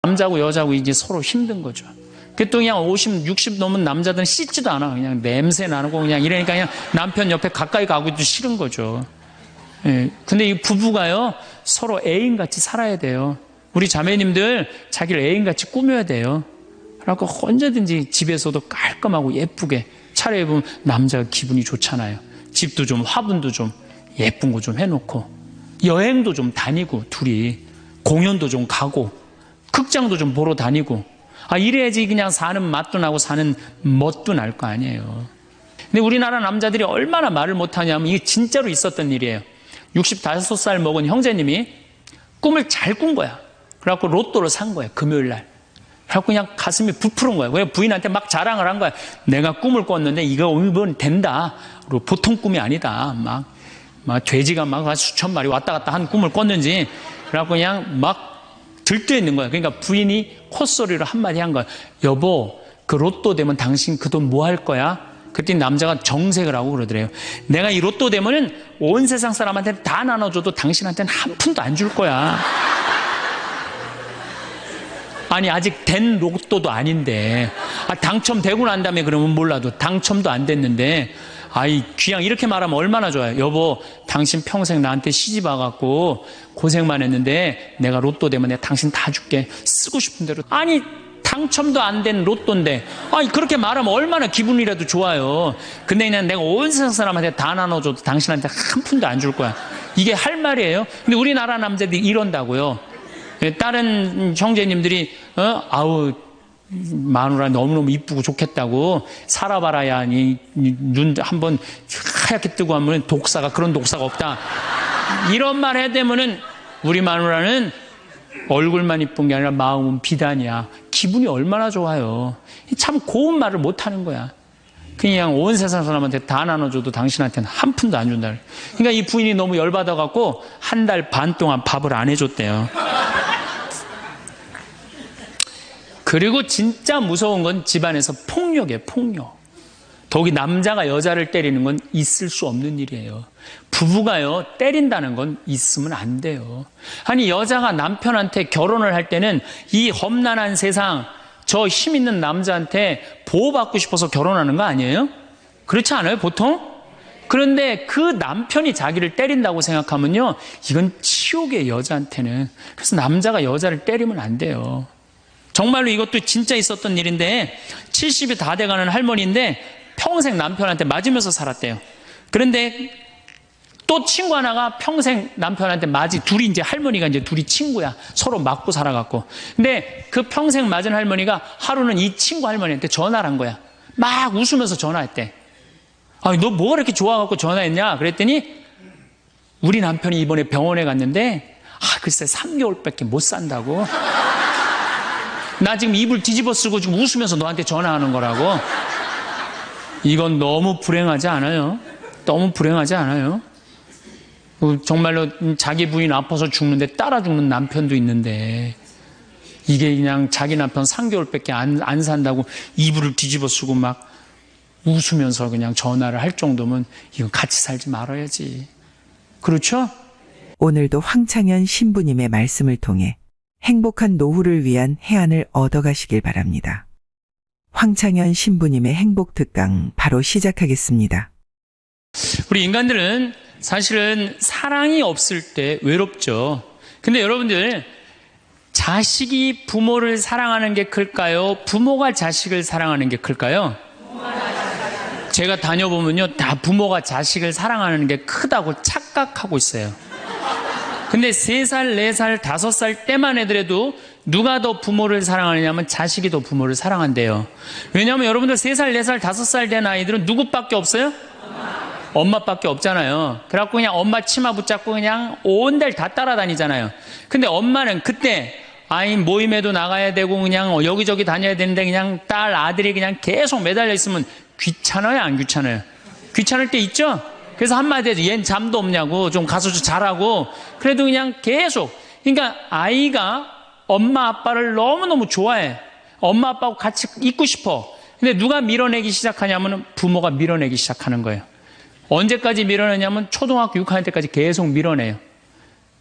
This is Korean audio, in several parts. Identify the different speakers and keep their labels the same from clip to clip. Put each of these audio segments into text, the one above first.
Speaker 1: 남자고 여자고 이게 서로 힘든 거죠. 또 그냥 50, 60 넘은 남자들은 씻지도 않아. 그냥 냄새 나고 그냥 이러니까 그냥 남편 옆에 가까이 가기도 싫은 거죠. 예. 근데 이 부부가요, 서로 애인같이 살아야 돼요. 우리 자매님들 자기를 애인같이 꾸며야 돼요. 그래갖고 언제든지 집에서도 깔끔하고 예쁘게 차려입으면 남자가 기분이 좋잖아요. 집도 좀 화분도 좀 예쁜 거 좀 해놓고 여행도 좀 다니고 둘이 공연도 좀 가고 극장도 좀 보러 다니고 이래야지 그냥 사는 맛도 나고 사는 멋도 날 거 아니에요. 근데 우리나라 남자들이 얼마나 말을 못하냐면 이게 진짜로 있었던 일이에요. 65살 먹은 형제님이 꿈을 잘 꾼 거야. 그래갖고 로또를 산 거야, 금요일 날. 그래갖고 그냥 가슴이 부풀은 거야. 왜 부인한테 막 자랑을 한 거야. 내가 꿈을 꿨는데 이거 이번 된다. 그리고 보통 꿈이 아니다. 막 돼지가 막 수천 마리 왔다 갔다 한 꿈을 꿨는지. 그래갖고 그냥 막 들떠 있는 거야. 그러니까 부인이 콧소리로 한마디 한 거야. 여보, 그 로또 되면 당신 그 돈 뭐 할 거야? 그랬더니 남자가 정색을 하고 그러더래요. 내가 이 로또 되면은 온 세상 사람한테 다 나눠줘도 당신한테는 한 푼도 안 줄 거야. 아니 아직 된 로또도 아닌데 당첨되고 난 다음에 그러면 몰라도 당첨도 안 됐는데 그냥 이렇게 말하면 얼마나 좋아요. 여보, 당신 평생 나한테 시집 와갖고 고생만 했는데 내가 로또 되면 내가 당신 다 줄게. 쓰고 싶은 대로. 아니 당첨도 안 된 로또인데 그렇게 말하면 얼마나 기분이라도 좋아요. 근데 그냥 내가 온 세상 사람한테 다 나눠줘도 당신한테 한 푼도 안 줄 거야. 이게 할 말이에요. 근데 우리나라 남자들이 이런다고요. 다른 형제님들이 마누라 너무너무 이쁘고 좋겠다고 살아봐라야 눈 한번 하얗게 뜨고 하면 독사가 그런 독사가 없다. 이런 말 해야 되면은 우리 마누라는 얼굴만 이쁜 게 아니라 마음은 비단이야. 기분이 얼마나 좋아요. 참 고운 말을 못하는 거야. 그냥 온 세상 사람한테 다 나눠줘도 당신한테는 한 푼도 안 준다. 그러니까 이 부인이 너무 열받아갖고 한 달 반 동안 밥을 안 해줬대요. 그리고 진짜 무서운 건 집안에서 폭력이에요. 폭력. 더욱이 남자가 여자를 때리는 건 있을 수 없는 일이에요. 부부가요, 때린다는 건 있으면 안 돼요. 아니 여자가 남편한테 결혼을 할 때는 이 험난한 세상 저 힘 있는 남자한테 보호받고 싶어서 결혼하는 거 아니에요? 그렇지 않아요 보통? 그런데 그 남편이 자기를 때린다고 생각하면요, 이건 치욕이에요 여자한테는. 그래서 남자가 여자를 때리면 안 돼요. 정말로 이것도 진짜 있었던 일인데 70이 다 돼가는 할머니인데 평생 남편한테 맞으면서 살았대요. 그런데 또 친구 하나가 평생 남편한테 둘이 이제 할머니가 이제 둘이 친구야. 서로 맞고 살아갖고. 근데 그 평생 맞은 할머니가 하루는 이 친구 할머니한테 전화를 한 거야. 막 웃으면서 전화했대. 너 뭐가 이렇게 좋아갖고 전화했냐? 그랬더니 우리 남편이 이번에 병원에 갔는데 글쎄 3개월밖에 못 산다고. 나 지금 이불 뒤집어 쓰고 지금 웃으면서 너한테 전화하는 거라고. 이건 너무 불행하지 않아요? 너무 불행하지 않아요? 정말로 자기 부인 아파서 죽는데 따라 죽는 남편도 있는데 이게 그냥 자기 남편 3개월밖에 안 산다고 이불을 뒤집어 쓰고 막 웃으면서 그냥 전화를 할 정도면 이건 같이 살지 말아야지. 그렇죠?
Speaker 2: 오늘도 황창현 신부님의 말씀을 통해 행복한 노후를 위한 해안을 얻어가시길 바랍니다. 황창현 신부님의 행복 특강 바로 시작하겠습니다.
Speaker 1: 우리 인간들은 사실은 사랑이 없을 때 외롭죠. 근데 여러분들, 자식이 부모를 사랑하는 게 클까요? 부모가 자식을 사랑하는 게 클까요? 제가 다녀보면요, 다 부모가 자식을 사랑하는 게 크다고 착각하고 있어요. 근데 3살, 4살, 5살 때만 애들에도 누가 더 부모를 사랑하느냐면 자식이 더 부모를 사랑한대요. 왜냐하면 여러분들 3살, 4살, 5살 된 아이들은 누구밖에 없어요? 엄마밖에 없잖아요. 그래갖고 그냥 엄마 치마 붙잡고 그냥 온 달 다 따라다니잖아요. 근데 엄마는 그때 모임에도 나가야 되고 그냥 여기저기 다녀야 되는데 그냥 딸, 아들이 그냥 계속 매달려 있으면 귀찮아요, 안 귀찮아요? 귀찮을 때 있죠? 그래서 한마디 해도 얜 잠도 없냐고, 좀 가서 좀 자라고. 그래도 그냥 계속. 그러니까 아이가 엄마 아빠를 너무너무 좋아해. 엄마 아빠하고 같이 있고 싶어. 근데 누가 밀어내기 시작하냐면 부모가 밀어내기 시작하는 거예요. 언제까지 밀어내냐면 초등학교 6학년 때까지 계속 밀어내요.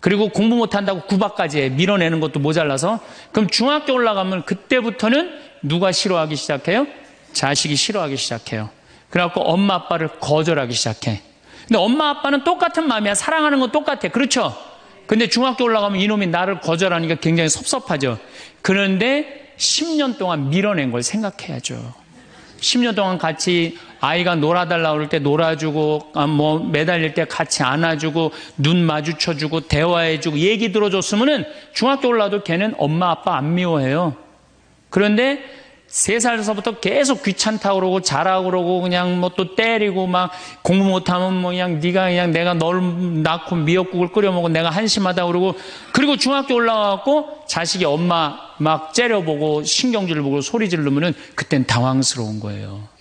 Speaker 1: 그리고 공부 못한다고 구박까지 해. 밀어내는 것도 모자라서. 그럼 중학교 올라가면 그때부터는 누가 싫어하기 시작해요? 자식이 싫어하기 시작해요. 그래갖고 엄마 아빠를 거절하기 시작해. 근데 엄마 아빠는 똑같은 마음이야. 사랑하는 건 똑같아. 그렇죠? 근데 중학교 올라가면 이놈이 나를 거절하니까 굉장히 섭섭하죠. 그런데 10년 동안 밀어낸 걸 생각해야죠. 10년 동안 같이 아이가 놀아달라고 그럴 때 놀아주고, 뭐 매달릴 때 같이 안아주고, 눈 마주쳐주고, 대화해주고, 얘기 들어줬으면은 중학교 올라도 걔는 엄마 아빠 안 미워해요. 그런데 3살서부터 계속 귀찮다고 그러고 자라고 그러고 그냥 뭐 또 때리고 막 공부 못하면 뭐 그냥 네가 그냥 내가 널 낳고 미역국을 끓여 먹고 내가 한심하다 그러고, 그리고 중학교 올라가고 자식이 엄마 막 째려보고 신경질 보고 소리 지르면은 그땐 당황스러운 거예요.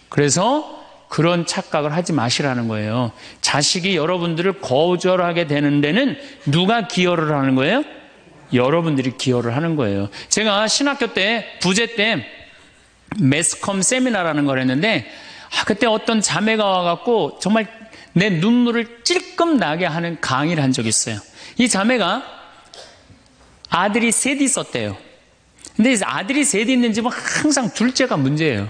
Speaker 1: 그래서 그런 착각을 하지 마시라는 거예요. 자식이 여러분들을 거절하게 되는 데는 누가 기여를 하는 거예요? 여러분들이 기여를 하는 거예요. 제가 신학교 때 부제 때 매스컴 세미나라는 걸 했는데 그때 어떤 자매가 와갖고 정말 내 눈물을 찔끔 나게 하는 강의를 한 적이 있어요. 이 자매가 아들이 셋 있었대요. 근데 아들이 셋 있는 집은 항상 둘째가 문제예요.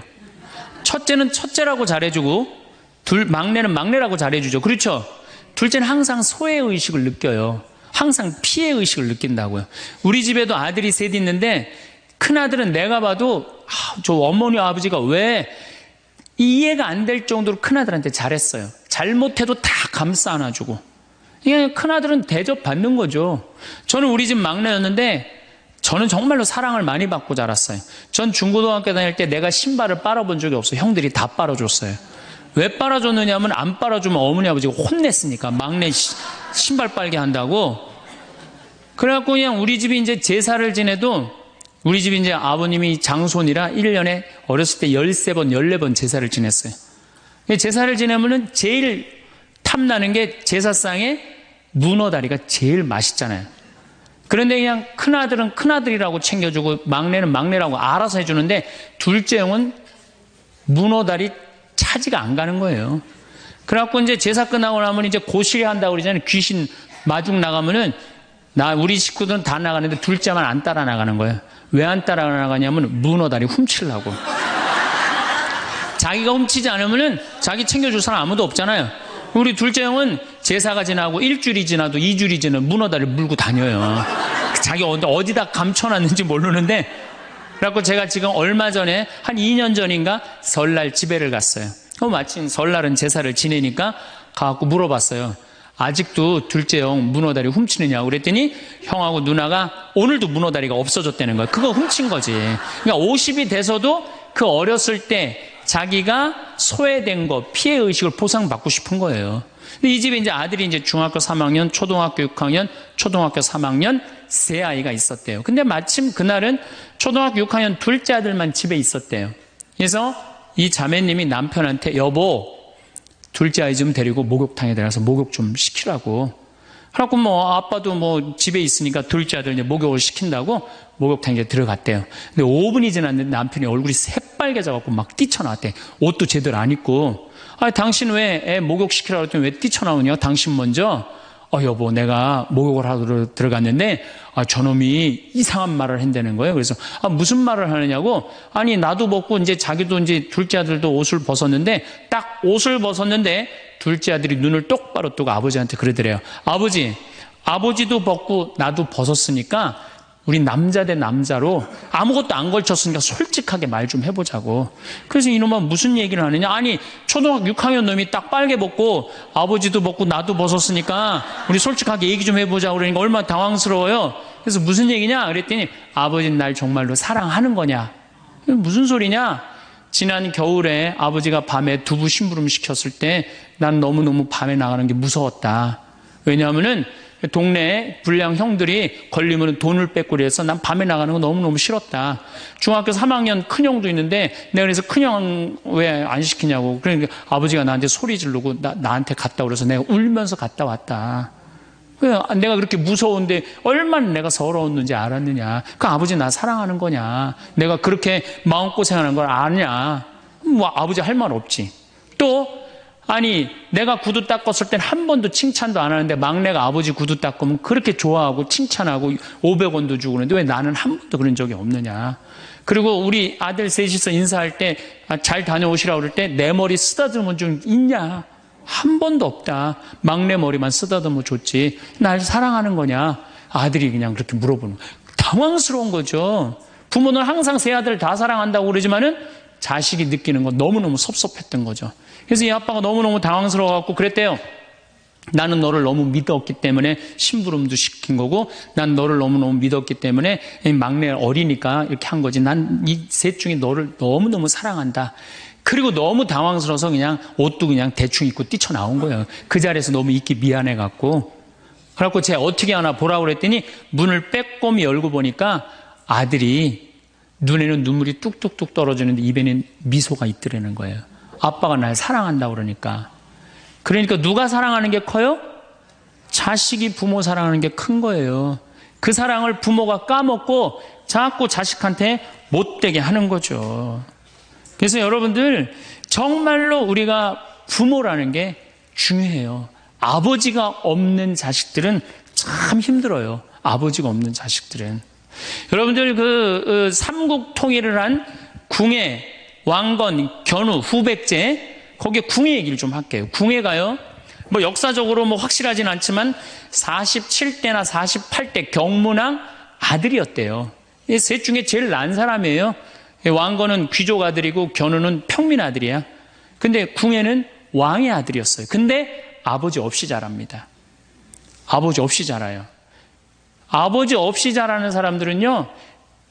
Speaker 1: 첫째는 첫째라고 잘해주고 막내는 막내라고 잘해주죠. 그렇죠? 둘째는 항상 소외의식을 느껴요. 항상 피해의식을 느낀다고요. 우리 집에도 아들이 셋 있는데 큰아들은 내가 봐도 저 어머니 아버지가 왜 이해가 안 될 정도로 큰아들한테 잘했어요. 잘못해도 다 감싸 안아주고. 이게 큰아들은 대접받는 거죠. 저는 우리 집 막내였는데 저는 정말로 사랑을 많이 받고 자랐어요. 전 중고등학교 다닐 때 내가 신발을 빨아본 적이 없어요. 형들이 다 빨아줬어요. 왜 빨아줬느냐면 안 빨아주면 어머니 아버지가 혼냈으니까 막내 신발 빨게 한다고. 그래갖고 그냥 우리 집이 이제 제사를 지내도 우리 집이 이제 아버님이 장손이라 1년에 어렸을 때 13번, 14번 제사를 지냈어요. 제사를 지내면은 제일 탐나는 게 제사상에 문어다리가 제일 맛있잖아요. 그런데 그냥 큰아들은 큰아들이라고 챙겨주고 막내는 막내라고 알아서 해주는데 둘째 형은 문어다리 차지가 안 가는 거예요. 그래갖고 이제 제사 끝나고 나면 이제 고시리 한다고 그러잖아요. 귀신 마중 나가면은 우리 식구들은 다 나가는데 둘째만 안 따라 나가는 거예요. 왜 안 따라 나가냐면 문어다리 훔치려고. 자기가 훔치지 않으면은 자기 챙겨줄 사람 아무도 없잖아요. 우리 둘째 형은 제사가 지나고 1주일이 지나도 2주일이 지나도 문어다리 물고 다녀요. 자기 어디다 감춰놨는지 모르는데. 그래갖고 제가 지금 얼마 전에 한 2년 전인가 설날 집회를 갔어요. 마침 설날은 제사를 지내니까 가갖고 물어봤어요. 아직도 둘째 형 문어다리 훔치느냐고 그랬더니 형하고 누나가 오늘도 문어다리가 없어졌다는 거예요. 그거 훔친 거지. 그러니까 50이 돼서도 그 어렸을 때 자기가 소외된 거, 피해의식을 보상받고 싶은 거예요. 근데 이 집에 이제 아들이 이제 중학교 3학년, 초등학교 6학년, 초등학교 3학년 세 아이가 있었대요. 근데 마침 그날은 초등학교 6학년 둘째 아들만 집에 있었대요. 그래서 이 자매님이 남편한테 여보, 둘째 아이 좀 데리고 목욕탕에 들어가서 목욕 좀 시키라고. 그래갖고 뭐 아빠도 뭐 집에 있으니까 둘째 아들 이제 목욕을 시킨다고 목욕탕에 들어갔대요. 근데 5분이 지났는데 남편이 얼굴이 새빨개져갖고 막 뛰쳐나왔대. 옷도 제대로 안 입고. 당신 왜 애 목욕 시키라고 했더니 왜 뛰쳐나오냐? 당신 먼저. 여보, 내가 목욕을 하러 들어갔는데 저놈이 이상한 말을 한다는 거예요. 그래서 무슨 말을 하느냐고. 아니 나도 벗고 이제 자기도 이제 둘째 아들도 옷을 벗었는데 딱 옷을 벗었는데 둘째 아들이 눈을 똑바로 뜨고 아버지한테 그러더래요. 아버지도 벗고 나도 벗었으니까 우리 남자 대 남자로 아무것도 안 걸쳤으니까 솔직하게 말 좀 해보자고. 그래서 이놈아 무슨 얘기를 하느냐. 아니 초등학교 6학년 놈이 딱 빨개 벗고 아버지도 벗고 나도 벗었으니까 우리 솔직하게 얘기 좀 해보자고. 그러니까 얼마나 당황스러워요. 그래서 무슨 얘기냐 그랬더니 아버지는 날 정말로 사랑하는 거냐. 무슨 소리냐. 지난 겨울에 아버지가 밤에 두부 심부름 시켰을 때 난 너무너무 밤에 나가는 게 무서웠다. 왜냐하면은 동네에 불량 형들이 걸리면 돈을 뺏고 그래서 난 밤에 나가는 거 너무너무 싫었다. 중학교 3학년 큰형도 있는데 내가 그래서 큰형 왜 안 시키냐고. 그러니까 아버지가 나한테 소리 지르고 나한테 갔다 그래서 내가 울면서 갔다 왔다. 내가 그렇게 무서운데 얼마나 내가 서러웠는지 알았느냐. 그 아버지 나 사랑하는 거냐. 내가 그렇게 마음고생하는 걸 아냐. 뭐 아버지 할 말 없지. 또 아니, 내가 구두 닦았을 땐 한 번도 칭찬도 안 하는데 막내가 아버지 구두 닦으면 그렇게 좋아하고 칭찬하고 500원도 주고 그러는데 왜 나는 한 번도 그런 적이 없느냐. 그리고 우리 아들 셋이서 인사할 때 잘 다녀오시라고 그럴 때 내 머리 쓰다듬은 좀 있냐. 한 번도 없다. 막내 머리만 쓰다듬어 줬지. 날 사랑하는 거냐. 아들이 그냥 그렇게 물어보는 거예요. 당황스러운 거죠. 부모는 항상 세 아들 다 사랑한다고 그러지만은 자식이 느끼는 건 너무너무 섭섭했던 거죠. 그래서 이 아빠가 너무너무 당황스러워갖고 그랬대요. 나는 너를 너무 믿었기 때문에 심부름도 시킨 거고, 난 너를 너무너무 믿었기 때문에 막내 어리니까 이렇게 한 거지. 난 이 셋 중에 너를 너무너무 사랑한다. 그리고 너무 당황스러워서 그냥 옷도 그냥 대충 입고 뛰쳐나온 거예요. 그 자리에서 너무 있기 미안해갖고. 그래갖고 제가 어떻게 하나 보라고 그랬더니 문을 빼꼼히 열고 보니까 아들이 눈에는 눈물이 뚝뚝뚝 떨어지는데 입에는 미소가 있더라는 거예요. 아빠가 날 사랑한다고 그러니까. 그러니까 누가 사랑하는 게 커요? 자식이 부모 사랑하는 게 큰 거예요. 그 사랑을 부모가 까먹고 자꾸 자식한테 못되게 하는 거죠. 그래서 여러분들 정말로 우리가 부모라는 게 중요해요. 아버지가 없는 자식들은 참 힘들어요. 아버지가 없는 자식들은. 여러분들 그 삼국 통일을 한 궁예, 왕건, 견우, 후백제, 거기에 궁예 얘기를 좀 할게요. 궁예가요, 뭐 역사적으로 뭐 확실하진 않지만 47대나 48대 경문왕 아들이었대요. 이 셋 중에 제일 난 사람이에요. 왕건은 귀족 아들이고 견우는 평민 아들이야. 근데 궁예는 왕의 아들이었어요. 근데 아버지 없이 자랍니다. 아버지 없이 자라요. 아버지 없이 자라는 사람들은요,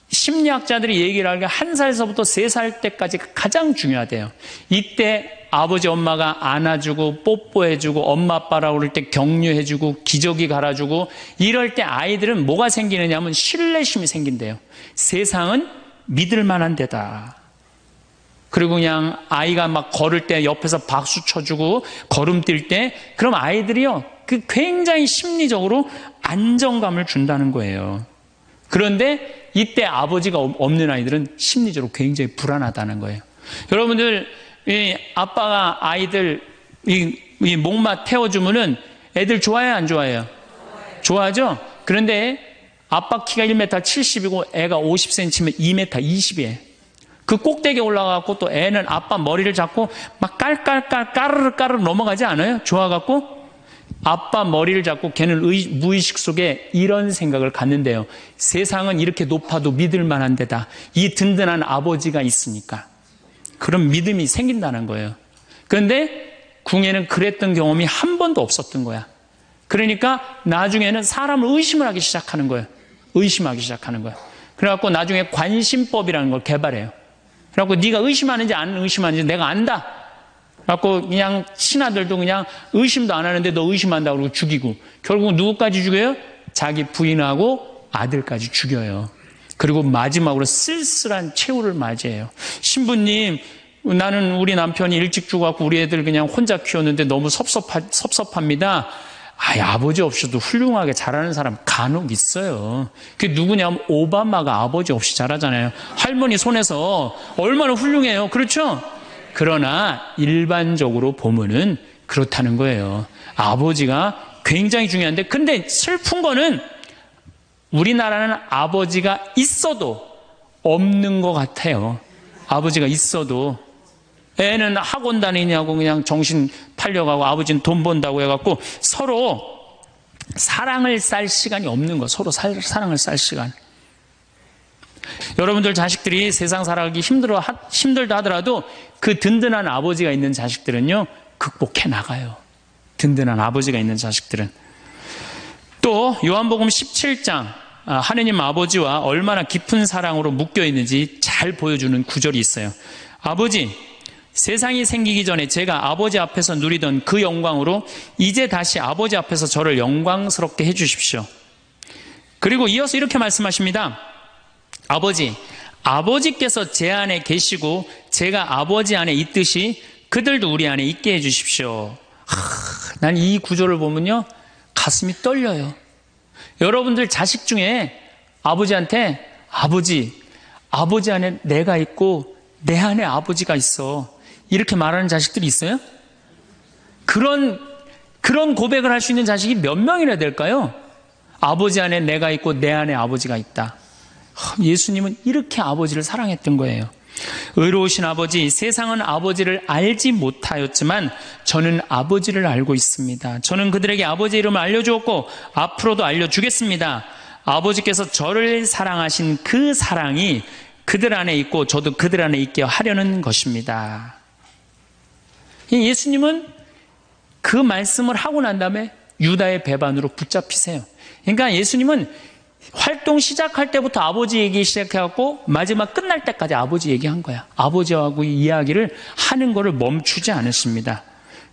Speaker 1: 심리학자들이 얘기를 하기에 1살서부터 3살 때까지 가장 중요하대요. 이때 아버지 엄마가 안아주고 뽀뽀해주고 엄마 아빠라고 그럴 때 격려해주고 기저귀 갈아주고 이럴 때 아이들은 뭐가 생기느냐 하면 신뢰심이 생긴대요. 세상은 믿을 만한 데다. 그리고 그냥 아이가 막 걸을 때 옆에서 박수 쳐주고 걸음 뛸 때 그럼 아이들이요, 그 굉장히 심리적으로 안정감을 준다는 거예요. 그런데 이때 아버지가 없는 아이들은 심리적으로 굉장히 불안하다는 거예요. 여러분들, 이 아빠가 아이들 이 목마 태워주면은 애들 좋아해요, 안 좋아해요? 좋아하죠? 그런데 아빠 키가 1m 70이고 애가 50cm면 2m 20이에요. 그 꼭대기에 올라가고 또 애는 아빠 머리를 잡고 막 까르르 넘어가지 않아요? 좋아갖고 아빠 머리를 잡고 걔는 무의식 속에 이런 생각을 갖는데요. 세상은 이렇게 높아도 믿을 만한 데다. 이 든든한 아버지가 있으니까. 그런 믿음이 생긴다는 거예요. 그런데 궁예는 그랬던 경험이 한 번도 없었던 거야. 그러니까 나중에는 사람을 의심을 하기 시작하는 거예요. 의심하기 시작하는 거예요. 그래갖고 나중에 관심법이라는 걸 개발해요. 그래갖고 네가 의심하는지 안 의심하는지 내가 안다. 그래갖고 그냥 신하들도 그냥 의심도 안 하는데 너 의심한다고 그러고 죽이고, 결국 누구까지 죽여요? 자기 부인하고 아들까지 죽여요. 그리고 마지막으로 쓸쓸한 최후를 맞이해요. 신부님, 나는 우리 남편이 일찍 죽어갖고 우리 애들 그냥 혼자 키웠는데 너무 섭섭합니다. 아버지 없이도 훌륭하게 자라는 사람 간혹 있어요. 그게 누구냐면 오바마가 아버지 없이 자라잖아요. 할머니 손에서 얼마나 훌륭해요. 그렇죠? 그러나 일반적으로 보면은 그렇다는 거예요. 아버지가 굉장히 중요한데, 근데 슬픈 거는 우리나라는 아버지가 있어도 없는 것 같아요. 아버지가 있어도 애는 학원 다니냐고 그냥 정신 팔려가고 아버지는 돈 번다고 해갖고 서로 사랑을 쌀 시간이 없는 거. 서로 사랑을 쌀 시간. 여러분들 자식들이 세상 살아가기 힘들다 하더라도 그 든든한 아버지가 있는 자식들은요, 극복해 나가요. 든든한 아버지가 있는 자식들은. 또 요한복음 17장 하느님 아버지와 얼마나 깊은 사랑으로 묶여 있는지 잘 보여주는 구절이 있어요. 아버지, 세상이 생기기 전에 제가 아버지 앞에서 누리던 그 영광으로 이제 다시 아버지 앞에서 저를 영광스럽게 해주십시오. 그리고 이어서 이렇게 말씀하십니다. 아버지, 아버지께서 제 안에 계시고 제가 아버지 안에 있듯이 그들도 우리 안에 있게 해주십시오. 난 이 구절을 보면요, 가슴이 떨려요. 여러분들 자식 중에 아버지한테 아버지 안에 내가 있고 내 안에 아버지가 있어, 이렇게 말하는 자식들이 있어요? 그런 고백을 할 수 있는 자식이 몇 명이나 될까요? 아버지 안에 내가 있고 내 안에 아버지가 있다. 예수님은 이렇게 아버지를 사랑했던 거예요. 의로우신 아버지, 세상은 아버지를 알지 못하였지만 저는 아버지를 알고 있습니다. 저는 그들에게 아버지의 이름을 알려주었고 앞으로도 알려주겠습니다. 아버지께서 저를 사랑하신 그 사랑이 그들 안에 있고 저도 그들 안에 있게 하려는 것입니다. 예수님은 그 말씀을 하고 난 다음에 유다의 배반으로 붙잡히세요. 그러니까 예수님은 활동 시작할 때부터 아버지 얘기 시작해갖고 마지막 끝날 때까지 아버지 얘기한 거야. 아버지하고 이야기를 하는 거를 멈추지 않으십니다.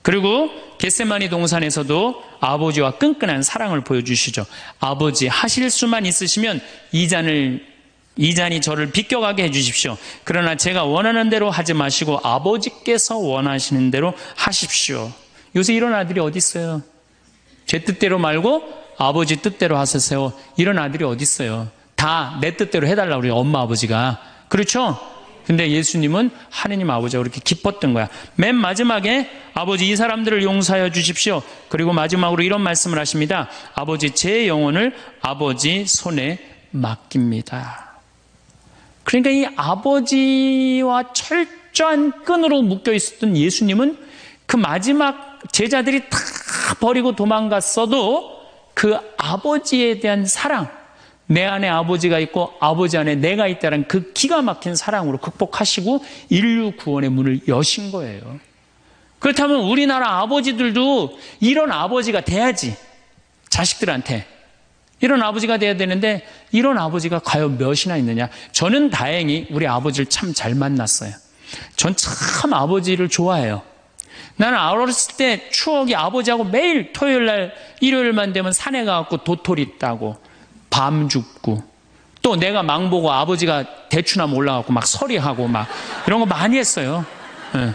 Speaker 1: 그리고 겟세마니 동산에서도 아버지와 끈끈한 사랑을 보여주시죠. 아버지, 하실 수만 있으시면 이 잔이 저를 비껴가게 해주십시오. 그러나 제가 원하는 대로 하지 마시고 아버지께서 원하시는 대로 하십시오. 요새 이런 아들이 어디 있어요? 제 뜻대로 말고 아버지 뜻대로 하세요. 이런 아들이 어디 있어요? 다 내 뜻대로 해달라고 그래요. 엄마 아버지가. 그렇죠? 근데 예수님은 하느님 아버지가 그렇게 기뻤던 거야. 맨 마지막에 아버지 이 사람들을 용서하여 주십시오. 그리고 마지막으로 이런 말씀을 하십니다. 아버지 제 영혼을 아버지 손에 맡깁니다. 그러니까 이 아버지와 철저한 끈으로 묶여 있었던 예수님은 그 마지막 제자들이 다 버리고 도망갔어도 그 아버지에 대한 사랑, 내 안에 아버지가 있고 아버지 안에 내가 있다는 그 기가 막힌 사랑으로 극복하시고 인류 구원의 문을 여신 거예요. 그렇다면 우리나라 아버지들도 이런 아버지가 돼야지. 자식들한테 이런 아버지가 돼야 되는데 이런 아버지가 과연 몇이나 있느냐. 저는 다행히 우리 아버지를 참 잘 만났어요. 전 참 아버지를 좋아해요. 나는 어렸을 때 추억이 아버지하고 매일 토요일날 일요일만 되면 산에 가갖고 도토리 따고 밤 줍고 또 내가 망보고 아버지가 대추나무 올라가고 막 서리하고 막 이런 거 많이 했어요. 예.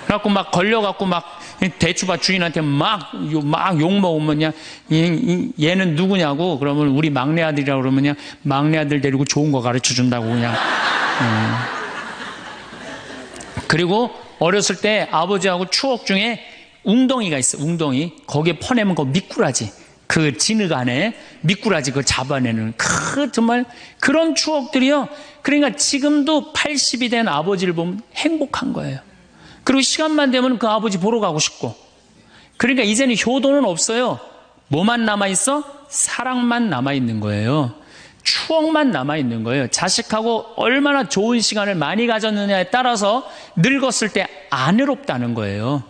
Speaker 1: 그래갖고 막 걸려갖고 막 대추밭 주인한테 막 욕먹으면 그냥 얘는 누구냐고 그러면 우리 막내 아들이라고 그러면 그냥 막내 아들 데리고 좋은 거 가르쳐 준다고 그냥. 그리고 어렸을 때 아버지하고 추억 중에 웅덩이가 있어. 웅덩이. 거기에 퍼내면 그 미꾸라지. 그 진흙 안에 미꾸라지 그걸 잡아내는 정말 그런 추억들이요. 그러니까 지금도 80이 된 아버지를 보면 행복한 거예요. 그리고 시간만 되면 그 아버지 보러 가고 싶고. 그러니까 이제는 효도는 없어요. 뭐만 남아있어? 사랑만 남아있는 거예요. 추억만 남아있는 거예요. 자식하고 얼마나 좋은 시간을 많이 가졌느냐에 따라서 늙었을 때 안 외롭다는 거예요.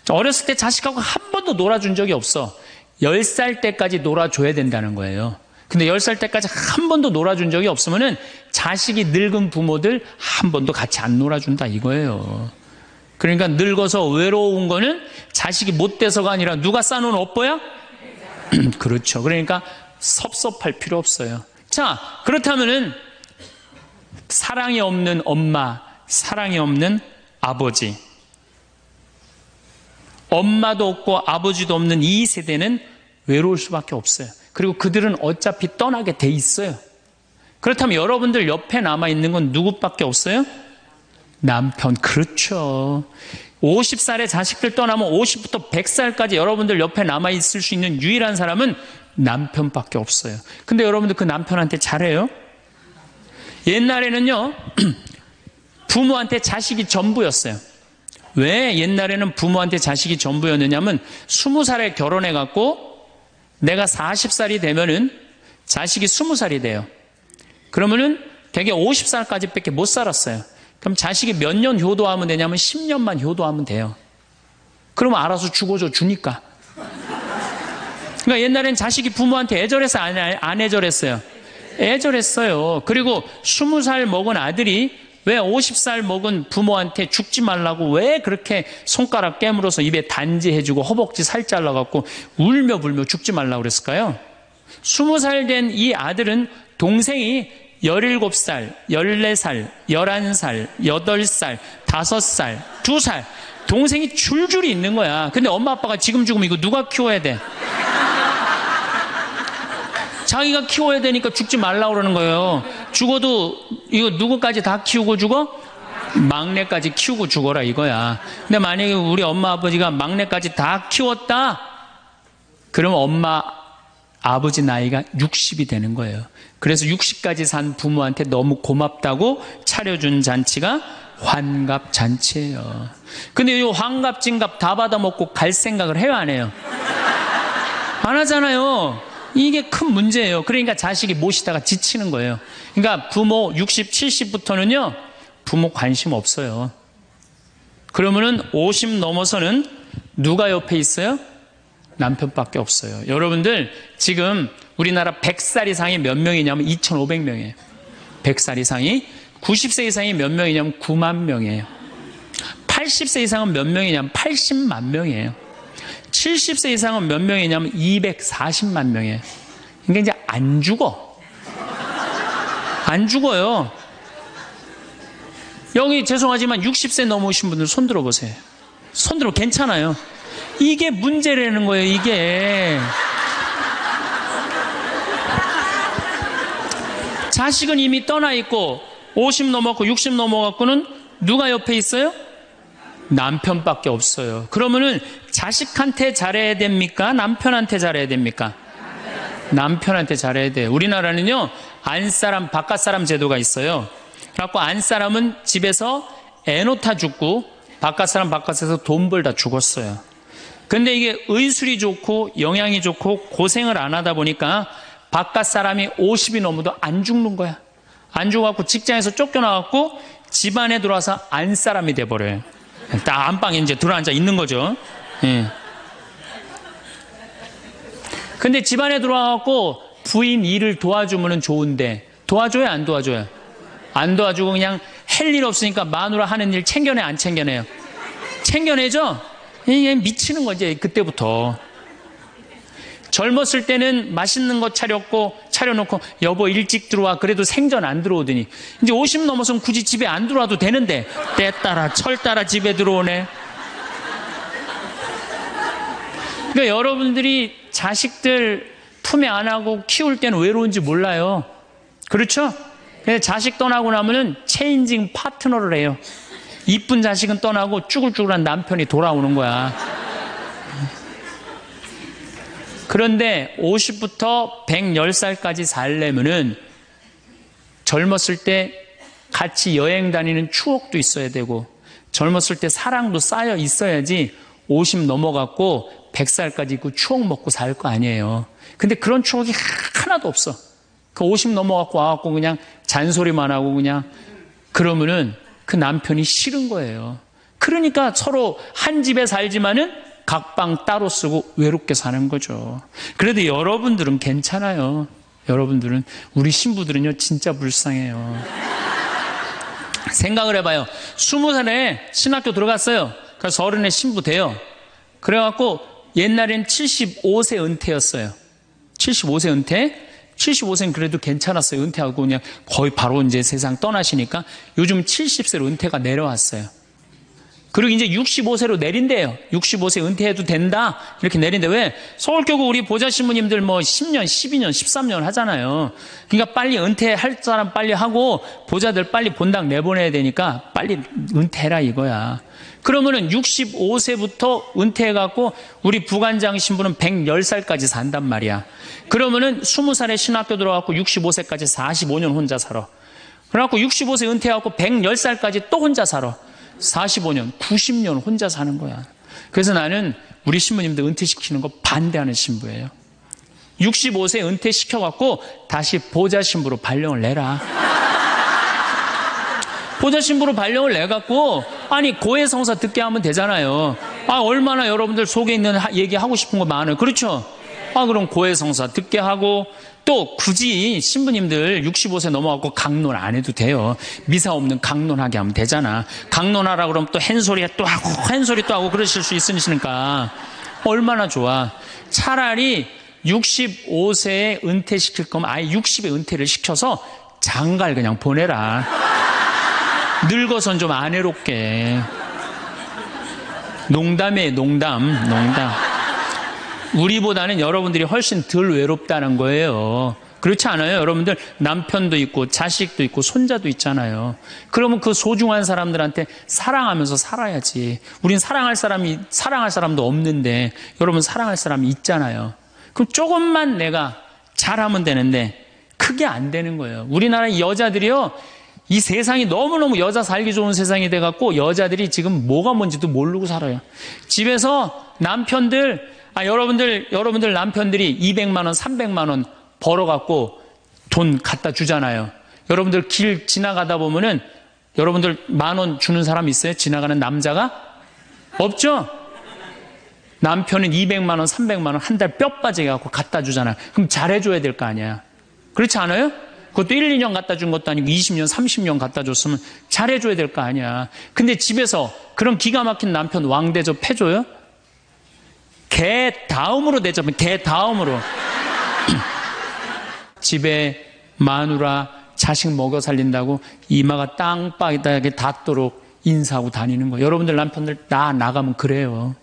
Speaker 1: 어렸을 때 자식하고 한 번도 놀아준 적이 없어. 10살 때까지 놀아줘야 된다는 거예요. 근데 10살 때까지 한 번도 놀아준 적이 없으면은 자식이 늙은 부모들 한 번도 같이 안 놀아준다 이거예요. 그러니까 늙어서 외로운 거는 자식이 못 돼서가 아니라 누가 싸놓은 업보야? 그렇죠. 그러니까 섭섭할 필요 없어요. 자, 그렇다면은 사랑이 없는 엄마, 사랑이 없는 아버지, 엄마도 없고 아버지도 없는 이 세대는 외로울 수밖에 없어요. 그리고 그들은 어차피 떠나게 돼 있어요. 그렇다면 여러분들 옆에 남아있는 건 누구밖에 없어요? 남편. 그렇죠. 50살에 자식들 떠나면 50부터 100살까지 여러분들 옆에 남아있을 수 있는 유일한 사람은 남편밖에 없어요. 근데 여러분들 그 남편한테 잘해요? 옛날에는요 부모한테 자식이 전부였어요. 왜 옛날에는 부모한테 자식이 전부였느냐면 20살에 결혼해갖고 내가 40살이 되면은 자식이 20살이 돼요. 그러면은 되게 50살까지 밖에 못 살았어요. 그럼 자식이 몇 년 효도하면 되냐면 10년만 효도하면 돼요. 그러면 알아서 죽어줘 주니까. 그러니까 옛날엔 자식이 부모한테 애절해서 안 애절했어요? 애절했어요. 그리고 20살 먹은 아들이 왜 50살 먹은 부모한테 죽지 말라고 왜 그렇게 손가락 깨물어서 입에 단지해주고 허벅지 살 잘라갖고 울며 불며 죽지 말라고 그랬을까요? 20살 된 이 아들은 동생이 17살, 14살, 11살, 8살, 5살, 2살 동생이 줄줄이 있는 거야. 근데 엄마 아빠가 지금 죽으면 이거 누가 키워야 돼? 자기가 키워야 되니까 죽지 말라고 그러는 거예요. 죽어도 이거 누구까지 다 키우고 죽어? 막내까지 키우고 죽어라 이거야. 근데 만약에 우리 엄마 아버지가 막내까지 다 키웠다, 그럼 엄마 아버지 나이가 60이 되는 거예요. 그래서 60까지 산 부모한테 너무 고맙다고 차려준 잔치가 환갑잔치예요. 근데 이 환갑진갑 다 받아먹고 갈 생각을 해요, 안 해요? 안 하잖아요. 이게 큰 문제예요. 그러니까 자식이 모시다가 지치는 거예요. 그러니까 부모 60, 70부터는요 부모 관심 없어요. 그러면은 50 넘어서는 누가 옆에 있어요? 남편밖에 없어요. 여러분들 지금 우리나라 100살 이상이 몇 명이냐면 2,500명이에요. 100살 이상이. 90세 이상이 몇 명이냐면 9만 명이에요. 80세 이상은 몇 명이냐면 80만 명이에요. 70세 이상은 몇 명이냐면 240만 명이에요. 그러니까 이제 안 죽어. 안 죽어요. 여기 죄송하지만 60세 넘으신 분들 손 들어보세요. 손 들어. 괜찮아요. 이게 문제라는 거예요, 이게. 자식은 이미 떠나 있고 50 넘었고 60 넘어갖고는 누가 옆에 있어요? 남편밖에 없어요. 그러면은 자식한테 잘해야 됩니까? 남편한테 잘해야 됩니까? 남편한테 잘해야 돼요. 우리나라는요 안사람 바깥사람 제도가 있어요. 그래갖고 안사람은 집에서 애 놓다 죽고 바깥사람 바깥에서 돈 벌다 죽었어요. 근데 이게 의술이 좋고 영양이 좋고 고생을 안 하다 보니까 바깥사람이 50이 넘어도 안 죽는 거야. 안 죽어갖고 직장에서 쫓겨나갖고 집안에 들어와서 안사람이 돼버려요. 딱 안방에 이제 들어앉아 있는 거죠. 예. 근데 집안에 들어와갖고 부인 일을 도와주면 좋은데 도와줘요, 안 도와줘요? 안 도와주고 그냥 할 일 없으니까 마누라 하는 일 챙겨내, 안 챙겨내요? 챙겨내죠? 이게 미치는 거지, 그때부터. 젊었을 때는 맛있는 거 차려놓고 여보 일찍 들어와. 그래도 생전 안 들어오더니 이제 50 넘어서는 굳이 집에 안 들어와도 되는데 때 따라 철 따라 집에 들어오네. 그러니까 여러분들이 자식들 품에 안하고 키울 때는 외로운지 몰라요. 그렇죠? 자식 떠나고 나면은 체인징 파트너를 해요. 이쁜 자식은 떠나고 쭈글쭈글한 남편이 돌아오는 거야. 그런데 50부터 110살까지 살려면은 젊었을 때 같이 여행 다니는 추억도 있어야 되고 젊었을 때 사랑도 쌓여 있어야지 50 넘어갔고 100살까지 있고 추억 먹고 살 거 아니에요. 근데 그런 추억이 하나도 없어. 그 50 넘어갖고 와갖고 그냥 잔소리만 하고 그냥 그러면은 그 남편이 싫은 거예요. 그러니까 서로 한 집에 살지만은 각방 따로 쓰고 외롭게 사는 거죠. 그래도 여러분들은 괜찮아요. 여러분들은, 우리 신부들은요 진짜 불쌍해요. 생각을 해봐요. 20살에 신학교 들어갔어요. 그래서 30에 신부 돼요. 그래갖고 옛날엔 75세 은퇴였어요. 75세 은퇴. 75세는 그래도 괜찮았어요. 은퇴하고 그냥 거의 바로 이제 세상 떠나시니까 요즘 70세로 은퇴가 내려왔어요. 그리고 이제 65세로 내린대요. 65세 은퇴해도 된다. 이렇게 내린대. 왜? 서울교구 우리 보좌 신부님들 뭐 10년, 12년, 13년 하잖아요. 그러니까 빨리 은퇴할 사람 빨리 하고 보좌들 빨리 본당 내보내야 되니까 빨리 은퇴해라 이거야. 그러면은 65세부터 은퇴해갖고 우리 부관장 신부는 110살까지 산단 말이야. 그러면은 20살에 신학교 들어갖고 65세까지 45년 혼자 살아. 그래갖고 65세 은퇴해갖고 110살까지 또 혼자 살아. 45년, 90년 혼자 사는 거야. 그래서 나는 우리 신부님들 은퇴시키는 거 반대하는 신부예요. 65세 은퇴시켜갖고 다시 보좌 신부로 발령을 내라. 보좌 신부로 발령을 내갖고 아니 고해성사 듣게 하면 되잖아요. 아 얼마나 여러분들 속에 있는 얘기하고 싶은 거 많아요. 그렇죠? 아 그럼 고해성사 듣게 하고 또 굳이 신부님들 65세 넘어가고 강론 안 해도 돼요. 미사 없는 강론하게 하면 되잖아. 강론하라 그러면 또 한 소리 또 하고 그러실 수 있으니까 얼마나 좋아. 차라리 65세에 은퇴시킬 거면 아예 60에 은퇴를 시켜서 장가를 그냥 보내라. 늙어선 좀 안 외롭게. 농담이에요, 농담. 우리보다는 여러분들이 훨씬 덜 외롭다는 거예요. 그렇지 않아요? 여러분들 남편도 있고 자식도 있고 손자도 있잖아요. 그러면 그 소중한 사람들한테 사랑하면서 살아야지. 우린 사랑할 사람도 없는데 여러분 사랑할 사람이 있잖아요. 그럼 조금만 내가 잘하면 되는데 그게 안 되는 거예요. 우리나라 여자들이요. 이 세상이 너무너무 여자 살기 좋은 세상이 돼갖고 여자들이 지금 뭐가 뭔지도 모르고 살아요. 집에서 남편들, 여러분들 남편들이 200만 원, 300만 원 벌어갖고 돈 갖다 주잖아요. 여러분들 길 지나가다 보면은 여러분들 10,000원 주는 사람 있어요? 지나가는 남자가? 없죠? 남편은 200만 원, 300만 원 한 달 뼈 빠지게 갖고 갖다 주잖아요. 그럼 잘해줘야 될 거 아니야. 그렇지 않아요? 그것도 1, 2년 갖다 준 것도 아니고 20년, 30년 갖다 줬으면 잘해줘야 될 거 아니야. 근데 집에서 그런 기가 막힌 남편 왕 대접해줘요? 개 다음으로 대접해. 개 다음으로. 집에 마누라 자식 먹여 살린다고 이마가 땅바닥에 닿도록 인사하고 다니는 거예요. 여러분들 남편들 나가면 그래요.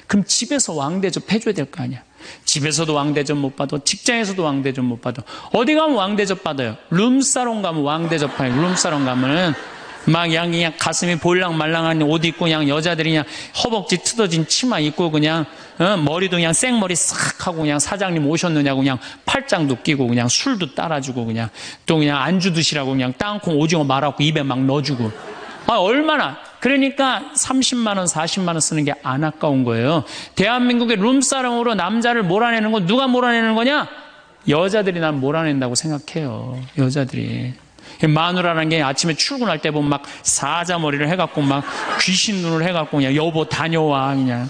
Speaker 1: 그럼 집에서 왕대접 해줘야 될 거 아니야. 집에서도 왕대접 못 받아, 직장에서도 왕대접 못 받아. 어디 가면 왕대접 받아요? 룸사롱 가면 왕대접 받아요. 룸사롱 가면은 막 그냥 가슴이 볼랑말랑한 옷 입고 그냥 여자들이 그냥 허벅지 트어진 치마 입고 그냥 머리도 그냥 생머리 싹 하고 그냥 사장님 오셨느냐고 그냥 팔짱도 끼고 그냥 술도 따라주고 그냥 또 그냥 안주 드시라고 그냥 땅콩 오징어 말아갖고 입에 막 넣어주고. 얼마나. 그러니까 30만 원, 40만 원 쓰는 게 안 아까운 거예요. 대한민국의 룸사롱으로 남자를 몰아내는 건 누가 몰아내는 거냐? 여자들이 난 몰아낸다고 생각해요. 여자들이. 마누라라는 게 아침에 출근할 때 보면 막 사자머리를 해갖고 막 귀신 눈을 해갖고 그냥 여보 다녀와 그냥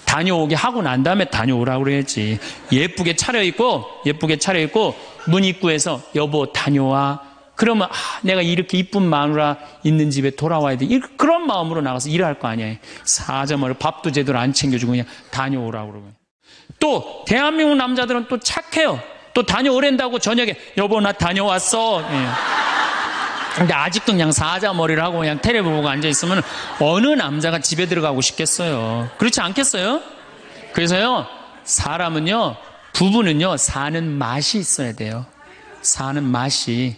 Speaker 1: 다녀오게 하고 난 다음에 다녀오라고 그래야지. 예쁘게 차려입고 문 입구에서 여보 다녀와. 그러면 내가 이렇게 이쁜 마누라 있는 집에 돌아와야 돼. 그런 마음으로 나가서 일할 거 아니에요. 사자머리 밥도 제대로 안 챙겨주고 그냥 다녀오라고 그러고. 또 대한민국 남자들은 또 착해요. 또 다녀오랜다고 저녁에 여보 나 다녀왔어. 예. 근데 아직도 그냥 사자머리를 하고 그냥 텔레비 보고 앉아있으면 어느 남자가 집에 들어가고 싶겠어요. 그렇지 않겠어요? 그래서요, 사람은요, 부부는요, 사는 맛이 있어야 돼요. 사는 맛이.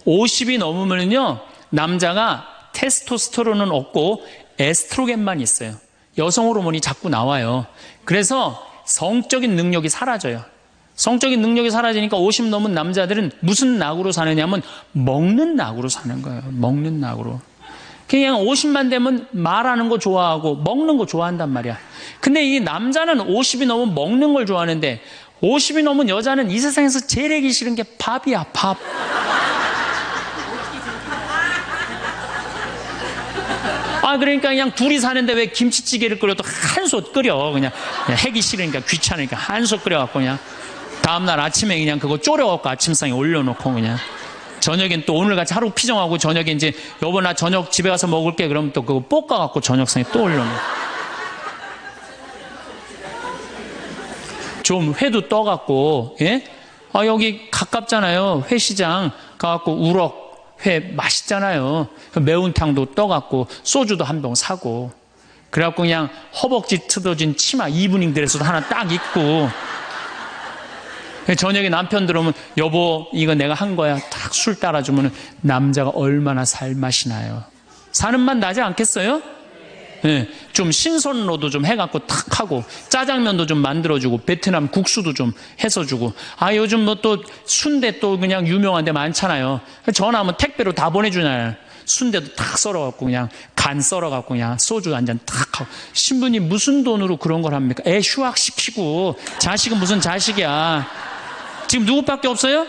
Speaker 1: 50이 넘으면요, 남자가 테스토스테론은 없고 에스트로겐만 있어요. 여성 호르몬이 자꾸 나와요. 그래서 성적인 능력이 사라져요. 성적인 능력이 사라지니까 50 넘은 남자들은 무슨 낙으로 사느냐면 먹는 낙으로 사는 거예요. 먹는 낙으로. 그냥 50만 되면 말하는 거 좋아하고 먹는 거 좋아한단 말이야. 근데 이 남자는 50이 넘으면 먹는 걸 좋아하는데 50이 넘은 여자는 이 세상에서 제일 하기 싫은 게 밥이야, 밥. 그러니까 그냥 둘이 사는데 왜 김치찌개를 끓여도 한솥 끓여. 그냥 하기 싫으니까 귀찮으니까 한솥 끓여갖고 그냥 다음날 아침에 그냥 그거 졸여갖고 아침상에 올려놓고 그냥 저녁엔 또 오늘같이 하루 피정하고 저녁에 이제 여보 나 저녁 집에 가서 먹을게 그러면 또 그거 볶아갖고 저녁상에 또 올려놓고 좀 회도 떠갖고 예? 여기 가깝잖아요. 회시장 가갖고 우럭 회 맛있잖아요. 매운탕도 떠갖고 소주도 한 병 사고 그래갖고 그냥 허벅지 트어진 치마 이브닝 드레스도 하나 딱 입고 저녁에 남편 들어오면 여보 이거 내가 한 거야 딱 술 따라주면 남자가 얼마나 살맛이 나요. 사는 맛 나지 않겠어요? 네, 좀 신선로도 좀 해갖고 탁 하고 짜장면도 좀 만들어주고 베트남 국수도 좀 해서 주고 요즘 뭐 또 순대 또 그냥 유명한 데 많잖아요. 전화하면 택배로 다 보내주잖아요. 순대도 탁 썰어갖고 그냥 간 썰어갖고 그냥 소주 한 잔 탁 하고 신부님 무슨 돈으로 그런 걸 합니까? 애 휴학시키고 자식은 무슨 자식이야. 지금 누구밖에 없어요?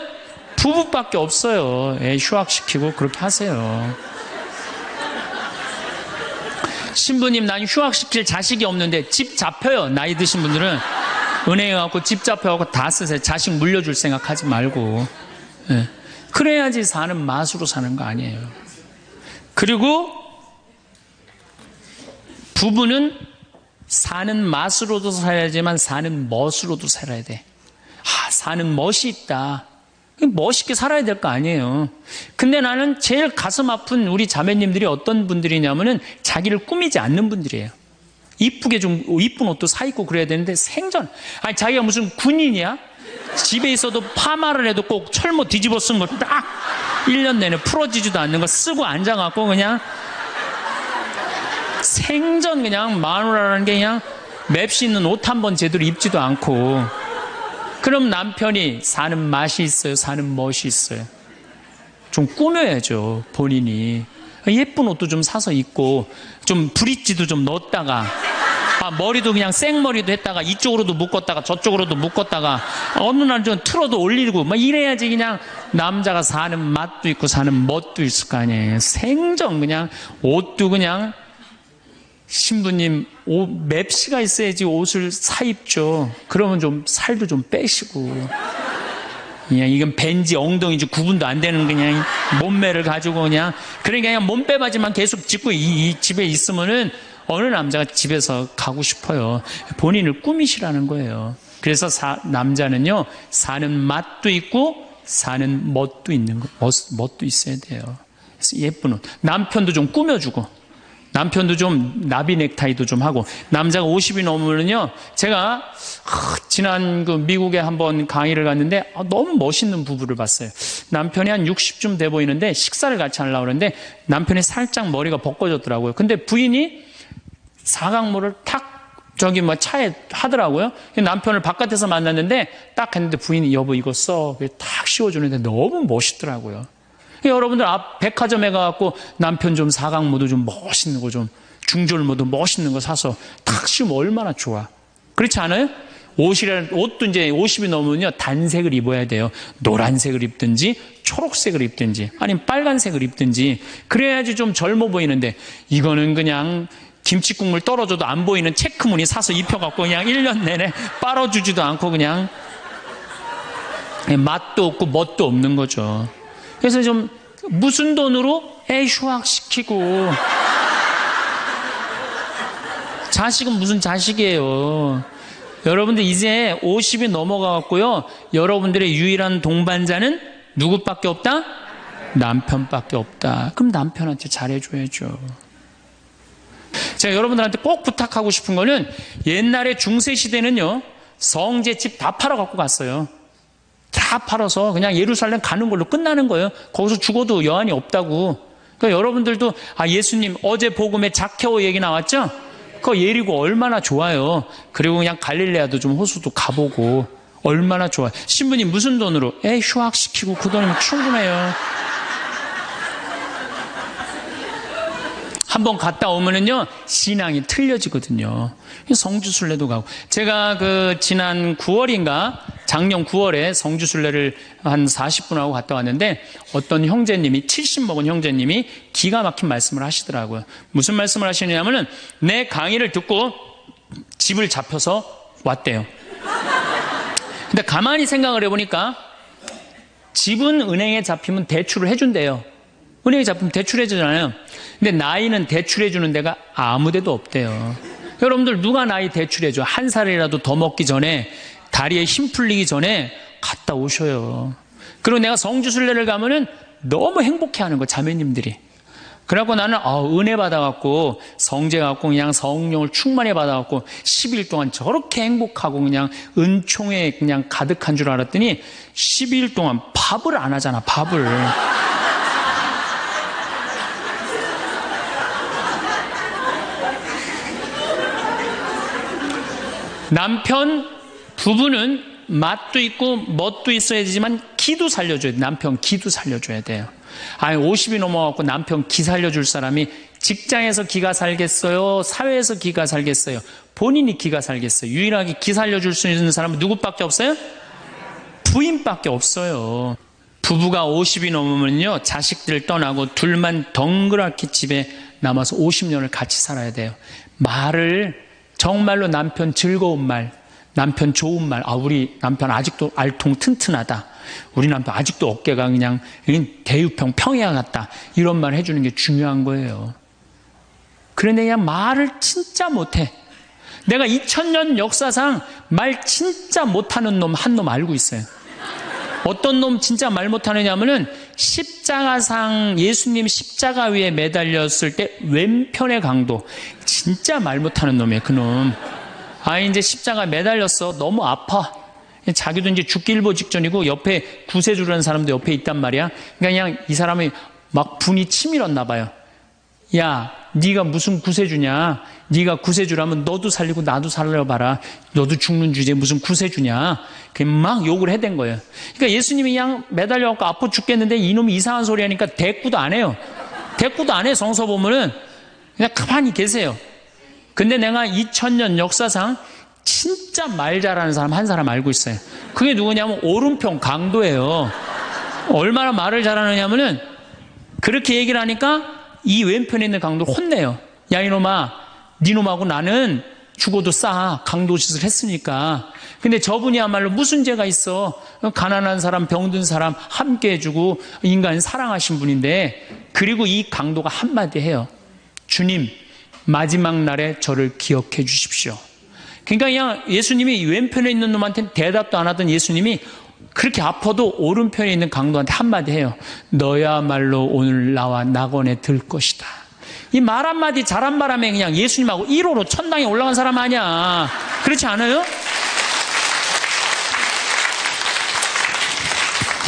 Speaker 1: 부부밖에 없어요. 애 휴학시키고 그렇게 하세요. 신부님 난 휴학시킬 자식이 없는데 집 잡혀요. 나이 드신 분들은 은행에 가고 집 잡혀갖고 다 쓰세요. 자식 물려줄 생각하지 말고. 네. 그래야지 사는 맛으로 사는 거 아니에요. 그리고 부부는 사는 맛으로도 살아야지만 사는 멋으로도 살아야 돼. 사는 멋이 있다. 멋있게 살아야 될 거 아니에요. 근데 나는 제일 가슴 아픈 우리 자매님들이 어떤 분들이냐면은 자기를 꾸미지 않는 분들이에요. 이쁘게 좀 이쁜 옷도 사 입고 그래야 되는데 생전 자기가 무슨 군인이야? 집에 있어도 파마를 해도 꼭 철모 뒤집어 쓴 거 딱 1년 내내 풀어지지도 않는 거 쓰고 앉아갖고 그냥 생전 그냥 마누라라는 게 그냥 맵시 있는 옷 한 번 제대로 입지도 않고. 그럼 남편이 사는 맛이 있어요? 사는 멋이 있어요? 좀 꾸며야죠, 본인이. 예쁜 옷도 좀 사서 입고, 좀 브릿지도 좀 넣었다가, 머리도 그냥 생머리도 했다가, 이쪽으로도 묶었다가, 저쪽으로도 묶었다가, 어느 날 좀 틀어도 올리고, 막 이래야지 그냥 남자가 사는 맛도 있고, 사는 멋도 있을 거 아니에요. 생전 그냥, 옷도 그냥, 신부님, 맵시가 있어야지 옷을 사입죠. 그러면 좀 살도 좀 빼시고. 그냥 이건 벤지 엉덩이지 구분도 안 되는 그냥 몸매를 가지고 그냥 몸빼바지만 계속 짚고 이 집에 있으면은 어느 남자가 집에서 가고 싶어요. 본인을 꾸미시라는 거예요. 그래서 남자는요 사는 맛도 있고 사는 멋도 있는 거, 멋도 있어야 돼요. 그래서 예쁜 옷. 남편도 좀 꾸며주고. 남편도 좀 나비 넥타이도 좀 하고. 남자가 50이 넘으면요 제가 지난 그 미국에 한번 강의를 갔는데 너무 멋있는 부부를 봤어요. 남편이 한 60쯤 돼 보이는데 식사를 같이 하려고 그러는데 남편이 살짝 머리가 벗겨졌더라고요. 근데 부인이 사각모를 탁 저기 차에 하더라고요. 남편을 바깥에서 만났는데 딱 했는데 부인이 여보 이거 써 탁 씌워주는데 너무 멋있더라고요. 여러분들 앞 백화점에 가갖고 남편 좀 사각모도 좀 멋있는 거 좀 중절모도 멋있는 거 사서 탁 씌우면 얼마나 좋아. 그렇지 않아요? 옷도 이제 50이 넘으면요 단색을 입어야 돼요. 노란색을 입든지 초록색을 입든지 아니면 빨간색을 입든지 그래야지 좀 젊어 보이는데 이거는 그냥 김치국물 떨어져도 안 보이는 체크무늬 사서 입혀갖고 그냥 1년 내내 빨아주지도 않고 그냥 맛도 없고 멋도 없는 거죠. 그래서 좀 무슨 돈으로 애 휴학시키고 자식은 무슨 자식이에요. 여러분들 이제 50이 넘어가갖고요 여러분들의 유일한 동반자는 누구밖에 없다? 남편밖에 없다. 그럼 남편한테 잘해줘야죠. 제가 여러분들한테 꼭 부탁하고 싶은 거는 옛날에 중세시대는요 성제 집 다 팔아 갖고 갔어요. 다 팔아서 그냥 예루살렘 가는 걸로 끝나는 거예요. 거기서 죽어도 여한이 없다고. 그러니까 여러분들도 예수님 어제 복음에 자케오 얘기 나왔죠? 그거 예리고 얼마나 좋아요. 그리고 그냥 갈릴레아도 좀 호수도 가보고 얼마나 좋아요. 신부님 무슨 돈으로? 휴학시키고 그 돈이면 충분해요. 한번 갔다 오면은요 신앙이 틀려지거든요. 성주순례도 가고. 제가 지난 9월인가 작년 9월에 성주순례를 한 40분 하고 갔다 왔는데 어떤 형제님이 70 먹은 형제님이 기가 막힌 말씀을 하시더라고요. 무슨 말씀을 하시냐면은 내 강의를 듣고 집을 잡혀서 왔대요. 근데 가만히 생각을 해보니까 집은 은행에 잡히면 대출을 해준대요. 은행에 잡히면 대출해주잖아요. 근데 나이는 대출해주는 데가 아무 데도 없대요. 여러분들 누가 나이 대출해줘? 한 살이라도 더 먹기 전에 다리에 힘 풀리기 전에 갔다 오셔요. 그리고 내가 성주순례를 가면은 너무 행복해하는 거 자매님들이. 그래갖고 나는 은혜 받아갖고 성제 갖고 그냥 성령을 충만히 받아갖고 10일 동안 저렇게 행복하고 그냥 은총에 그냥 가득한 줄 알았더니 12일 동안 밥을 안 하잖아. 밥을. 남편 부부는 맛도 있고 멋도 있어야 되지만 기도 살려줘야 돼. 남편 기도 살려줘야 돼요. 50이 넘어갖고 남편 기 살려줄 사람이 직장에서 기가 살겠어요? 사회에서 기가 살겠어요? 본인이 기가 살겠어요? 유일하게 기 살려줄 수 있는 사람은 누구밖에 없어요? 부인밖에 없어요. 부부가 50이 넘으면요 자식들 떠나고 둘만 덩그랗게 집에 남아서 50년을 같이 살아야 돼요. 말을 정말로 남편 즐거운 말, 남편 좋은 말. 우리 남편 아직도 알통 튼튼하다. 우리 남편 아직도 어깨가 그냥 대유평 평야 같다. 이런 말 해주는 게 중요한 거예요. 그런데 그냥 말을 진짜 못해. 내가 2000년 역사상 말 진짜 못하는 놈 한 놈 알고 있어요. 어떤 놈 진짜 말 못하느냐면은 십자가상 예수님 십자가 위에 매달렸을 때 왼편의 강도. 진짜 말 못하는 놈이에요, 그놈. 이제 십자가 매달렸어. 너무 아파. 자기도 이제 죽기 일보 직전이고 옆에 구세주라는 사람도 옆에 있단 말이야. 그러니까 그냥 이 사람이 막 분이 치밀었나 봐요. 야, 네가 무슨 구세주냐? 네가 구세주라면 너도 살리고 나도 살려봐라. 너도 죽는 주제에 무슨 구세주냐? 막 욕을 해댄 거예요. 그러니까 예수님이 그냥 매달려갖고 아파 죽겠는데 이놈이 이상한 소리 하니까 대꾸도 안 해요. 대꾸도 안 해. 성서 보면은 그냥 가만히 계세요. 근데 내가 2000년 역사상 진짜 말 잘하는 사람 한 사람 알고 있어요. 그게 누구냐면 오른편 강도예요. 얼마나 말을 잘하느냐면은 그렇게 얘기를 하니까 이 왼편에 있는 강도를 혼내요. 야, 이놈아, 니놈하고 나는 죽어도 싸. 강도 짓을 했으니까. 근데 저분이야말로 무슨 죄가 있어. 가난한 사람, 병든 사람 함께 해주고 인간 사랑하신 분인데, 그리고 이 강도가 한마디 해요. 주님, 마지막 날에 저를 기억해 주십시오. 그러니까 그냥 예수님이 왼편에 있는 놈한테 대답도 안 하던 예수님이 그렇게 아파도 오른편에 있는 강도한테 한마디 해요. 너야말로 오늘 나와 낙원에 들 것이다. 이 말 한마디 잘한 바람에 그냥 예수님하고 1호로 천당에 올라간 사람 아니야. 그렇지 않아요?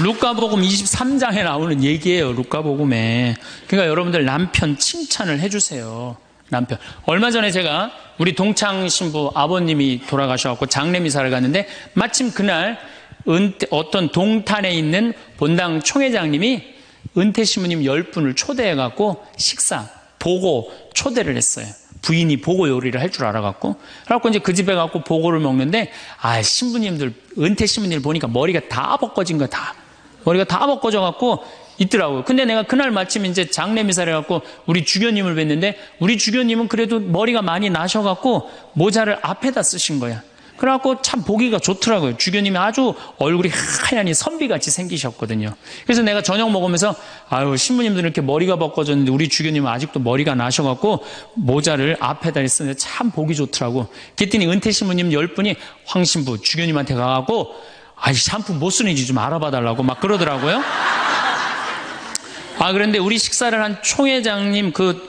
Speaker 1: 루카복음 23장에 나오는 얘기예요. 루카복음에. 그러니까 여러분들 남편 칭찬을 해주세요. 남편. 얼마 전에 제가 우리 동창 신부 아버님이 돌아가셔서 장례미사를 갔는데 마침 그날 어떤 동탄에 있는 본당 총회장님이 은퇴 신부님 10분을 초대해갖고 식사, 보고 초대를 했어요. 부인이 보고 요리를 할 줄 알아갖고. 그래갖고 이제 그 집에 가고 보고를 먹는데, 신부님들, 은퇴 신부님들 보니까 머리가 다 벗겨진 거야, 다. 머리가 다 벗겨져갖고 있더라고요. 근데 내가 그날 마침 이제 장례미사를 해갖고 우리 주교님을 뵀는데, 우리 주교님은 그래도 머리가 많이 나셔갖고 모자를 앞에다 쓰신 거야. 그래갖고 참 보기가 좋더라고요. 주교님이 아주 얼굴이 하얀이 선비같이 생기셨거든요. 그래서 내가 저녁 먹으면서 신부님들은 이렇게 머리가 벗겨졌는데 우리 주교님은 아직도 머리가 나셔갖고 모자를 앞에다 쓰는데 참 보기 좋더라고. 그랬더니 은퇴 신부님 10분이 황 신부 주교님한테 가갖고 샴푸 뭐 쓰는지 좀 알아봐 달라고 막 그러더라고요. 그런데 우리 식사를 한 총회장님, 그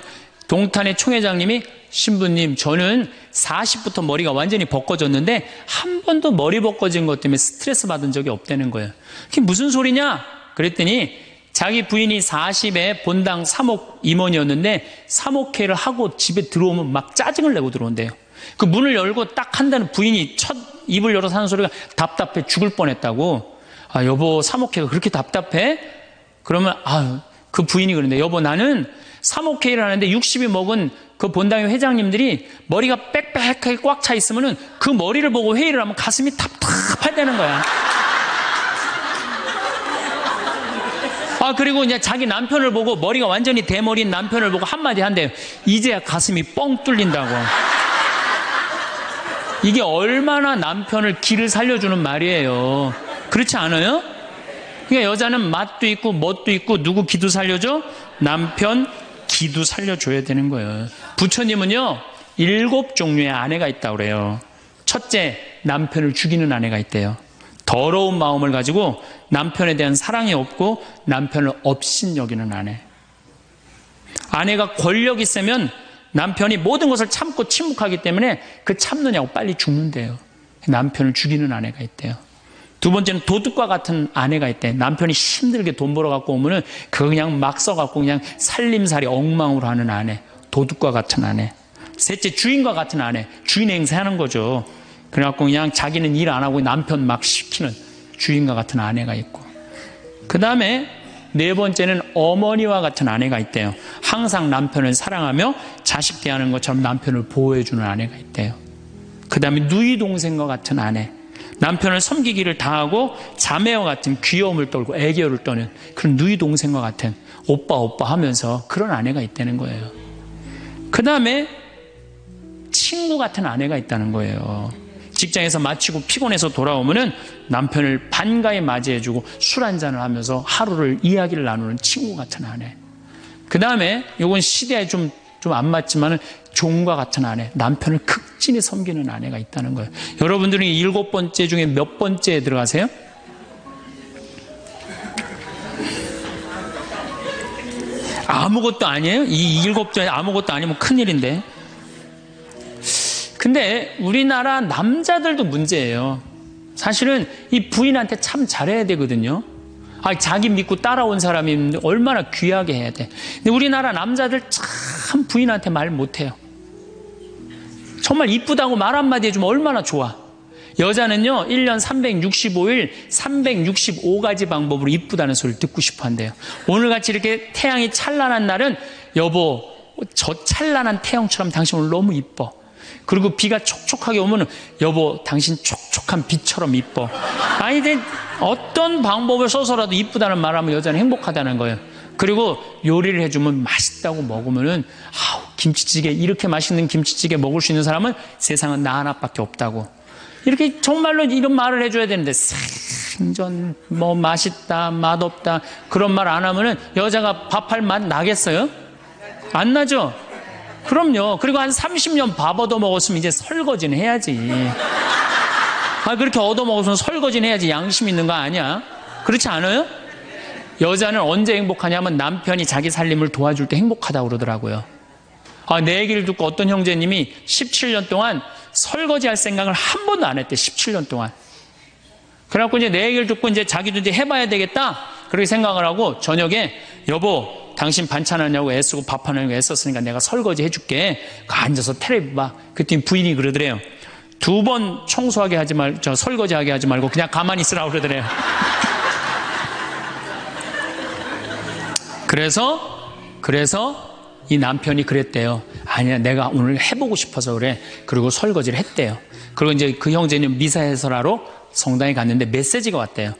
Speaker 1: 동탄의 총회장님이 신부님, 저는 40부터 머리가 완전히 벗겨졌는데 한 번도 머리 벗겨진 것 때문에 스트레스 받은 적이 없다는 거예요. 그게 무슨 소리냐? 그랬더니 자기 부인이 40에 본당 사목 임원이었는데 사목회를 하고 집에 들어오면 막 짜증을 내고 들어온대요. 그 문을 열고 딱 한다는 부인이 첫 입을 열어서 하는 소리가 답답해 죽을 뻔했다고. 여보, 사목회가 그렇게 답답해? 그러면 그 부인이 그러는데, 여보, 나는 사목회의를 하는데 60이 먹은 그 본당의 회장님들이 머리가 빽빽하게 꽉 차 있으면은 그 머리를 보고 회의를 하면 가슴이 답답하다는 거야. 그리고 이제 자기 남편을 보고 머리가 완전히 대머리인 남편을 보고 한마디 한대요. 이제야 가슴이 뻥 뚫린다고. 이게 얼마나 남편을 기를 살려주는 말이에요. 그렇지 않아요? 그러니까 여자는 맛도 있고 멋도 있고 누구 기도 살려줘? 남편 기도 살려줘야 되는 거예요. 부처님은요 7종류의 아내가 있다고 그래요. 첫째, 남편을 죽이는 아내가 있대요. 더러운 마음을 가지고 남편에 대한 사랑이 없고 남편을 업신여기는 아내. 아내가 권력이 세면 남편이 모든 것을 참고 침묵하기 때문에 그 참느냐고 빨리 죽는데요. 남편을 죽이는 아내가 있대요. 두 번째는 도둑과 같은 아내가 있대. 남편이 힘들게 돈 벌어 갖고 오면은 그거 그냥 막 써갖고 그냥 살림살이 엉망으로 하는 아내. 도둑과 같은 아내. 셋째, 주인과 같은 아내. 주인 행세하는 거죠. 그래갖고 그냥 자기는 일 안 하고 남편 막 시키는 주인과 같은 아내가 있고. 그 다음에 네 번째는 어머니와 같은 아내가 있대요. 항상 남편을 사랑하며 자식 대하는 것처럼 남편을 보호해주는 아내가 있대요. 그 다음에 누이 동생과 같은 아내. 남편을 섬기기를 다하고 자매와 같은 귀여움을 떨고 애교를 떠는 그런 누이 동생과 같은 오빠 하면서 그런 아내가 있다는 거예요. 그 다음에 친구 같은 아내가 있다는 거예요. 직장에서 마치고 피곤해서 돌아오면은 남편을 반가이 맞이해주고 술 한잔을 하면서 하루를 이야기를 나누는 친구 같은 아내. 그 다음에 이건 시대에 좀 안 맞지만은 종과 같은 아내, 남편을 극진히 섬기는 아내가 있다는 거예요. 여러분들은 7번째 중에 몇 번째에 들어가세요? 아무것도 아니에요? 이 7번째 아무것도 아니면 큰일인데. 근데 우리나라 남자들도 문제예요. 사실은 이 부인한테 참 잘해야 되거든요. 자기 믿고 따라온 사람이 얼마나 귀하게 해야 돼. 근데 우리나라 남자들 참 부인한테 말 못해요. 정말 이쁘다고 말 한마디 해주면 얼마나 좋아. 여자는요 1년 365일 365가지 방법으로 이쁘다는 소리를 듣고 싶어 한대요. 오늘같이 이렇게 태양이 찬란한 날은 여보 저 찬란한 태양처럼 당신 오늘 너무 이뻐. 그리고 비가 촉촉하게 오면 여보 당신 촉촉한 비처럼 이뻐. 이제 어떤 방법을 써서라도 이쁘다는 말하면 여자는 행복하다는 거예요. 그리고 요리를 해주면 맛있다고 먹으면은 김치찌개 이렇게 맛있는 김치찌개 먹을 수 있는 사람은 세상은 나 하나밖에 없다고. 이렇게 정말로 이런 말을 해줘야 되는데 생전 뭐 맛있다 맛없다 그런 말 안 하면은 여자가 밥할 맛 나겠어요? 안 나죠? 그럼요. 그리고 한 30년 밥 얻어먹었으면 이제 설거지는 해야지. 그렇게 얻어먹었으면 설거지는 해야지. 양심 있는 거 아니야? 그렇지 않아요? 여자는 언제 행복하냐면 남편이 자기 살림을 도와줄 때 행복하다고 그러더라고요. 내 얘기를 듣고 어떤 형제님이 17년 동안 설거지할 생각을 한 번도 안 했대. 17년 동안. 그래갖고 이제 내 얘기를 듣고 이제 자기도 이제 해봐야 되겠다. 그렇게 생각을 하고 저녁에 여보 당신 반찬하냐고 애쓰고 밥하냐고 애썼으니까 내가 설거지 해줄게. 앉아서 텔레비 봐. 그랬더니 부인이 그러더래요. 2번 청소하게 하지 말고 설거지하게 하지 말고 그냥 가만히 있으라고 그러더래요. 그래서 이 남편이 그랬대요. 아니야 내가 오늘 해보고 싶어서 그래. 그리고 설거지를 했대요. 그리고 이제 그 형제는 미사 해설하러 성당에 갔는데 메시지가 왔대요.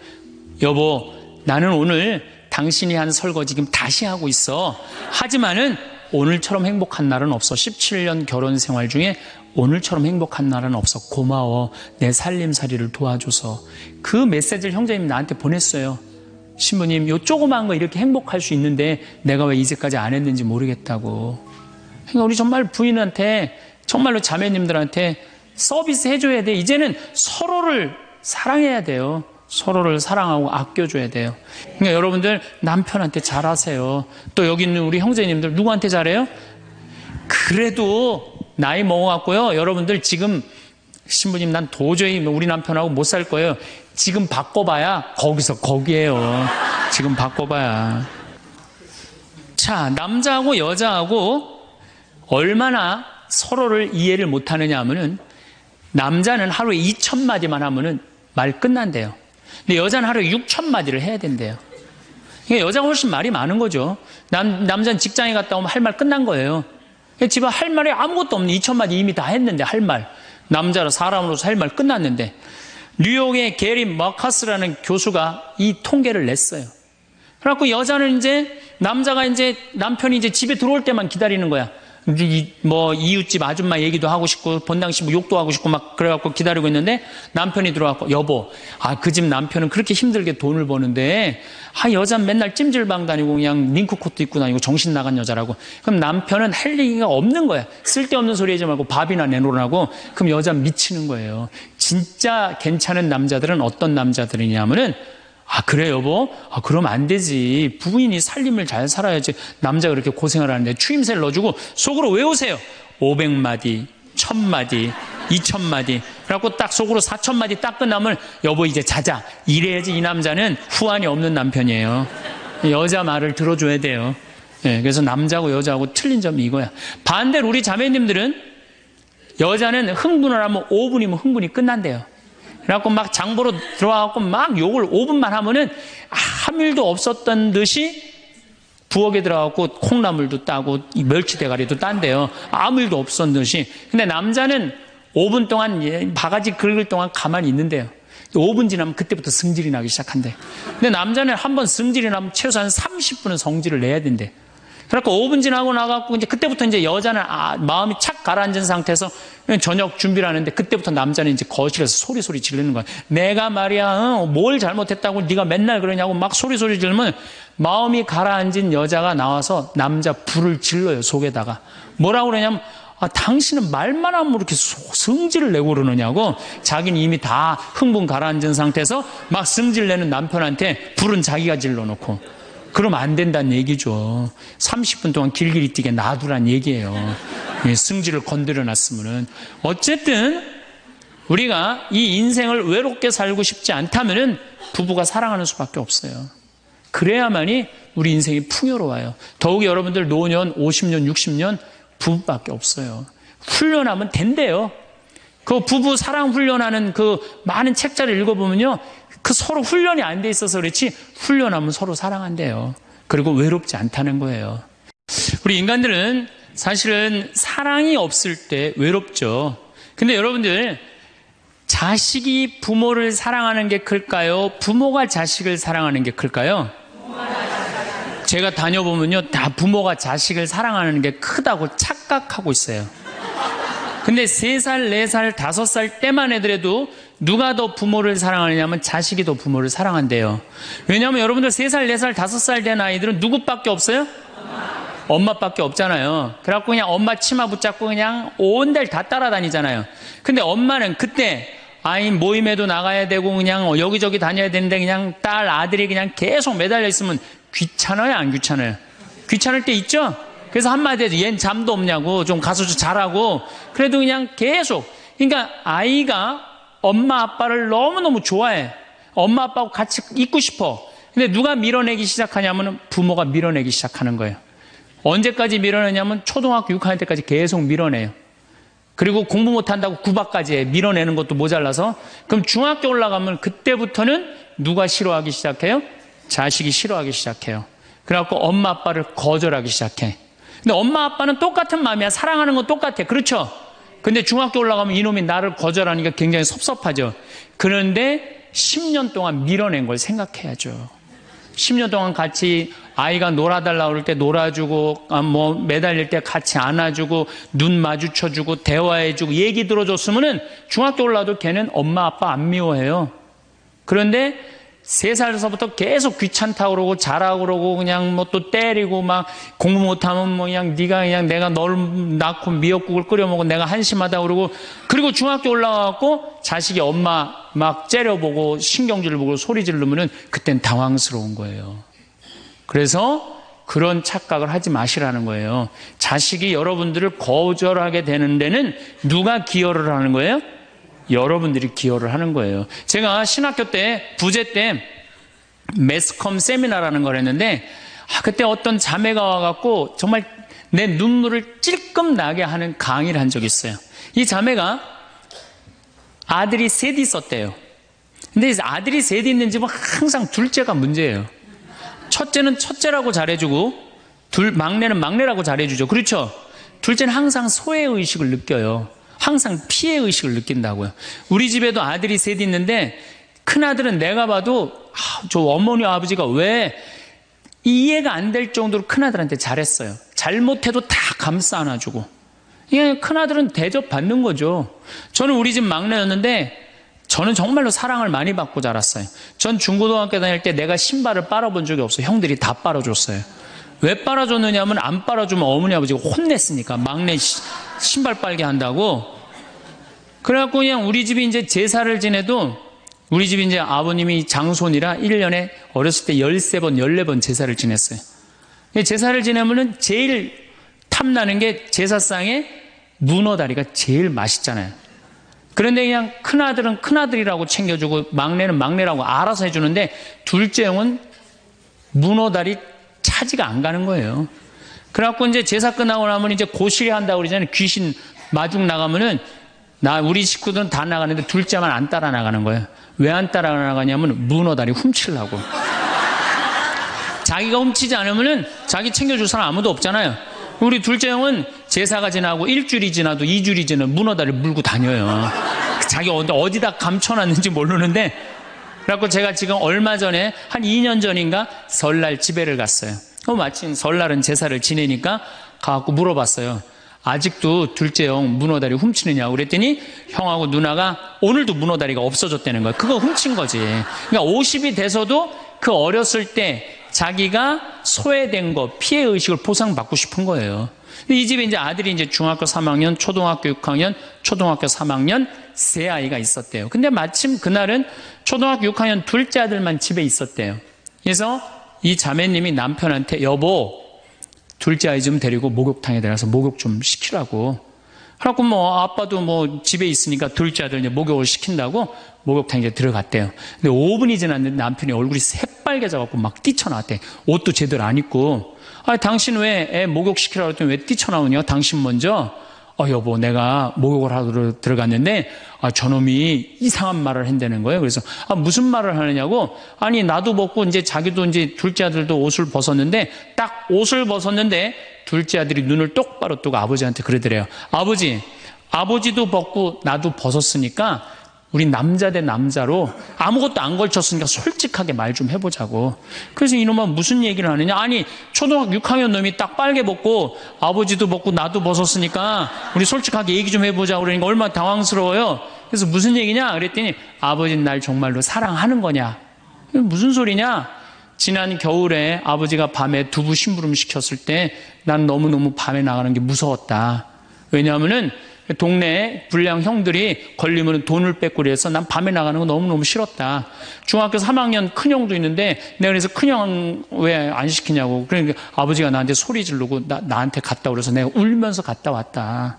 Speaker 1: 여보 나는 오늘 당신이 한 설거지 지금 다시 하고 있어. 하지만은 오늘처럼 행복한 날은 없어. 17년 결혼 생활 중에 오늘처럼 행복한 날은 없어. 고마워. 내 살림살이를 도와줘서. 그 메시지를 형제님이 나한테 보냈어요. 신부님 요 조그만 거 이렇게 행복할 수 있는데 내가 왜 이제까지 안 했는지 모르겠다고. 그러니까 우리 정말 부인한테 정말로 자매님들한테 서비스 해줘야 돼. 이제는 서로를 사랑해야 돼요. 서로를 사랑하고 아껴줘야 돼요. 그러니까 여러분들 남편한테 잘하세요. 또 여기 있는 우리 형제님들 누구한테 잘해요? 그래도 나이 먹어갖고요. 여러분들 지금 신부님 난 도저히 우리 남편하고 못 살 거예요. 지금 바꿔봐야 거기서 거기에요. 지금 바꿔봐야. 자, 남자하고 여자하고 얼마나 서로를 이해를 못하느냐 하면은 남자는 하루에 2,000마디만 하면은 말 끝난대요. 근데 여자는 하루에 6,000마디를 해야 된대요. 그러니까 여자가 훨씬 말이 많은 거죠. 남자는 직장에 갔다 오면 할 말 끝난 거예요. 집에 할 말이 아무것도 없는 2,000마디 이미 다 했는데 할 말. 남자로 사람으로서 할 말 끝났는데 뉴욕의 게리 머카스라는 교수가 이 통계를 냈어요. 그래갖고 여자는 이제 남자가 이제 남편이 이제 집에 들어올 때만 기다리는 거야. 뭐 이웃집 아줌마 얘기도 하고 싶고 본당시 뭐 욕도 하고 싶고 막 그래갖고 기다리고 있는데 남편이 들어와갖고 여보 그 집 남편은 그렇게 힘들게 돈을 버는데 여자는 맨날 찜질방 다니고 그냥 링크코트 입고 다니고 정신 나간 여자라고. 그럼 남편은 할 얘기가 없는 거야. 쓸데없는 소리 하지 말고 밥이나 내놓으라고. 그럼 여자는 미치는 거예요. 진짜 괜찮은 남자들은 어떤 남자들이냐면은 그래 여보? 그럼 안 되지. 부인이 살림을 잘 살아야지. 남자가 그렇게 고생을 하는데 추임새를 넣어주고 속으로 외우세요. 500마디, 1000마디, 2000마디. 그래갖고 딱 속으로 4000마디 딱 끝나면 여보 이제 자자. 이래야지 이 남자는 후환이 없는 남편이에요. 여자 말을 들어줘야 돼요. 그래서 남자하고 여자하고 틀린 점이 이거야. 반대로 우리 자매님들은 여자는 흥분을 하면 5분이면 흥분이 끝난대요. 그래갖고 막 장보러 들어와갖고 막 욕을 5분만 하면은 아무 일도 없었던 듯이 부엌에 들어가갖고 콩나물도 따고 멸치 대가리도 딴대요. 아무 일도 없었던 듯이. 근데 남자는 5분 동안 바가지 긁을 동안 가만히 있는데요. 5분 지나면 그때부터 승질이 나기 시작한대. 근데 남자는 한번 승질이 나면 최소한 30분은 성질을 내야 된대. 그래갖고 5분 지나고 나가고 이제 그때부터 이제 여자는 마음이 착 가라앉은 상태에서 저녁 준비를 하는데 그때부터 남자는 이제 거실에서 소리 지르는 거야. 내가 말이야 뭘 잘못했다고 네가 맨날 그러냐고 막 소리 지르면 마음이 가라앉은 여자가 나와서 남자 불을 질러요. 속에다가 뭐라고 그러냐면 당신은 말만 하면 이렇게 성질을 내고 그러느냐고. 자기는 이미 다 흥분 가라앉은 상태에서 막 성질 내는 남편한테 불은 자기가 질러놓고. 그러면 안 된다는 얘기죠. 30분 동안 길길이 뛰게 놔두란 얘기예요. 승질을 건드려 놨으면은. 어쨌든 우리가 이 인생을 외롭게 살고 싶지 않다면은 부부가 사랑하는 수밖에 없어요. 그래야만이 우리 인생이 풍요로워요. 더욱이 여러분들 노년 50년, 60년 부부밖에 없어요. 훈련하면 된대요. 그 부부 사랑 훈련하는 그 많은 책자를 읽어보면요. 그 서로 훈련이 안 돼 있어서 그렇지 훈련하면 서로 사랑한대요. 그리고 외롭지 않다는 거예요. 우리 인간들은 사실은 사랑이 없을 때 외롭죠. 근데 여러분들 자식이 부모를 사랑하는 게 클까요? 부모가 자식을 사랑하는 게 클까요? 제가 다녀보면요. 다 부모가 자식을 사랑하는 게 크다고 착각하고 있어요. 근데 3살, 4살, 5살 때만 해더라도 누가 더 부모를 사랑하느냐면 자식이 더 부모를 사랑한대요. 왜냐하면 여러분들 3살, 4살, 5살 된 아이들은 누구밖에 없어요? 엄마밖에 없잖아요. 그래갖고 그냥 엄마 치마 붙잡고 그냥 온 데를 다 따라다니잖아요. 근데 엄마는 그때 아이 모임에도 나가야 되고 그냥 여기저기 다녀야 되는데 그냥 딸, 아들이 그냥 계속 매달려 있으면 귀찮아요, 안 귀찮아요? 귀찮을 때 있죠? 그래서 한마디 해도 얜 잠도 없냐고 좀 가서 좀 잘하고 그래도 그냥 계속 그러니까 아이가 엄마 아빠를 너무너무 좋아해. 엄마 아빠하고 같이 있고 싶어. 근데 누가 밀어내기 시작하냐면 부모가 밀어내기 시작하는 거예요. 언제까지 밀어내냐면 초등학교 6학년 때까지 계속 밀어내요. 그리고 공부 못한다고 구박까지 해. 밀어내는 것도 모자라서. 그럼 중학교 올라가면 그때부터는 누가 싫어하기 시작해요? 자식이 싫어하기 시작해요. 그래갖고 엄마 아빠를 거절하기 시작해. 근데 엄마 아빠는 똑같은 마음이야. 사랑하는 건 똑같아. 그렇죠? 근데 중학교 올라가면 이놈이 나를 거절하니까 굉장히 섭섭하죠. 그런데 10년 동안 밀어낸 걸 생각해야죠. 10년 동안 같이 아이가 놀아달라고 그럴 때 놀아주고 뭐 매달릴 때 같이 안아주고 눈 마주쳐주고 대화해주고 얘기 들어줬으면은 중학교 올라도 걔는 엄마 아빠 안 미워해요. 그런데 3살에서부터 계속 귀찮다고 그러고 자라고 그러고 그냥 뭐 또 때리고 막 공부 못하면 뭐 그냥 네가 그냥 내가 널 낳고 미역국을 끓여 먹고 내가 한심하다 그러고 그리고 중학교 올라가고 자식이 엄마 막 째려보고 신경질을 보고 소리 지르면은 그땐 당황스러운 거예요. 그래서 그런 착각을 하지 마시라는 거예요. 자식이 여러분들을 거절하게 되는 데는 누가 기여를 하는 거예요? 여러분들이 기여를 하는 거예요. 제가 신학교 때 부제 때 매스컴 세미나라는 걸 했는데 그때 어떤 자매가 와갖고 정말 내 눈물을 찔끔 나게 하는 강의를 한 적이 있어요. 이 자매가 아들이 셋 있었대요. 근데 아들이 셋 있는 집은 항상 둘째가 문제예요. 첫째는 첫째라고 잘해주고 막내는 막내라고 잘해주죠. 그렇죠? 둘째는 항상 소외의식을 느껴요. 항상 피해의식을 느낀다고요. 우리 집에도 아들이 셋 있는데 큰아들은 내가 봐도 저 어머니 아버지가 왜 이해가 안 될 정도로 큰아들한테 잘했어요. 잘못해도 다 감싸 안아주고. 이게 큰아들은 대접받는 거죠. 저는 우리 집 막내였는데 저는 정말로 사랑을 많이 받고 자랐어요. 전 중고등학교 다닐 때 내가 신발을 빨아본 적이 없어요. 형들이 다 빨아줬어요. 왜 빨아줬느냐면 안 빨아주면 어머니 아버지가 혼냈으니까 막내 신발 빨게 한다고. 그래갖고 그냥 우리 집이 이제 제사를 지내도 우리 집이 이제 아버님이 장손이라 1년에 어렸을 때 13번, 14번 제사를 지냈어요. 제사를 지내면은 제일 탐나는 게 제사상에 문어다리가 제일 맛있잖아요. 그런데 그냥 큰아들은 큰아들이라고 챙겨주고 막내는 막내라고 알아서 해주는데 둘째 형은 문어다리 차지가 안 가는 거예요. 그래갖고 이제 제사 끝나고 나면 이제 고시리 한다고 그러잖아요. 귀신 마중 나가면은 우리 식구들은 다 나가는데 둘째만 안 따라 나가는 거예요. 왜 안 따라 나가냐면 문어다리 훔치려고. 자기가 훔치지 않으면은 자기 챙겨줄 사람 아무도 없잖아요. 우리 둘째 형은 제사가 지나고 일주일이 지나도 2주일이 지나도 문어다리 물고 다녀요. 자기 어디다 감춰놨는지 모르는데. 그래갖고 제가 지금 얼마 전에 한 2년 전인가 설날 집에를 갔어요. 마침 설날은 제사를 지내니까 가갖고 물어봤어요. 아직도 둘째 형 문어다리 훔치느냐고 그랬더니 형하고 누나가 오늘도 문어다리가 없어졌다는 거예요. 그거 훔친 거지. 그러니까 50이 돼서도 그 어렸을 때 자기가 소외된 거, 피해의식을 보상받고 싶은 거예요. 이 집에 이제 아들이 이제 중학교 3학년, 초등학교 6학년, 초등학교 3학년 세 아이가 있었대요. 근데 마침 그날은 초등학교 6학년 둘째 아들만 집에 있었대요. 그래서 이 자매님이 남편한테 여보, 둘째 아이 좀 데리고 목욕탕에 들어가서 목욕 좀 시키라고. 그래갖고 뭐 아빠도 뭐 집에 있으니까 둘째 아들 이제 목욕을 시킨다고 목욕탕에 이제 들어갔대요. 근데 5분이 지났는데 남편이 얼굴이 새빨개져갖고 막 뛰쳐나왔대. 옷도 제대로 안 입고. 아, 당신 왜 애 목욕시키라고 했더니 왜 뛰쳐나오냐? 당신 먼저. 여보, 내가 목욕을 하러 들어갔는데, 저놈이 이상한 말을 한다는 거예요. 그래서, 무슨 말을 하느냐고? 아니, 나도 벗고, 이제 자기도 이제 둘째 아들도 옷을 벗었는데, 딱 옷을 벗었는데, 둘째 아들이 눈을 똑바로 뜨고 아버지한테 그러더래요. 아버지도 벗고, 나도 벗었으니까, 우리 남자 대 남자로 아무것도 안 걸쳤으니까 솔직하게 말 좀 해보자고. 그래서 이놈은 무슨 얘기를 하느냐? 아니, 초등학교 6학년 놈이 딱 빨개 벗고 아버지도 벗고 나도 벗었으니까 우리 솔직하게 얘기 좀 해보자고 그러니까 얼마나 당황스러워요. 그래서 무슨 얘기냐? 그랬더니 아버지는 날 정말로 사랑하는 거냐? 무슨 소리냐? 지난 겨울에 아버지가 밤에 두부 심부름 시켰을 때 난 너무너무 밤에 나가는 게 무서웠다. 왜냐하면은 동네에 불량 형들이 걸리면 돈을 뺏고 그래서 난 밤에 나가는 거 너무너무 싫었다. 중학교 3학년 큰형도 있는데 내가 그래서 큰형 왜 안 시키냐고. 그러니까 아버지가 나한테 소리 지르고 나한테 갔다 그래서 내가 울면서 갔다 왔다.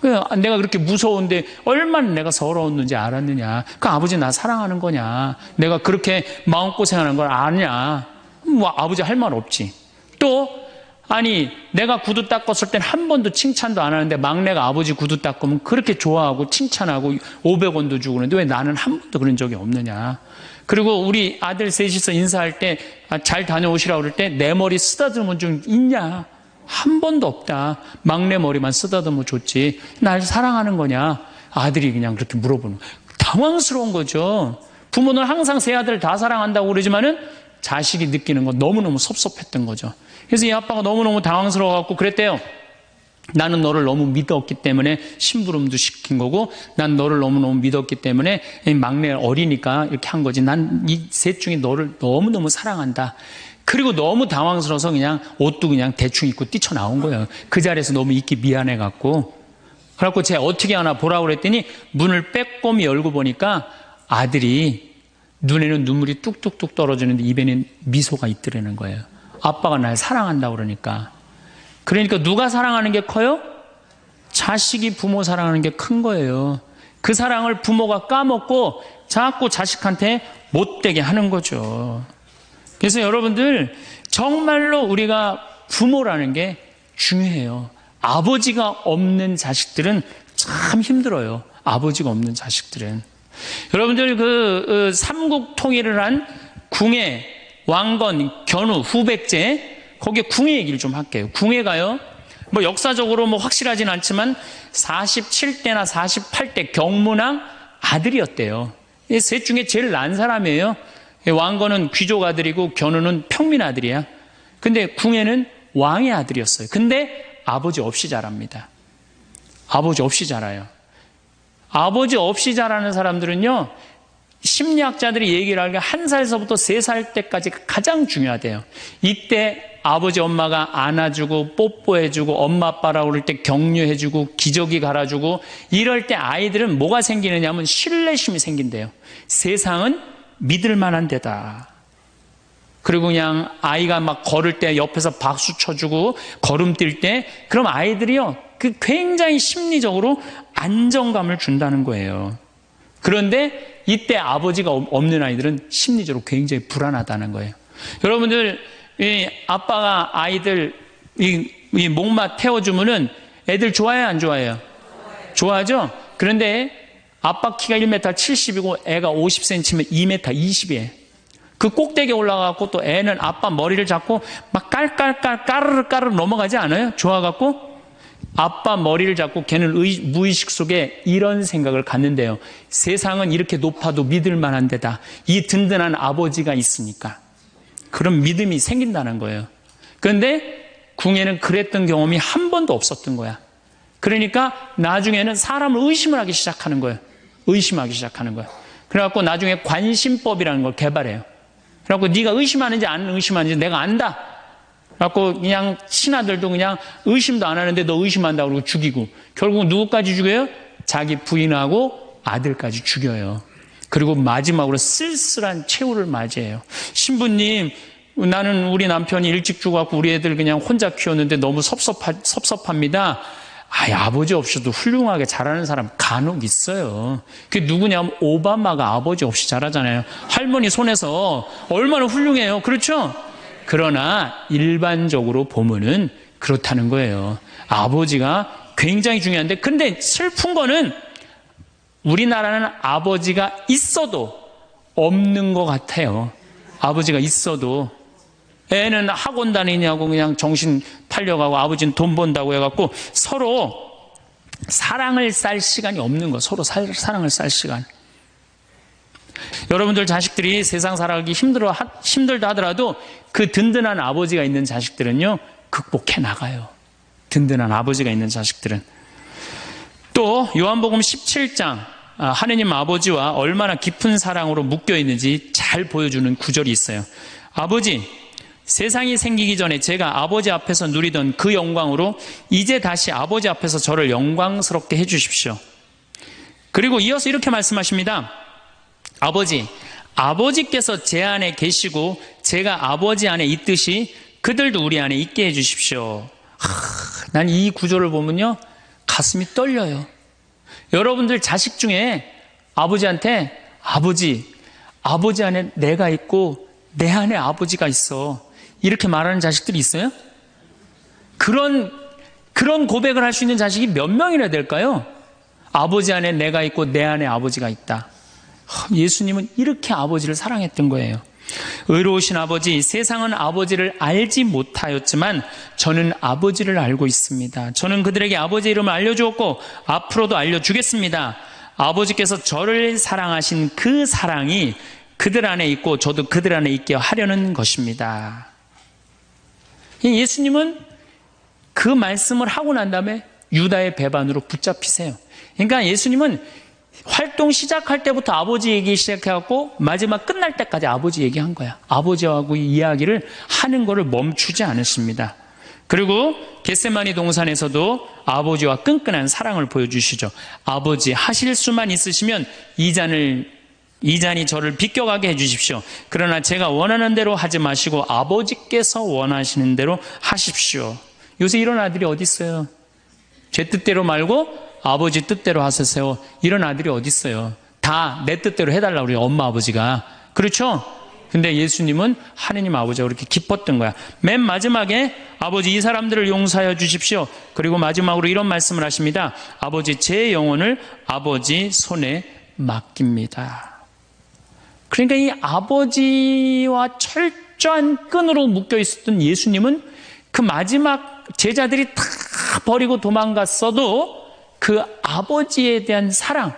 Speaker 1: 내가 그렇게 무서운데 얼마나 내가 서러웠는지 알았느냐. 그 아버지 나 사랑하는 거냐. 내가 그렇게 마음고생하는 걸 아냐. 뭐 아버지 할 말 없지. 또 아니 내가 구두 닦았을 땐 한 번도 칭찬도 안 하는데 막내가 아버지 구두 닦으면 그렇게 좋아하고 칭찬하고 500원도 주고 그러는데 왜 나는 한 번도 그런 적이 없느냐. 그리고 우리 아들 셋이서 인사할 때 잘 다녀오시라고 그럴 때 내 머리 쓰다듬은 좀 있냐. 한 번도 없다. 막내 머리만 쓰다듬어 줬지. 날 사랑하는 거냐. 아들이 그냥 그렇게 물어보는 거예요. 당황스러운 거죠. 부모는 항상 세 아들 다 사랑한다고 그러지만은 자식이 느끼는 건 너무너무 섭섭했던 거죠. 그래서 이 아빠가 너무너무 당황스러워갖고 그랬대요. 나는 너를 너무 믿었기 때문에 심부름도 시킨 거고 난 너를 너무너무 믿었기 때문에 막내 어리니까 이렇게 한 거지. 난 이 셋 중에 너를 너무너무 사랑한다. 그리고 너무 당황스러워서 그냥 옷도 그냥 대충 입고 뛰쳐나온 거예요. 그 자리에서 너무 있기 미안해갖고. 그래갖고 제가 어떻게 하나 보라고 그랬더니 문을 빼꼼히 열고 보니까 아들이 눈에는 눈물이 뚝뚝뚝 떨어지는데 입에는 미소가 있더라는 거예요. 아빠가 날 사랑한다고 그러니까. 그러니까 누가 사랑하는 게 커요? 자식이 부모 사랑하는 게 큰 거예요. 그 사랑을 부모가 까먹고 자꾸 자식한테 못되게 하는 거죠. 그래서 여러분들 정말로 우리가 부모라는 게 중요해요. 아버지가 없는 자식들은 참 힘들어요. 아버지가 없는 자식들은. 여러분들 그 삼국 통일을 한 궁예, 왕건, 견우, 후백제 거기에 궁예 얘기를 좀 할게요. 궁예가요. 뭐 역사적으로 뭐 확실하진 않지만 47대나 48대 경문왕 아들이었대요. 이 셋 중에 제일 난 사람이에요. 왕건은 귀족 아들이고 견우는 평민 아들이야. 근데 궁예는 왕의 아들이었어요. 근데 아버지 없이 자랍니다. 아버지 없이 자라요. 아버지 없이 자라는 사람들은요, 심리학자들이 얘기를 하기에 1살서부터 3살 때까지 가장 중요하대요. 이때 아버지 엄마가 안아주고 뽀뽀해주고 엄마 아빠라고 그럴 때 격려해주고 기저귀 갈아주고 이럴 때 아이들은 뭐가 생기느냐 하면 신뢰심이 생긴대요. 세상은 믿을 만한 데다. 그리고 그냥 아이가 막 걸을 때 옆에서 박수 쳐주고 걸음 뛸 때 그럼 아이들이요, 그 굉장히 심리적으로 안정감을 준다는 거예요. 그런데 이때 아버지가 없는 아이들은 심리적으로 굉장히 불안하다는 거예요. 여러분들, 이 아빠가 아이들 이 목마 태워주면은 애들 좋아해요, 안 좋아해요? 좋아하죠? 그런데 아빠 키가 1m 70이고 애가 50cm면 2m 20이에요. 그 꼭대기에 올라가고 또 애는 아빠 머리를 잡고 막 깔깔깔 까르르 넘어가지 않아요? 좋아갖고 아빠 머리를 잡고 걔는 무의식 속에 이런 생각을 갖는데요. 세상은 이렇게 높아도 믿을 만한 데다. 이 든든한 아버지가 있으니까. 그런 믿음이 생긴다는 거예요. 그런데 궁예는 그랬던 경험이 한 번도 없었던 거야. 그러니까 나중에는 사람을 의심을 하기 시작하는 거예요. 의심하기 시작하는 거예요. 그래갖고 나중에 관심법이라는 걸 개발해요. 그래갖고 네가 의심하는지 안 의심하는지 내가 안다. 그래갖고 그냥 신하들도 그냥 의심도 안 하는데 너 의심한다고 그러고 죽이고 결국 누구까지 죽여요? 자기 부인하고 아들까지 죽여요. 그리고 마지막으로 쓸쓸한 최후를 맞이해요. 신부님, 나는 우리 남편이 일찍 죽어갖고 우리 애들 그냥 혼자 키웠는데 너무 섭섭합니다. 아버지 없이도 훌륭하게 잘하는 사람 간혹 있어요. 그게 누구냐면 오바마가 아버지 없이 잘하잖아요. 할머니 손에서 얼마나 훌륭해요. 그렇죠? 그러나 일반적으로 보면은 그렇다는 거예요. 아버지가 굉장히 중요한데, 근데 슬픈 거는 우리나라는 아버지가 있어도 없는 것 같아요. 아버지가 있어도. 애는 학원 다니냐고 그냥 정신 팔려가고 아버지는 돈 번다고 해갖고 서로 사랑을 쌀 시간이 없는 거. 서로 사랑을 쌀 시간. 여러분들 자식들이 세상 살아가기 힘들다 하더라도 그 든든한 아버지가 있는 자식들은요, 극복해 나가요. 든든한 아버지가 있는 자식들은. 또 요한복음 17장 하느님 아버지와 얼마나 깊은 사랑으로 묶여 있는지 잘 보여주는 구절이 있어요. 아버지, 세상이 생기기 전에 제가 아버지 앞에서 누리던 그 영광으로 이제 다시 아버지 앞에서 저를 영광스럽게 해주십시오. 그리고 이어서 이렇게 말씀하십니다. 아버지, 아버지께서 제 안에 계시고 제가 아버지 안에 있듯이 그들도 우리 안에 있게 해주십시오. 난 이 구절을 보면요, 가슴이 떨려요. 여러분들 자식 중에 아버지한테 아버지 안에 내가 있고 내 안에 아버지가 있어, 이렇게 말하는 자식들이 있어요? 그런 고백을 할 수 있는 자식이 몇 명이나 될까요? 아버지 안에 내가 있고 내 안에 아버지가 있다. 예수님은 이렇게 아버지를 사랑했던 거예요. 의로우신 아버지, 세상은 아버지를 알지 못하였지만 저는 아버지를 알고 있습니다. 저는 그들에게 아버지의 이름을 알려주었고 앞으로도 알려주겠습니다. 아버지께서 저를 사랑하신 그 사랑이 그들 안에 있고 저도 그들 안에 있게 하려는 것입니다. 예수님은 그 말씀을 하고 난 다음에 유다의 배반으로 붙잡히세요. 그러니까 예수님은 활동 시작할 때부터 아버지 얘기 시작해갖고 마지막 끝날 때까지 아버지 얘기한 거야. 아버지하고 이야기를 하는 거를 멈추지 않으십니다. 그리고 겟세마니 동산에서도 아버지와 끈끈한 사랑을 보여주시죠. 아버지, 하실 수만 있으시면 이 잔이 저를 비껴가게 해주십시오. 그러나 제가 원하는 대로 하지 마시고 아버지께서 원하시는 대로 하십시오. 요새 이런 아들이 어디 있어요? 제 뜻대로 말고 아버지 뜻대로 하세요. 이런 아들이 어디 있어요? 다 내 뜻대로 해달라고 우리 엄마 아버지가. 그렇죠? 근데 예수님은 하느님 아버지가 그렇게 기뻤던 거야. 맨 마지막에 아버지, 이 사람들을 용서하여 주십시오. 그리고 마지막으로 이런 말씀을 하십니다. 아버지, 제 영혼을 아버지 손에 맡깁니다. 그러니까 이 아버지와 철저한 끈으로 묶여 있었던 예수님은 그 마지막 제자들이 다 버리고 도망갔어도 그 아버지에 대한 사랑,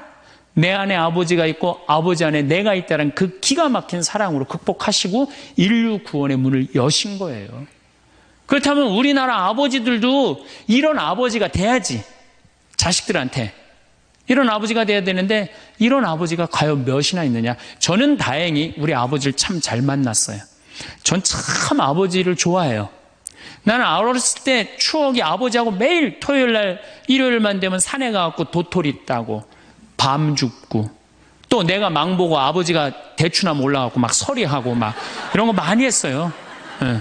Speaker 1: 내 안에 아버지가 있고 아버지 안에 내가 있다는 그 기가 막힌 사랑으로 극복하시고 인류 구원의 문을 여신 거예요. 그렇다면 우리나라 아버지들도 이런 아버지가 돼야지. 자식들한테 이런 아버지가 돼야 되는데 이런 아버지가 과연 몇이나 있느냐. 저는 다행히 우리 아버지를 참 잘 만났어요. 전 참 아버지를 좋아해요. 나는 어렸을 때 추억이 아버지하고 매일 토요일날 일요일만 되면 산에 가갖고 도토리 따고 밤 줍고, 또 내가 망보고 아버지가 대추나무 올라가고 막 서리하고 막 이런 거 많이 했어요. 예.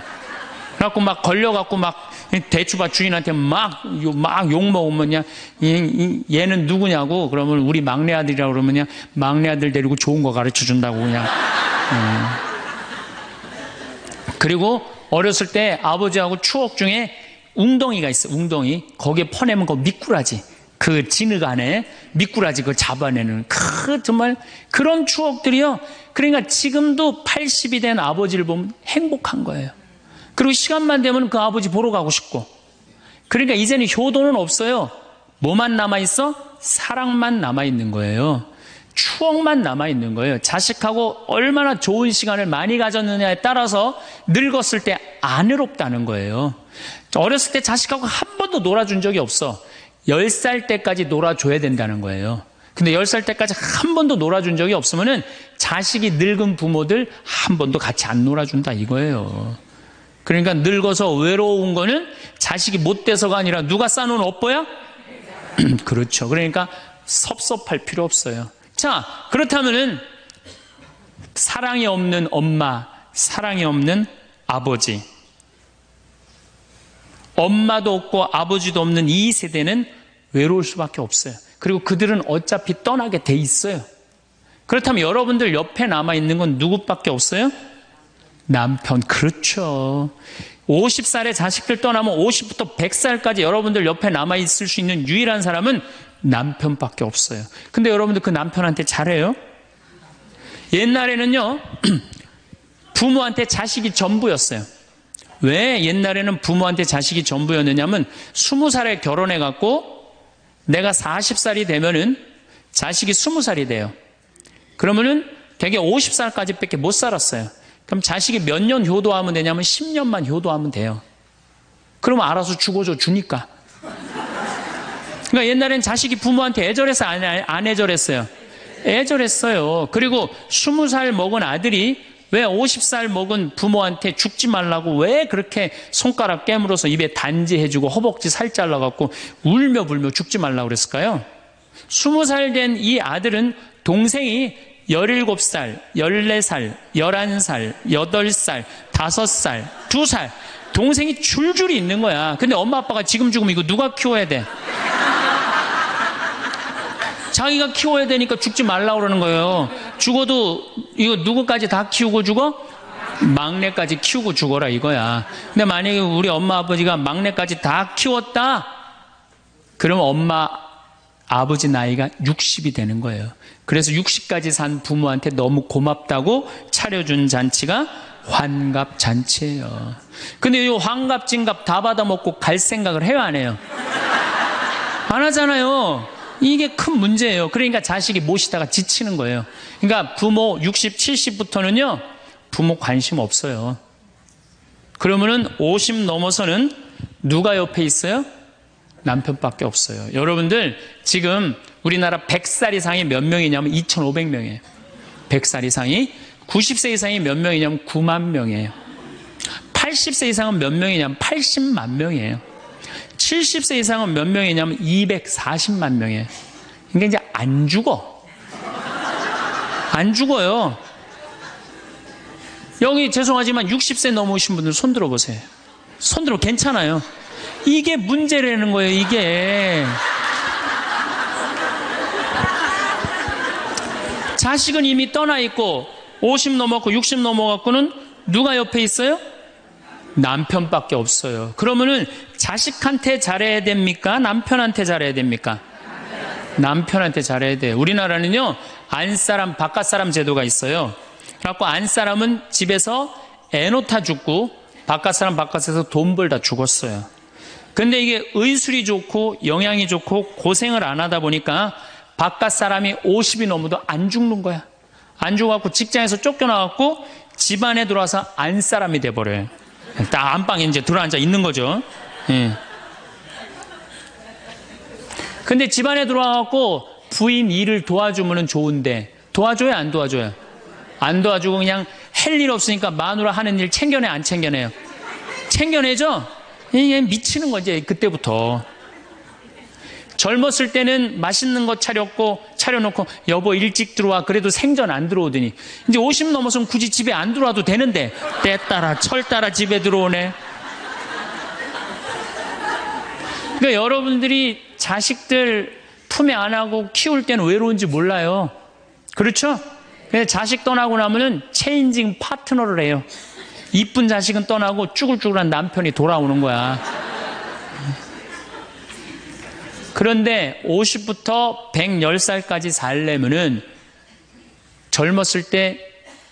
Speaker 1: 그래갖고 막 걸려갖고 막 대추밭 주인한테 막 욕 먹으면 얘는 누구냐고 그러면 우리 막내 아들이라고 그러면 막내 아들 데리고 좋은 거 가르쳐 준다고 그냥. 그리고 어렸을 때 아버지하고 추억 중에 웅덩이가 있어. 웅덩이. 거기에 퍼내면 그 미꾸라지, 그 진흙 안에 미꾸라지 그걸 잡아내는 정말 그런 추억들이요. 그러니까 지금도 80이 된 아버지를 보면 행복한 거예요. 그리고 시간만 되면 그 아버지 보러 가고 싶고. 그러니까 이제는 효도는 없어요. 뭐만 남아있어? 사랑만 남아있는 거예요. 추억만 남아있는 거예요. 자식하고 얼마나 좋은 시간을 많이 가졌느냐에 따라서 늙었을 때 안 외롭다는 거예요. 어렸을 때 자식하고 한 번도 놀아준 적이 없어. 10살 때까지 놀아줘야 된다는 거예요. 근데 10살 때까지 한 번도 놀아준 적이 없으면은 자식이 늙은 부모들 한 번도 같이 안 놀아준다 이거예요. 그러니까 늙어서 외로운 거는 자식이 못 돼서가 아니라 누가 싸놓은 업보야? 그렇죠. 그러니까 섭섭할 필요 없어요. 자, 그렇다면은 사랑이 없는 엄마, 사랑이 없는 아버지, 엄마도 없고 아버지도 없는 이 세대는 외로울 수밖에 없어요. 그리고 그들은 어차피 떠나게 돼 있어요. 그렇다면 여러분들 옆에 남아있는 건 누구밖에 없어요? 남편. 그렇죠. 50살에 자식들 떠나면 50부터 100살까지 여러분들 옆에 남아있을 수 있는 유일한 사람은 남편밖에 없어요. 근데 여러분들 그 남편한테 잘해요? 옛날에는요, 부모한테 자식이 전부였어요. 왜 옛날에는 부모한테 자식이 전부였느냐면 20살에 결혼해갖고 내가 40살이 되면은 자식이 20살이 돼요. 그러면은 되게 50살까지 밖에 못 살았어요. 그럼 자식이 몇 년 효도하면 되냐면 10년만 효도하면 돼요. 그러면 알아서 죽어줘 주니까. 그러니까 옛날엔 자식이 부모한테 애절해서 안 애절했어요? 애절했어요. 그리고 20살 먹은 아들이 왜 50살 먹은 부모한테 죽지 말라고 왜 그렇게 손가락 깨물어서 입에 단지해주고 허벅지 살 잘라갖고 울며 불며 죽지 말라고 그랬을까요? 20살 된 이 아들은 동생이 17살, 14살, 11살, 8살, 5살, 2살 동생이 줄줄이 있는 거야. 근데 엄마 아빠가 지금 죽으면 이거 누가 키워야 돼? 자기가 키워야 되니까 죽지 말라고 그러는 거예요. 죽어도 이거 누구까지 다 키우고 죽어? 막내까지 키우고 죽어라 이거야. 근데 만약에 우리 엄마 아버지가 막내까지 다 키웠다? 그러면 엄마 아버지 나이가 60이 되는 거예요. 그래서 60까지 산 부모한테 너무 고맙다고 차려준 잔치가 환갑잔치예요. 근데 이 환갑 진갑 다 받아먹고 갈 생각을 해요 안 해요? 안 하잖아요. 이게 큰 문제예요. 그러니까 자식이 모시다가 지치는 거예요. 그러니까 부모 60, 70부터는요 부모 관심 없어요. 그러면은 50 넘어서는 누가 옆에 있어요? 남편밖에 없어요. 여러분들 지금 우리나라 100살 이상이 몇 명이냐면 2,500명이에요. 100살 이상이. 90세 이상이 몇 명이냐면 9만 명이에요. 80세 이상은 몇 명이냐면 80만 명이에요. 70세 이상은 몇 명이냐면 240만 명이에요. 그러니까 이제 안 죽어. 안 죽어요. 여기 죄송하지만 60세 넘으신 분들 손 들어보세요. 손 들어 괜찮아요. 이게 문제라는 거예요, 이게. 자식은 이미 떠나 있고 50 넘었고 60 넘어갖고는 누가 옆에 있어요? 남편밖에 없어요. 그러면은 자식한테 잘해야 됩니까? 남편한테 잘해야 됩니까? 남편한테 잘해야 돼요. 우리나라는요, 안사람, 바깥사람 제도가 있어요. 그래갖고 안사람은 집에서 애 놓다 죽고 바깥사람 바깥에서 돈 벌다 죽었어요. 근데 이게 의술이 좋고 영양이 좋고 고생을 안 하다 보니까 바깥 사람이 50이 넘어도 안 죽는 거야. 안 죽어갖고 직장에서 쫓겨나갖고 집안에 들어와서 안 사람이 돼버려요. 딱 안방에 이제 들어앉아 있는 거죠. 예. 근데 집안에 들어와갖고 부인 일을 도와주면 좋은데 도와줘요, 안 도와줘요? 안 도와주고 그냥 할 일 없으니까 마누라 하는 일 챙겨내, 안 챙겨내요? 챙겨내죠? 이게 미치는 거지, 그때부터. 젊었을 때는 맛있는 거 차려놓고 여보 일찍 들어와. 그래도 생전 안 들어오더니 이제 50 넘어서는 굳이 집에 안 들어와도 되는데 때 따라 철 따라 집에 들어오네. 그러니까 여러분들이 자식들 품에 안하고 키울 때는 외로운지 몰라요. 그렇죠? 근데 자식 떠나고 나면은 체인징 파트너를 해요. 이쁜 자식은 떠나고 쭈글쭈글한 남편이 돌아오는 거야. 그런데 50부터 110살까지 살려면은 젊었을 때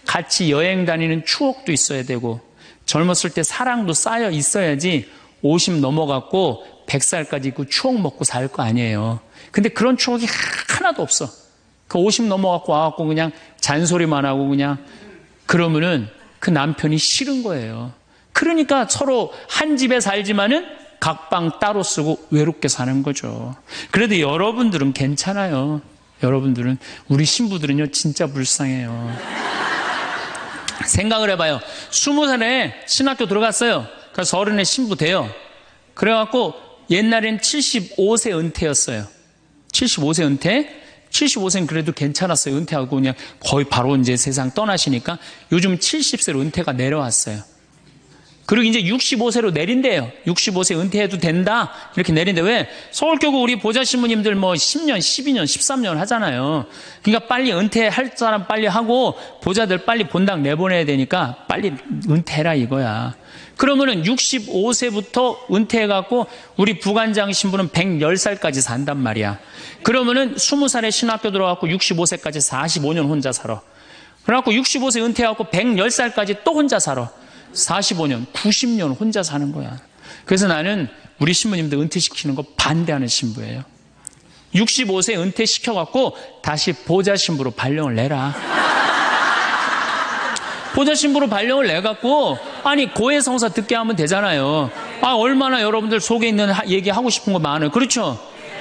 Speaker 1: 같이 여행 다니는 추억도 있어야 되고 젊었을 때 사랑도 쌓여 있어야지 50 넘어갔고 100살까지 그 추억 먹고 살 거 아니에요. 근데 그런 추억이 하나도 없어. 그 50 넘어갖고 와갖고 그냥 잔소리만 하고 그냥 그러면은 그 남편이 싫은 거예요. 그러니까 서로 한 집에 살지만은 각방 따로 쓰고 외롭게 사는 거죠. 그래도 여러분들은 괜찮아요. 여러분들은, 우리 신부들은요 진짜 불쌍해요. 생각을 해봐요. 20살에 신학교 들어갔어요. 그래서 30에 신부 돼요. 그래갖고 옛날엔 75세 은퇴였어요. 75세 은퇴. 75세는 그래도 괜찮았어요. 은퇴하고 그냥 거의 바로 이제 세상 떠나시니까 요즘 70세로 은퇴가 내려왔어요. 그리고 이제 65세로 내린대요. 65세 은퇴해도 된다. 이렇게 내린대. 왜? 서울교구 우리 보좌 신부님들 뭐 10년, 12년, 13년 하잖아요. 그러니까 빨리 은퇴할 사람 빨리 하고 보좌들 빨리 본당 내보내야 되니까 빨리 은퇴해라 이거야. 그러면은 65세부터 은퇴해갖고 우리 부관장 신부는 110살까지 산단 말이야. 그러면은 20살에 신학교 들어갖고 65세까지 45년 혼자 살아. 그래갖고 65세 은퇴해갖고 110살까지 또 혼자 살아. 45년, 90년 혼자 사는 거야. 그래서 나는 우리 신부님들 은퇴시키는 거 반대하는 신부예요. 65세 은퇴시켜갖고 다시 보좌 신부로 발령을 내라. 보좌 신부로 발령을 내갖고 아니 고해성사 듣게 하면 되잖아요. 얼마나 여러분들 속에 있는 얘기 하고 싶은 거 많아요. 그렇죠?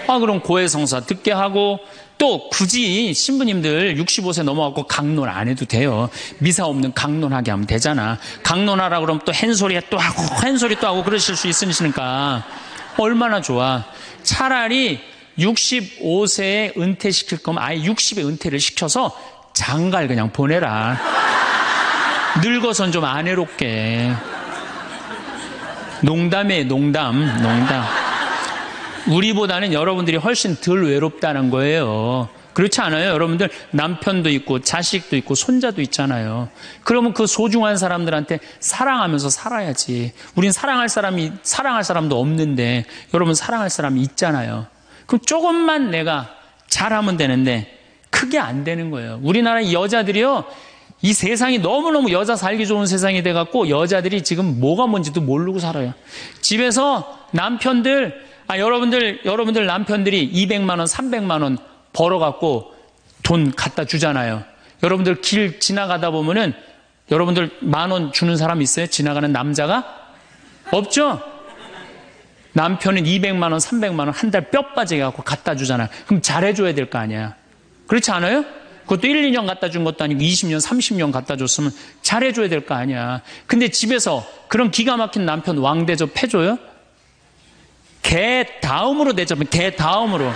Speaker 1: 그럼 고해성사 듣게 하고 또 굳이 신부님들 65세 넘어가고 강론 안 해도 돼요. 미사 없는 강론하게 하면 되잖아. 강론하라 그러면 또 헨소리 또 하고 헨소리 또 하고 그러실 수 있으니까 얼마나 좋아. 차라리 65세에 은퇴시킬 거면 아예 60에 은퇴를 시켜서 장가를 그냥 보내라. 늙어선 좀 안 해롭게. 농담이에요, 농담. 우리보다는 여러분들이 훨씬 덜 외롭다는 거예요. 그렇지 않아요? 여러분들 남편도 있고 자식도 있고 손자도 있잖아요. 그러면 그 소중한 사람들한테 사랑하면서 살아야지. 우린 사랑할 사람도 없는데 여러분 사랑할 사람이 있잖아요. 그럼 조금만 내가 잘하면 되는데 그게 안 되는 거예요. 우리나라 여자들이요. 이 세상이 너무너무 여자 살기 좋은 세상이 돼갖고 여자들이 지금 뭐가 뭔지도 모르고 살아요. 집에서 남편들 여러분들 남편들이 200만 원, 300만 원 벌어갖고 돈 갖다 주잖아요. 여러분들 길 지나가다 보면은 여러분들 10,000원 주는 사람 있어요? 지나가는 남자가? 없죠? 남편은 200만 원, 300만 원 한 달 뼈 빠지게 갖고 갖다 주잖아요. 그럼 잘해줘야 될 거 아니야. 그렇지 않아요? 그것도 1, 2년 갖다 준 것도 아니고 20년, 30년 갖다 줬으면 잘해줘야 될 거 아니야. 근데 집에서 그런 기가 막힌 남편 왕대접 해줘요? 개 다음으로 대접해. 개 다음으로.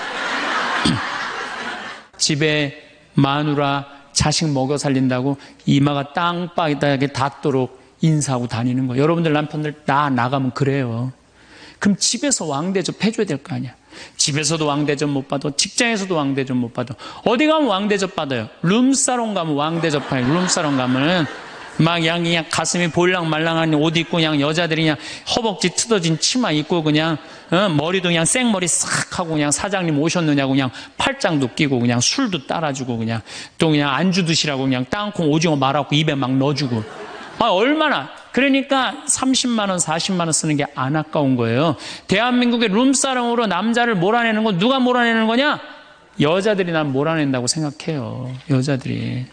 Speaker 1: 집에 마누라 자식 먹여 살린다고 이마가 땅바닥에 닿도록 인사하고 다니는 거예요. 여러분들 남편들 나가면 그래요. 그럼 집에서 왕대접 해줘야 될 거 아니야. 집에서도 왕대접 못 받아, 직장에서도 왕대접 못 받아. 어디 가면 왕대접 받아요. 룸사롱 가면 왕대접 받아요. 룸사롱 가면은 막 그냥 가슴이 볼랑말랑한 옷 입고 그냥 여자들이 그냥 허벅지 뜯어진 치마 입고 그냥 머리도 그냥 생머리 싹 하고 그냥 사장님 오셨느냐고 그냥 팔짱도 끼고 그냥 술도 따라주고 그냥 또 그냥 안주 드시라고 그냥 땅콩 오징어 말아갖고 입에 막 넣어주고. 얼마나. 그러니까 30만 원, 40만 원 쓰는 게 안 아까운 거예요. 대한민국의 룸사롱으로 남자를 몰아내는 건 누가 몰아내는 거냐? 여자들이 난 몰아낸다고 생각해요. 여자들이.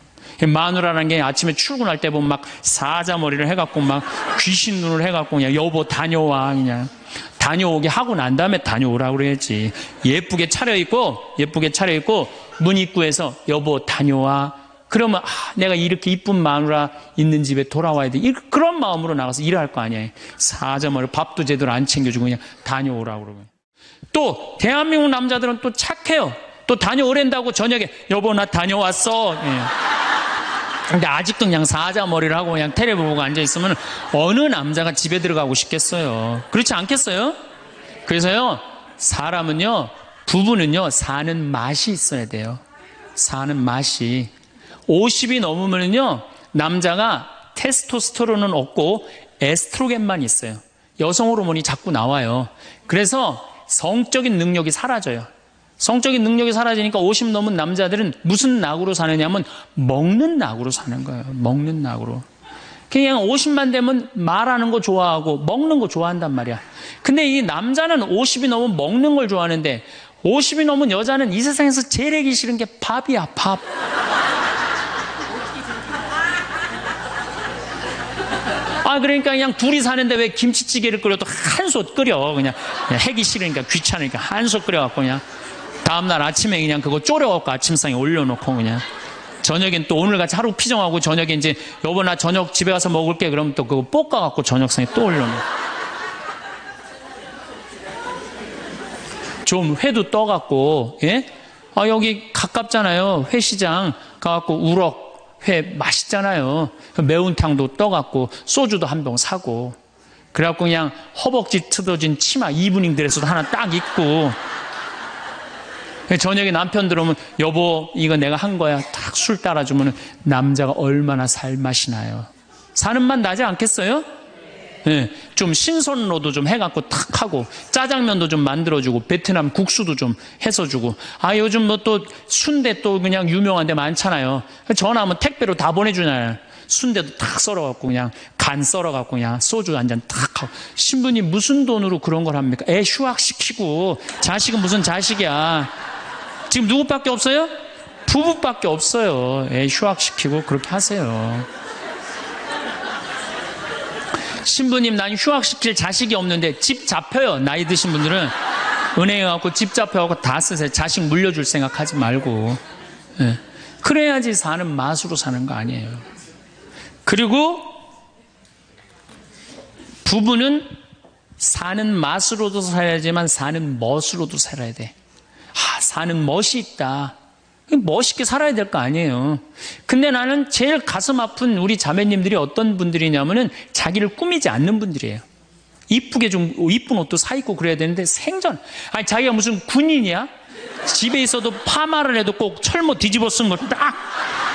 Speaker 1: 마누라라는 게 아침에 출근할 때 보면 막 사자머리를 해갖고 막 귀신 눈을 해갖고 그냥 여보 다녀와 그냥 다녀오게 하고 난 다음에 다녀오라고 그래야지. 예쁘게 차려입고 문 입구에서 여보 다녀와. 그러면 내가 이렇게 이쁜 마누라 있는 집에 돌아와야 돼. 그런 마음으로 나가서 일할 거 아니에요. 사자머리 밥도 제대로 안 챙겨주고 그냥 다녀오라고 그러고. 또 대한민국 남자들은 또 착해요. 또 다녀오랜다고 저녁에 여보 나 다녀왔어. 예. 근데 아직도 그냥 사자머리를 하고 그냥 텔레비 보고 앉아있으면 어느 남자가 집에 들어가고 싶겠어요. 그렇지 않겠어요? 그래서요, 부부는요, 사는 맛이 있어야 돼요. 사는 맛이. 50이 넘으면요, 남자가 테스토스테론은 없고 에스트로겐만 있어요. 여성 호르몬이 자꾸 나와요. 그래서 성적인 능력이 사라져요. 성적인 능력이 사라지니까 50 넘은 남자들은 무슨 낙으로 사느냐면 먹는 낙으로 사는 거예요. 먹는 낙으로. 그냥 50만 되면 말하는 거 좋아하고 먹는 거 좋아한단 말이야. 근데 이 남자는 50이 넘으면 먹는 걸 좋아하는데 50이 넘은 여자는 이 세상에서 제일 하기 싫은 게 밥이야, 밥. 그러니까 그냥 둘이 사는데 왜 김치찌개를 끓여도 한솥 끓여. 그냥 하기 싫으니까 귀찮으니까 한솥 끓여갖고 그냥 다음날 아침에 그냥 그거 졸여갖고 아침상에 올려놓고 그냥 저녁엔 또 오늘같이 하루 피정하고 저녁에 이제 여보 나 저녁 집에 가서 먹을게 그러면 또 그거 볶아갖고 저녁상에 또 올려놓고 좀 회도 떠갖고 예? 여기 가깝잖아요. 회시장 가갖고 우럭 회 맛있잖아요. 매운탕도 떠갖고 소주도 한 병 사고 그래갖고 그냥 허벅지 틀어진 치마 이브닝 드레스도 하나 딱 입고 저녁에 남편 들어오면 여보 이거 내가 한 거야 딱 술 따라주면 남자가 얼마나 살맛이 나요. 사는 맛 나지 않겠어요? 네, 좀 신선로도 좀 해갖고 탁 하고 짜장면도 좀 만들어주고 베트남 국수도 좀 해서 주고 요즘 뭐 또 순대 또 그냥 유명한 데 많잖아요. 전화하면 택배로 다 보내주잖아요. 순대도 탁 썰어갖고 그냥 간 썰어갖고 그냥 소주 한 잔 탁 하고 신부님 무슨 돈으로 그런 걸 합니까? 애 휴학시키고 자식은 무슨 자식이야. 지금 누구밖에 없어요? 부부밖에 없어요. 애 휴학시키고 그렇게 하세요. 신부님 난 휴학시킬 자식이 없는데 집 잡혀요. 나이 드신 분들은 은행에 가고 집 잡혀갖고 다 쓰세요. 자식 물려줄 생각하지 말고. 네. 그래야지 사는 맛으로 사는 거 아니에요. 그리고 부부는 사는 맛으로도 살아야지만 사는 멋으로도 살아야 돼. 사는 멋이 있다. 멋있게 살아야 될 거 아니에요. 근데 나는 제일 가슴 아픈 우리 자매님들이 어떤 분들이냐면은 자기를 꾸미지 않는 분들이에요. 이쁘게 좀 이쁜 옷도 사 입고 그래야 되는데 생전 자기가 무슨 군인이야? 집에 있어도 파마를 해도 꼭 철모 뒤집어 쓴 거 딱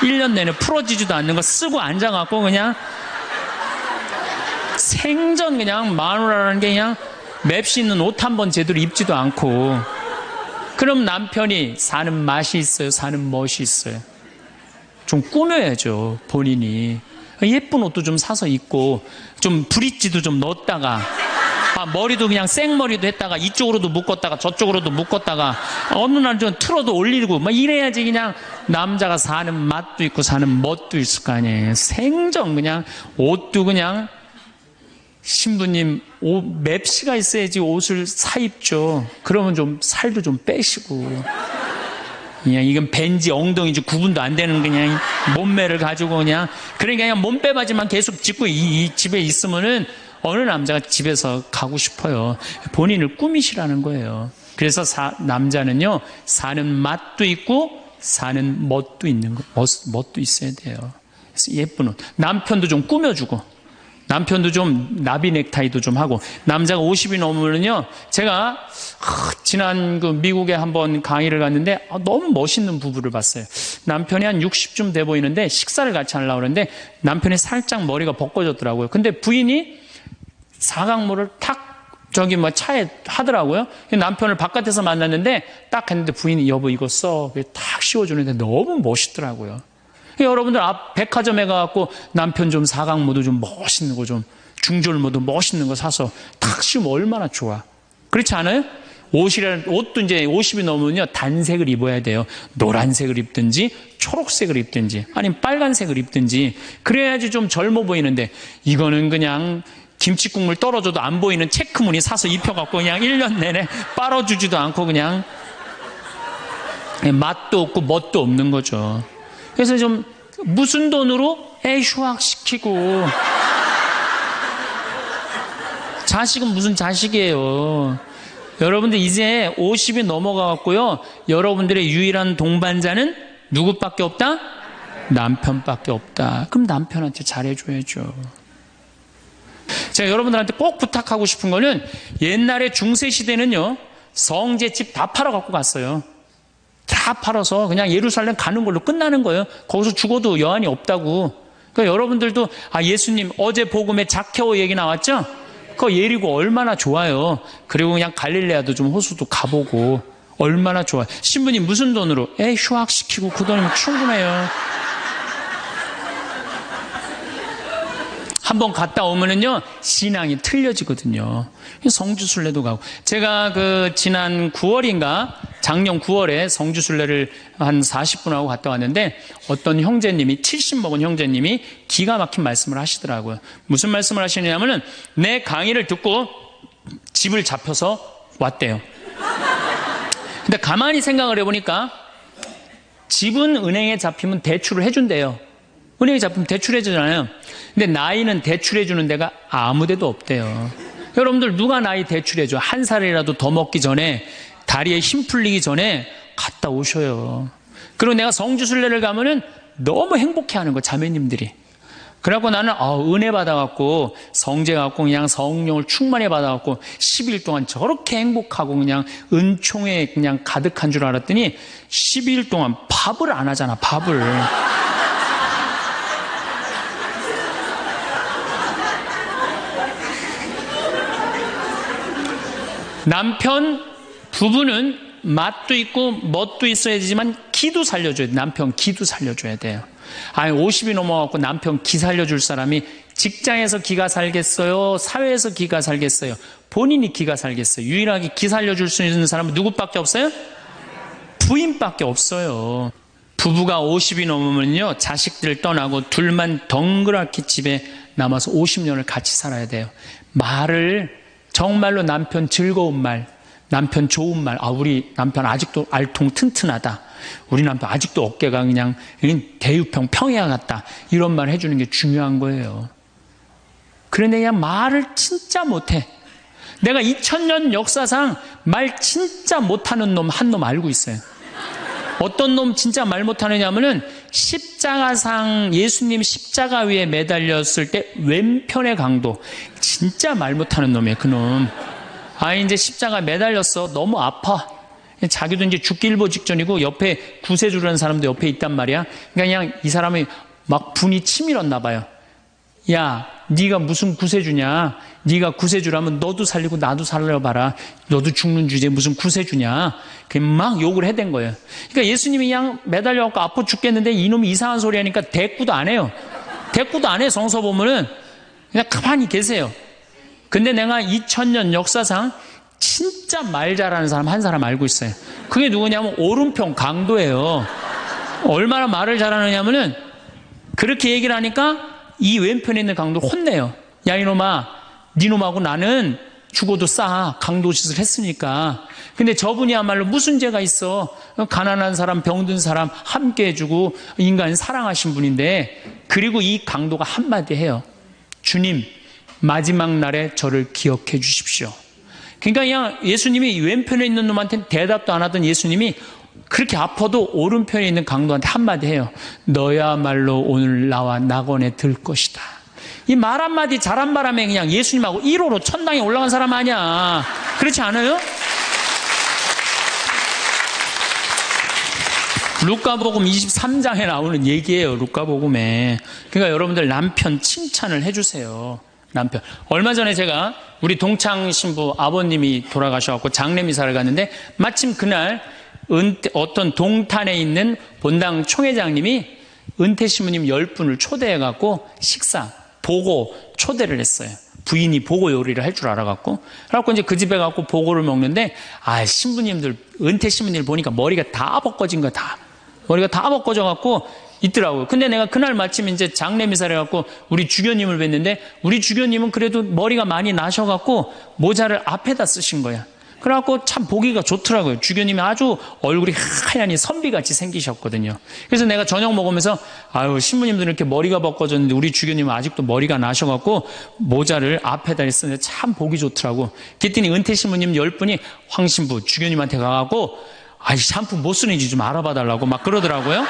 Speaker 1: 1년 내내 풀어지지도 않는 거 쓰고 앉아갖고 그냥 생전 그냥 마누라라는 게 그냥 맵시 있는 옷 한 번 제대로 입지도 않고 그럼 남편이 사는 맛이 있어요? 사는 멋이 있어요? 좀 꾸며야죠, 본인이. 예쁜 옷도 좀 사서 입고, 좀 브릿지도 좀 넣었다가, 머리도 그냥 생머리도 했다가, 이쪽으로도 묶었다가, 저쪽으로도 묶었다가, 어느 날 좀 틀어도 올리고, 이래야지 그냥 남자가 사는 맛도 있고, 사는 멋도 있을 거 아니에요. 생전 그냥, 옷도 그냥, 신부님 맵시가 있어야지 옷을 사 입죠. 그러면 좀 살도 좀 빼시고 그냥 이건 벤지 엉덩이지 구분도 안 되는 그냥 몸매를 가지고 그러니까 그냥 몸빼바지만 계속 짚고 이 집에 있으면은 어느 남자가 집에서 가고 싶어요. 본인을 꾸미시라는 거예요. 그래서 남자는요 사는 맛도 있고 사는 멋도 있는 거 멋도 있어야 돼요. 그래서 예쁜 옷 남편도 좀 꾸며주고 남편도 좀 나비 넥타이도 좀 하고 남자가 50이 넘으면요 제가 지난 미국에 한번 강의를 갔는데 너무 멋있는 부부를 봤어요. 남편이 한 60쯤 돼 보이는데 식사를 같이 하려고 그러는데 남편이 살짝 머리가 벗겨졌더라고요. 근데 부인이 사각모를 탁 차에 하더라고요. 남편을 바깥에서 만났는데 딱 했는데 부인이 여보 이거 써 탁 씌워주는데 너무 멋있더라고요. 여러분들 앞 백화점에 가갖고 남편 좀 사각모도 좀 멋있는 거 좀 중절모도 멋있는 거 사서 탁 씌우면 얼마나 좋아. 그렇지 않아요? 옷도 이제 50이 넘으면요 단색을 입어야 돼요. 노란색을 입든지 초록색을 입든지 아니면 빨간색을 입든지 그래야지 좀 젊어 보이는데 이거는 그냥 김치국물 떨어져도 안 보이는 체크무늬 사서 입혀갖고 그냥 1년 내내 빨아주지도 않고 그냥 맛도 없고 멋도 없는 거죠. 그래서 좀 무슨 돈으로 애 휴학시키고 자식은 무슨 자식이에요. 여러분들 이제 50이 넘어가갖고요 여러분들의 유일한 동반자는 누구밖에 없다? 남편밖에 없다. 그럼 남편한테 잘해줘야죠. 제가 여러분들한테 꼭 부탁하고 싶은 거는 옛날에 중세시대는요 성제집 다 팔아갖고 갔어요. 다 팔아서 그냥 예루살렘 가는 걸로 끝나는 거예요. 거기서 죽어도 여한이 없다고. 그러니까 여러분들도 예수님 어제 복음에 자케오 얘기 나왔죠? 그 예리고 얼마나 좋아요. 그리고 그냥 갈릴레아도 좀 호수도 가보고 얼마나 좋아요. 신부님 무슨 돈으로? 휴학시키고 그 돈이면 충분해요. 한번 갔다 오면은요 신앙이 틀려지거든요. 성주순례도 가고 제가 지난 9월인가 작년 9월에 성주순례를 한 40분 하고 갔다 왔는데 어떤 형제님이 70 먹은 형제님이 기가 막힌 말씀을 하시더라고요. 무슨 말씀을 하시냐면은 내 강의를 듣고 집을 잡혀서 왔대요. 근데 가만히 생각을 해보니까 집은 은행에 잡히면 대출을 해준대요. 은행에 잡히면 대출해주잖아요. 근데 나이는 대출해주는 데가 아무 데도 없대요. 여러분들 누가 나이 대출해줘? 한 살이라도 더 먹기 전에 다리에 힘 풀리기 전에 갔다 오셔요. 그리고 내가 성주순례를 가면은 너무 행복해하는 거 자매님들이. 그래갖고 나는 은혜 받아갖고 성제 갖고 그냥 성령을 충만히 받아갖고 10일 동안 저렇게 행복하고 그냥 은총에 그냥 가득한 줄 알았더니 12일 동안 밥을 안 하잖아, 밥을. 남편, 부부는 맛도 있고 멋도 있어야 되지만 기도 살려줘야 돼. 남편 기도 살려줘야 돼요. 아니 50이 넘어갖고 남편 기 살려줄 사람이 직장에서 기가 살겠어요? 사회에서 기가 살겠어요? 본인이 기가 살겠어요? 유일하게 기 살려줄 수 있는 사람은 누구밖에 없어요? 부인밖에 없어요. 부부가 50이 넘으면요 자식들 떠나고 둘만 덩그랗게 집에 남아서 50년을 같이 살아야 돼요. 말을 정말로 남편 즐거운 말, 남편 좋은 말, 우리 남편 아직도 알통 튼튼하다, 우리 남편 아직도 어깨가 그냥 대유평 평야 같다, 이런 말 해주는 게 중요한 거예요. 그런데 그냥 말을 진짜 못해. 내가 2000년 역사상 말 진짜 못하는 놈 한 놈 알고 있어요. 어떤 놈 진짜 말 못하느냐면은 십자가상, 예수님 십자가 위에 매달렸을 때 왼편의 강도, 진짜 말 못하는 놈이에요, 그놈. 이제 십자가 매달렸어. 너무 아파. 자기도 이제 죽기 일보 직전이고 옆에 구세주라는 사람도 옆에 있단 말이야. 그냥 이 사람이 막 분이 치밀었나 봐요. 야, 네가 무슨 구세주냐? 네가 구세주라면 너도 살리고 나도 살려봐라. 너도 죽는 주제에 무슨 구세주냐? 막 욕을 해댄 거예요. 그러니까 예수님이 그냥 매달려갖고 아파 죽겠는데 이놈이 이상한 소리 하니까 대꾸도 안 해요. 대꾸도 안 해. 성서 보면은 그냥 가만히 계세요. 근데 내가 2000년 역사상 진짜 말 잘하는 사람 한 사람 알고 있어요. 그게 누구냐면 오른편 강도예요. 얼마나 말을 잘하느냐면은 그렇게 얘기를 하니까 이 왼편에 있는 강도를 혼내요. 야, 이놈아, 니놈하고 나는 죽어도 싸. 강도짓을 했으니까. 근데 저분이야말로 무슨 죄가 있어. 가난한 사람, 병든 사람 함께 해주고 인간 사랑하신 분인데, 그리고 이 강도가 한마디 해요. 주님, 마지막 날에 저를 기억해 주십시오. 그러니까 그냥 예수님이 왼편에 있는 놈한테는 대답도 안 하던 예수님이 그렇게 아파도 오른편에 있는 강도한테 한마디 해요. 너야말로 오늘 나와 낙원에 들 것이다. 이 말 한마디 잘한 바람에 그냥 예수님하고 1호로 천당에 올라간 사람 아니야. 그렇지 않아요? 루카복음 23장에 나오는 얘기예요. 루카복음에. 그러니까 여러분들 남편 칭찬을 해주세요. 남편. 얼마 전에 제가 우리 동창 신부 아버님이 돌아가셔서 장례미사를 갔는데 마침 그날 어떤 동탄에 있는 본당 총회장님이 은퇴 신부님 10분을 초대해갖고 식사, 보고 초대를 했어요. 부인이 보고 요리를 할 줄 알아갖고. 그래갖고 이제 그 집에 가고 보고를 먹는데, 신부님들, 은퇴 신부님들 보니까 머리가 다 벗겨진 거야, 다. 머리가 다 벗겨져갖고 있더라고요. 근데 내가 그날 마침 이제 장례미사를 해갖고 우리 주교님을 뵀는데, 우리 주교님은 그래도 머리가 많이 나셔갖고 모자를 앞에다 쓰신 거야. 그래갖고 참 보기가 좋더라고요. 주교님이 아주 얼굴이 하얀이 선비같이 생기셨거든요. 그래서 내가 저녁 먹으면서 신부님들은 이렇게 머리가 벗겨졌는데 우리 주교님은 아직도 머리가 나셔갖고 모자를 앞에다 쓰는데 참 보기 좋더라고. 그랬더니 은퇴 신부님 10분이 황 신부 주교님한테 가갖고 샴푸 뭐 쓰는지 좀 알아봐 달라고 막 그러더라고요.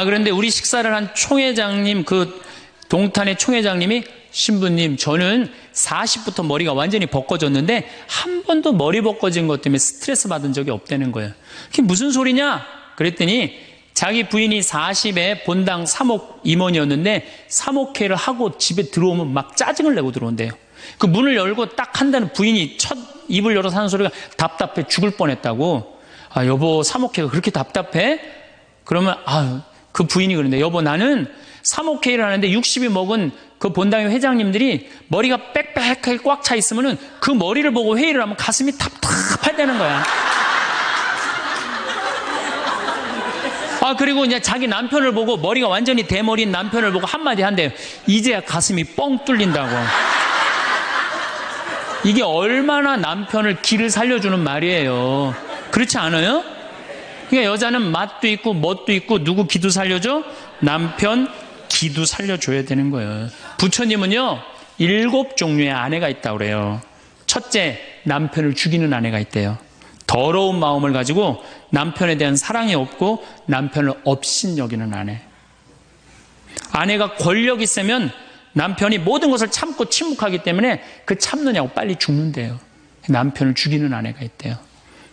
Speaker 1: 그런데 우리 식사를 한 총회장님, 그 동탄의 총회장님이 신부님, 저는 40부터 머리가 완전히 벗겨졌는데 한 번도 머리 벗겨진 것 때문에 스트레스 받은 적이 없다는 거예요. 그게 무슨 소리냐? 그랬더니 자기 부인이 40에 본당 사목 임원이었는데 사목회를 하고 집에 들어오면 막 짜증을 내고 들어온대요. 그 문을 열고 딱 한다는 부인이 첫 입을 열어서 하는 소리가 답답해 죽을 뻔했다고. 여보, 사목회가 그렇게 답답해? 그러면 그 부인이 그러는데, 여보, 나는 사목회의를 하는데 60이 먹은 그 본당의 회장님들이 머리가 빽빽하게 꽉 차 있으면은 그 머리를 보고 회의를 하면 가슴이 답답하다는 거야. 그리고 이제 자기 남편을 보고, 머리가 완전히 대머리인 남편을 보고 한마디 한대요. 이제야 가슴이 뻥 뚫린다고. 이게 얼마나 남편을 기를 살려주는 말이에요. 그렇지 않아요? 그러니까 여자는 맛도 있고 멋도 있고 누구 기도 살려줘? 남편 기도 살려줘야 되는 거예요. 부처님은요 7종류의 아내가 있다고 그래요. 첫째, 남편을 죽이는 아내가 있대요. 더러운 마음을 가지고 남편에 대한 사랑이 없고 남편을 업신여기는 아내. 아내가 권력 있으면 남편이 모든 것을 참고 침묵하기 때문에 그 참느냐고 빨리 죽는데요. 남편을 죽이는 아내가 있대요.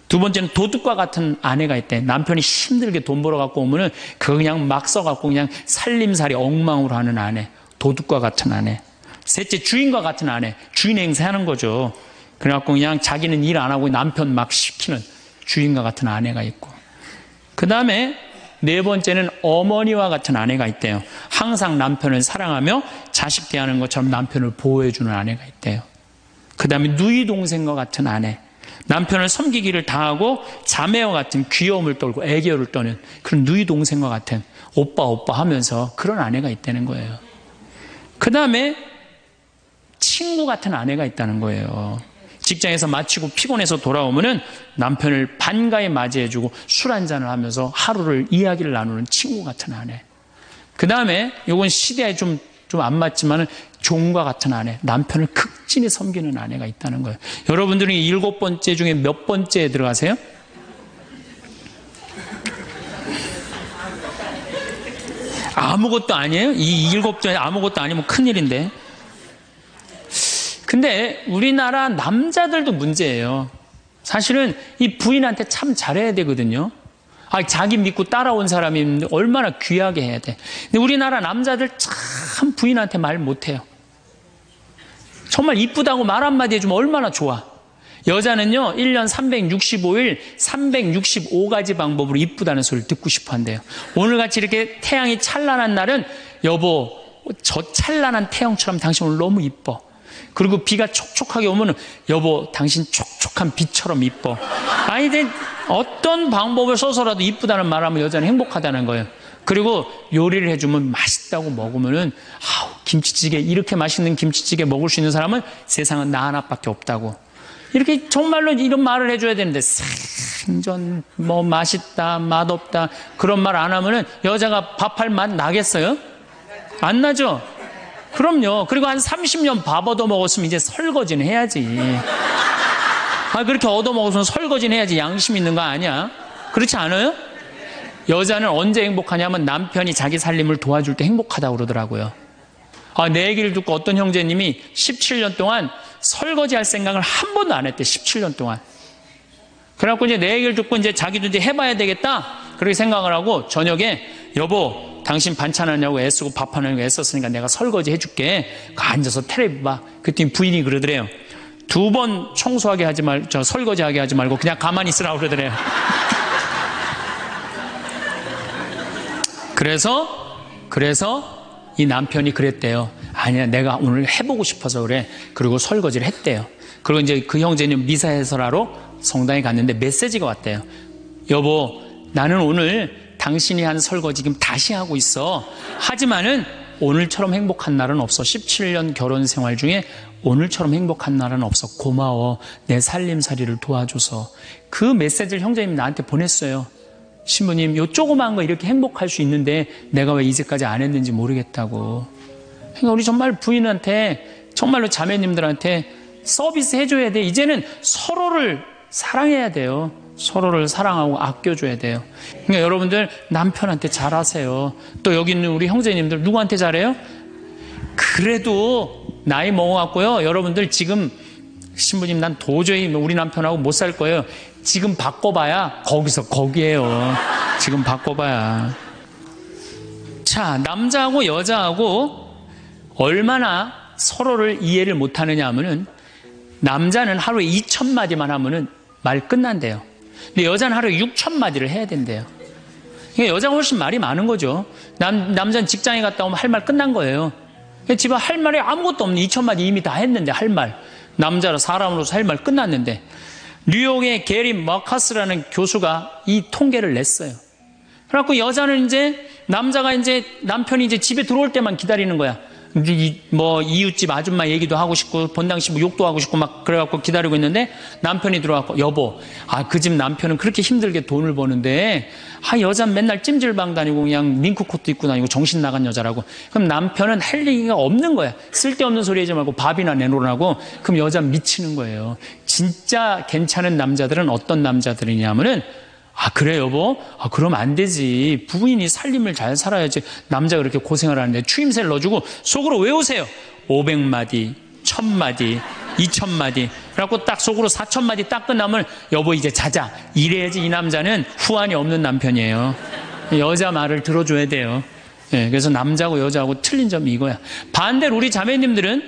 Speaker 1: 두 번째는 도둑과 같은 아내가 있대. 남편이 힘들게 돈 벌어 갖고 오면은 그거 그냥 막 써갖고 그냥 살림살이 엉망으로 하는 아내. 도둑과 같은 아내. 셋째, 주인과 같은 아내. 주인 행세하는 거죠. 그래갖고 그냥 자기는 일 안 하고 남편 막 시키는 주인과 같은 아내가 있고. 그 다음에 네 번째는 어머니와 같은 아내가 있대요. 항상 남편을 사랑하며 자식 대하는 것처럼 남편을 보호해주는 아내가 있대요. 그 다음에 누이 동생과 같은 아내. 남편을 섬기기를 다하고 자매와 같은 귀여움을 떨고 애교를 떠는 그런 누이 동생과 같은 오빠 오빠 하면서 그런 아내가 있다는 거예요. 그 다음에 친구 같은 아내가 있다는 거예요. 직장에서 마치고 피곤해서 돌아오면은 남편을 반가이 맞이해주고 술 한잔을 하면서 하루를 이야기를 나누는 친구 같은 아내. 그 다음에 이건 시대에 좀 안 맞지만은 종과 같은 아내, 남편을 극진히 섬기는 아내가 있다는 거예요. 여러분들은 이 7번째 중에 몇 번째에 들어가세요? 아무것도 아니에요? 이 7번째 아무것도 아니면 큰일인데. 근데 우리나라 남자들도 문제예요. 사실은 이 부인한테 참 잘해야 되거든요. 자기 믿고 따라온 사람이 얼마나 귀하게 해야 돼. 근데 우리나라 남자들 참 부인한테 말 못해요. 정말 이쁘다고 말 한마디 해주면 얼마나 좋아. 여자는요 1년 365일 365가지 방법으로 이쁘다는 소리를 듣고 싶어 한대요. 오늘같이 이렇게 태양이 찬란한 날은 여보 저 찬란한 태양처럼 당신 오늘 너무 이뻐. 그리고 비가 촉촉하게 오면 여보 당신 촉촉한 비처럼 이뻐. 아니 어떤 방법을 써서라도 이쁘다는 말하면 여자는 행복하다는 거예요. 그리고 요리를 해주면 맛있다고 먹으면은 김치찌개 이렇게 맛있는 김치찌개 먹을 수 있는 사람은 세상은 나 하나밖에 없다고. 이렇게 정말로 이런 말을 해줘야 되는데 생전 뭐 맛있다 맛없다 그런 말 안 하면은 여자가 밥할 맛 나겠어요? 안 나죠? 그럼요. 그리고 한 30년 밥 얻어먹었으면 이제 설거지는 해야지. 그렇게 얻어먹었으면 설거지는 해야지. 양심 있는 거 아니야? 그렇지 않아요? 여자는 언제 행복하냐면 남편이 자기 살림을 도와줄 때 행복하다고 그러더라고요. 내 얘기를 듣고 어떤 형제님이 17년 동안 설거지 할 생각을 한 번도 안 했대. 17년 동안. 그래갖고 이제 내 얘기를 듣고 이제 자기도 이제 해봐야 되겠다. 그렇게 생각을 하고 저녁에 여보 당신 반찬 하냐고 애쓰고 밥 하냐고 애썼으니까 내가 설거지 해줄게. 앉아서 텔레비 봐. 그랬더니 부인이 그러더래요. 2번 청소하게 하지 설거지하게 하지 말고 그냥 가만히 있으라고 그러더래요. 그래서 이 남편이 그랬대요. 아니야 내가 오늘 해보고 싶어서 그래. 그리고 설거지를 했대요. 그리고 이제 그 형제는 미사 해설하러 성당에 갔는데 메시지가 왔대요. 여보 나는 오늘 당신이 한 설거지 지금 다시 하고 있어. 하지만은 오늘처럼 행복한 날은 없어. 17년 결혼 생활 중에 오늘처럼 행복한 날은 없어. 고마워. 내 살림살이를 도와줘서. 그 메시지를 형제님이 나한테 보냈어요. 신부님 요 조그만 거 이렇게 행복할 수 있는데 내가 왜 이제까지 안 했는지 모르겠다고. 그러니까 우리 정말 부인한테 정말로 자매님들한테 서비스 해줘야 돼. 이제는 서로를 사랑해야 돼요. 서로를 사랑하고 아껴줘야 돼요. 그러니까 여러분들 남편한테 잘하세요. 또 여기 있는 우리 형제님들 누구한테 잘해요? 그래도 나이 먹어갖고요. 여러분들 지금 신부님 난 도저히 우리 남편하고 못 살 거예요. 지금 바꿔봐야 거기서 거기에요. 지금 바꿔봐야. 자, 남자하고 여자하고 얼마나 서로를 이해를 못하느냐 하면은 남자는 하루에 2,000마디만 하면은 말 끝난대요. 근데 여자는 하루에 6,000마디를 해야 된대요. 그러니까 여자가 훨씬 말이 많은 거죠. 남자는 직장에 갔다 오면 할 말 끝난 거예요. 집에 할 말이 아무것도 없는 2,000마디 이미 다 했는데 할 말. 남자로 사람으로서 할 말 끝났는데 뉴욕의 게리 머카스라는 교수가 이 통계를 냈어요. 그래갖고 여자는 이제 남자가 이제 남편이 이제 집에 들어올 때만 기다리는 거야. 뭐 이웃집 아줌마 얘기도 하고 싶고 본당시 뭐 욕도 하고 싶고 막 그래갖고 기다리고 있는데 남편이 들어와서 여보 그 집 남편은 그렇게 힘들게 돈을 버는데 여자는 맨날 찜질방 다니고 그냥 밍크코트 입고 다니고 정신 나간 여자라고. 그럼 남편은 할 얘기가 없는 거야. 쓸데없는 소리 하지 말고 밥이나 내놓으라고. 그럼 여자는 미치는 거예요. 진짜 괜찮은 남자들은 어떤 남자들이냐면은 아, 그래, 여보? 아, 그럼 안 되지. 부인이 살림을 잘 살아야지. 남자가 그렇게 고생을 하는데 추임새를 넣어주고 속으로 외우세요. 500마디, 1000마디, 2000마디. 그래갖고 딱 속으로 4000마디 딱 끝나면 여보 이제 자자. 이래야지 이 남자는 후환이 없는 남편이에요. 여자 말을 들어줘야 돼요. 예, 그래서 남자고 여자하고 틀린 점이 이거야. 반대로 우리 자매님들은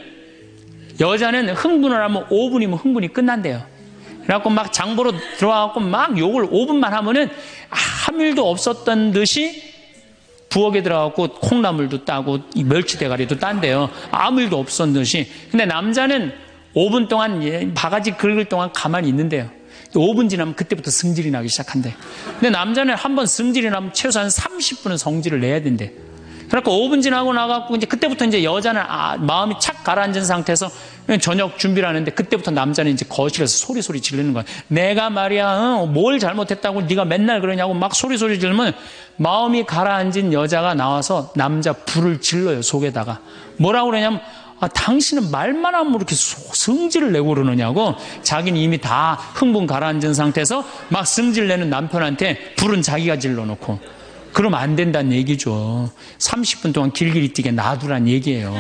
Speaker 1: 여자는 흥분을 하면 5분이면 흥분이 끝난대요. 그래갖고 막 장보러 들어와갖고 막 욕을 5분만 하면은 아무 일도 없었던 듯이 부엌에 들어가고 콩나물도 따고 멸치 대가리도 딴대요. 아무 일도 없었던 듯이. 근데 남자는 5분 동안 바가지 긁을 동안 가만히 있는데요. 5분 지나면 그때부터 승질이 나기 시작한대. 근데 남자는 한번 승질이 나면 최소한 30분은 성질을 내야 된대. 그러니까 5분 지나고 나가고 이제 그때부터 이제 여자는 마음이 착 가라앉은 상태에서 저녁 준비를 하는데 그때부터 남자는 이제 거실에서 소리 지르는 거야. 내가 말이야 뭘 잘못했다고 네가 맨날 그러냐고 막 소리 지르면 마음이 가라앉은 여자가 나와서 남자 불을 질러요 속에다가. 뭐라고 그러냐면 당신은 말만 하면 이렇게 성질을 내고 그러느냐고. 자기는 이미 다 흥분 가라앉은 상태에서 막 성질 내는 남편한테 불은 자기가 질러놓고. 그러면 안 된다는 얘기죠. 30분 동안 길길이 뛰게 놔두란 얘기예요.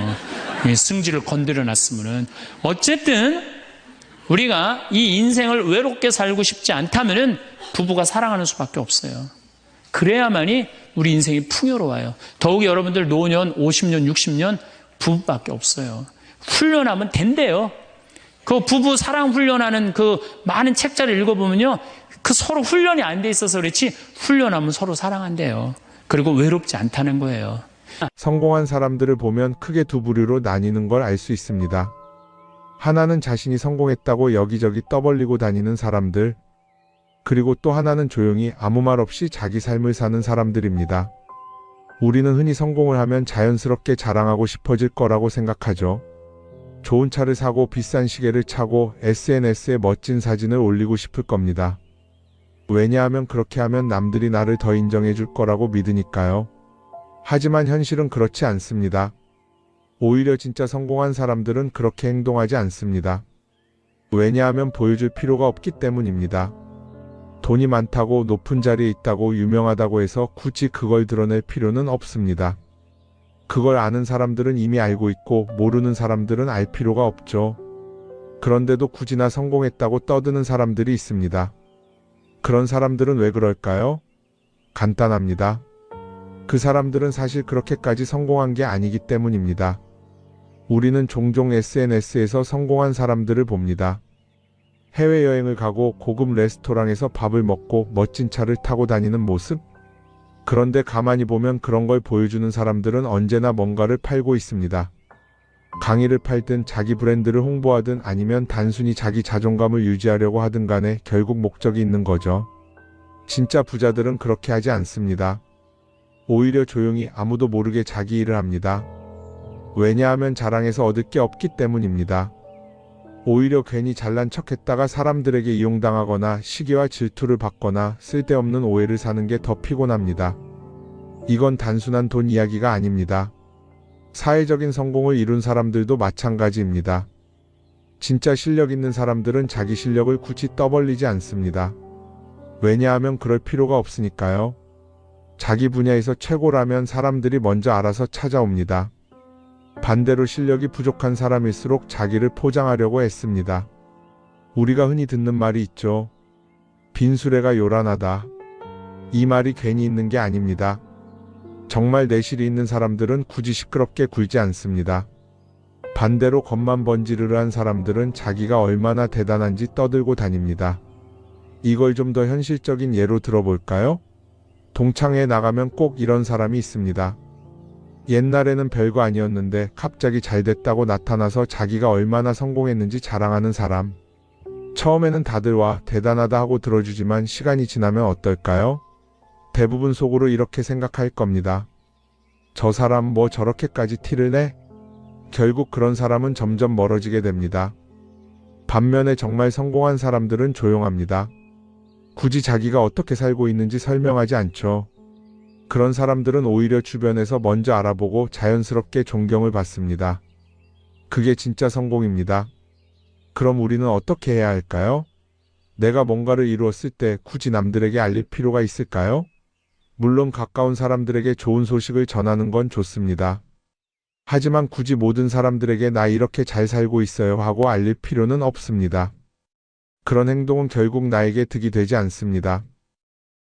Speaker 1: 승질을 건드려 놨으면은. 어쨌든 우리가 이 인생을 외롭게 살고 싶지 않다면은 부부가 사랑하는 수밖에 없어요. 그래야만이 우리 인생이 풍요로워요. 더욱이 여러분들 노년 50년 60년 부부밖에 없어요. 훈련하면 된대요. 그 부부 사랑 훈련하는 그 많은 책자를 읽어보면요. 그 서로 훈련이 안 돼 있어서 그렇지 훈련하면 서로 사랑한대요. 그리고 외롭지 않다는 거예요.
Speaker 3: 성공한 사람들을 보면 크게 두 부류로 나뉘는 걸 알 수 있습니다. 하나는 자신이 성공했다고 여기저기 떠벌리고 다니는 사람들, 그리고 또 하나는 조용히 아무 말 없이 자기 삶을 사는 사람들입니다. 우리는 흔히 성공을 하면 자연스럽게 자랑하고 싶어질 거라고 생각하죠. 좋은 차를 사고 비싼 시계를 차고 SNS에 멋진 사진을 올리고 싶을 겁니다. 왜냐하면 그렇게 하면 남들이 나를 더 인정해 줄 거라고 믿으니까요. 하지만 현실은 그렇지 않습니다. 오히려 진짜 성공한 사람들은 그렇게 행동하지 않습니다. 왜냐하면 보여줄 필요가 없기 때문입니다. 돈이 많다고 높은 자리에 있다고 유명하다고 해서 굳이 그걸 드러낼 필요는 없습니다. 그걸 아는 사람들은 이미 알고 있고 모르는 사람들은 알 필요가 없죠. 그런데도 굳이나 성공했다고 떠드는 사람들이 있습니다. 그런 사람들은 왜 그럴까요? 간단합니다. 그 사람들은 사실 그렇게까지 성공한 게 아니기 때문입니다. 우리는 종종 SNS에서 성공한 사람들을 봅니다. 해외여행을 가고 고급 레스토랑에서 밥을 먹고 멋진 차를 타고 다니는 모습? 그런데 가만히 보면 그런 걸 보여주는 사람들은 언제나 뭔가를 팔고 있습니다. 강의를 팔든 자기 브랜드를 홍보하든 아니면 단순히 자기 자존감을 유지하려고 하든 간에 결국 목적이 있는 거죠. 진짜 부자들은 그렇게 하지 않습니다. 오히려 조용히 아무도 모르게 자기 일을 합니다. 왜냐하면 자랑해서 얻을 게 없기 때문입니다. 오히려 괜히 잘난 척했다가 사람들에게 이용당하거나 시기와 질투를 받거나 쓸데없는 오해를 사는 게 더 피곤합니다. 이건 단순한 돈 이야기가 아닙니다. 사회적인 성공을 이룬 사람들도 마찬가지입니다. 진짜 실력 있는 사람들은 자기 실력을 굳이 떠벌리지 않습니다. 왜냐하면 그럴 필요가 없으니까요. 자기 분야에서 최고라면 사람들이 먼저 알아서 찾아옵니다. 반대로 실력이 부족한 사람일수록 자기를 포장하려고 애씁니다. 우리가 흔히 듣는 말이 있죠. 빈수레가 요란하다. 이 말이 괜히 있는 게 아닙니다. 정말 내실이 있는 사람들은 굳이 시끄럽게 굴지 않습니다. 반대로 겉만 번지르르한 사람들은 자기가 얼마나 대단한지 떠들고 다닙니다. 이걸 좀 더 현실적인 예로 들어볼까요? 동창회에 나가면 꼭 이런 사람이 있습니다. 옛날에는 별거 아니었는데 갑자기 잘 됐다고 나타나서 자기가 얼마나 성공했는지 자랑하는 사람. 처음에는 다들 와 대단하다 하고 들어주지만 시간이 지나면 어떨까요? 대부분 속으로 이렇게 생각할 겁니다. 저 사람 뭐 저렇게까지 티를 내? 결국 그런 사람은 점점 멀어지게 됩니다. 반면에 정말 성공한 사람들은 조용합니다. 굳이 자기가 어떻게 살고 있는지 설명하지 않죠. 그런 사람들은 오히려 주변에서 먼저 알아보고 자연스럽게 존경을 받습니다. 그게 진짜 성공입니다. 그럼 우리는 어떻게 해야 할까요? 내가 뭔가를 이루었을 때 굳이 남들에게 알릴 필요가 있을까요? 물론 가까운 사람들에게 좋은 소식을 전하는 건 좋습니다. 하지만 굳이 모든 사람들에게 나 이렇게 잘 살고 있어요 하고 알릴 필요는 없습니다. 그런 행동은 결국 나에게 득이 되지 않습니다.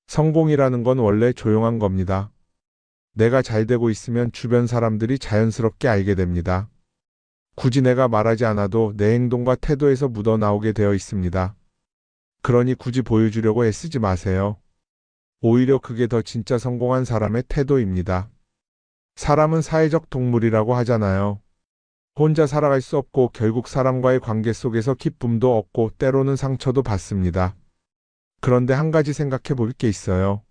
Speaker 3: 성공이라는 건 원래 조용한 겁니다. 내가 잘 되고 있으면 주변 사람들이 자연스럽게 알게 됩니다. 굳이 내가 말하지 않아도 내 행동과 태도에서 묻어나오게 되어 있습니다. 그러니 굳이 보여주려고 애쓰지 마세요. 오히려 그게 더 진짜 성공한 사람의 태도입니다. 사람은 사회적 동물이라고 하잖아요. 혼자 살아갈 수 없고 결국 사람과의 관계 속에서 기쁨도 얻고 때로는 상처도 받습니다. 그런데 한 가지 생각해 볼 게 있어요.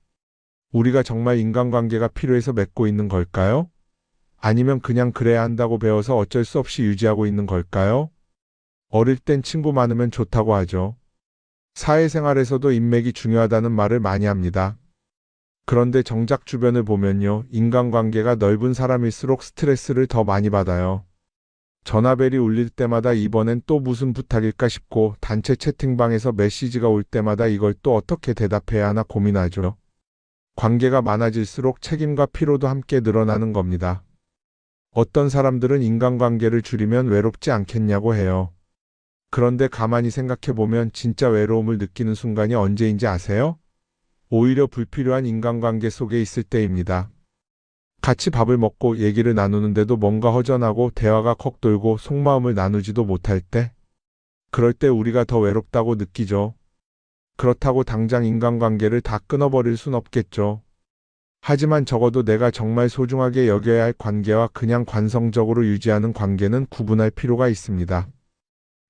Speaker 3: 우리가 정말 인간관계가 필요해서 맺고 있는 걸까요? 아니면 그냥 그래야 한다고 배워서 어쩔 수 없이 유지하고 있는 걸까요? 어릴 땐 친구 많으면 좋다고 하죠. 사회생활에서도 인맥이 중요하다는 말을 많이 합니다. 그런데 정작 주변을 보면요, 인간관계가 넓은 사람일수록 스트레스를 더 많이 받아요. 전화벨이 울릴 때마다 이번엔 또 무슨 부탁일까 싶고 단체 채팅방에서 메시지가 올 때마다 이걸 또 어떻게 대답해야 하나 고민하죠. 관계가 많아질수록 책임과 피로도 함께 늘어나는 겁니다. 어떤 사람들은 인간관계를 줄이면 외롭지 않겠냐고 해요. 그런데 가만히 생각해보면 진짜 외로움을 느끼는 순간이 언제인지 아세요? 오히려 불필요한 인간관계 속에 있을 때입니다. 같이 밥을 먹고 얘기를 나누는데도 뭔가 허전하고 대화가 컥 돌고 속마음을 나누지도 못할 때, 그럴 때 우리가 더 외롭다고 느끼죠. 그렇다고 당장 인간관계를 다 끊어버릴 순 없겠죠. 하지만 적어도 내가 정말 소중하게 여겨야 할 관계와 그냥 관성적으로 유지하는 관계는 구분할 필요가 있습니다.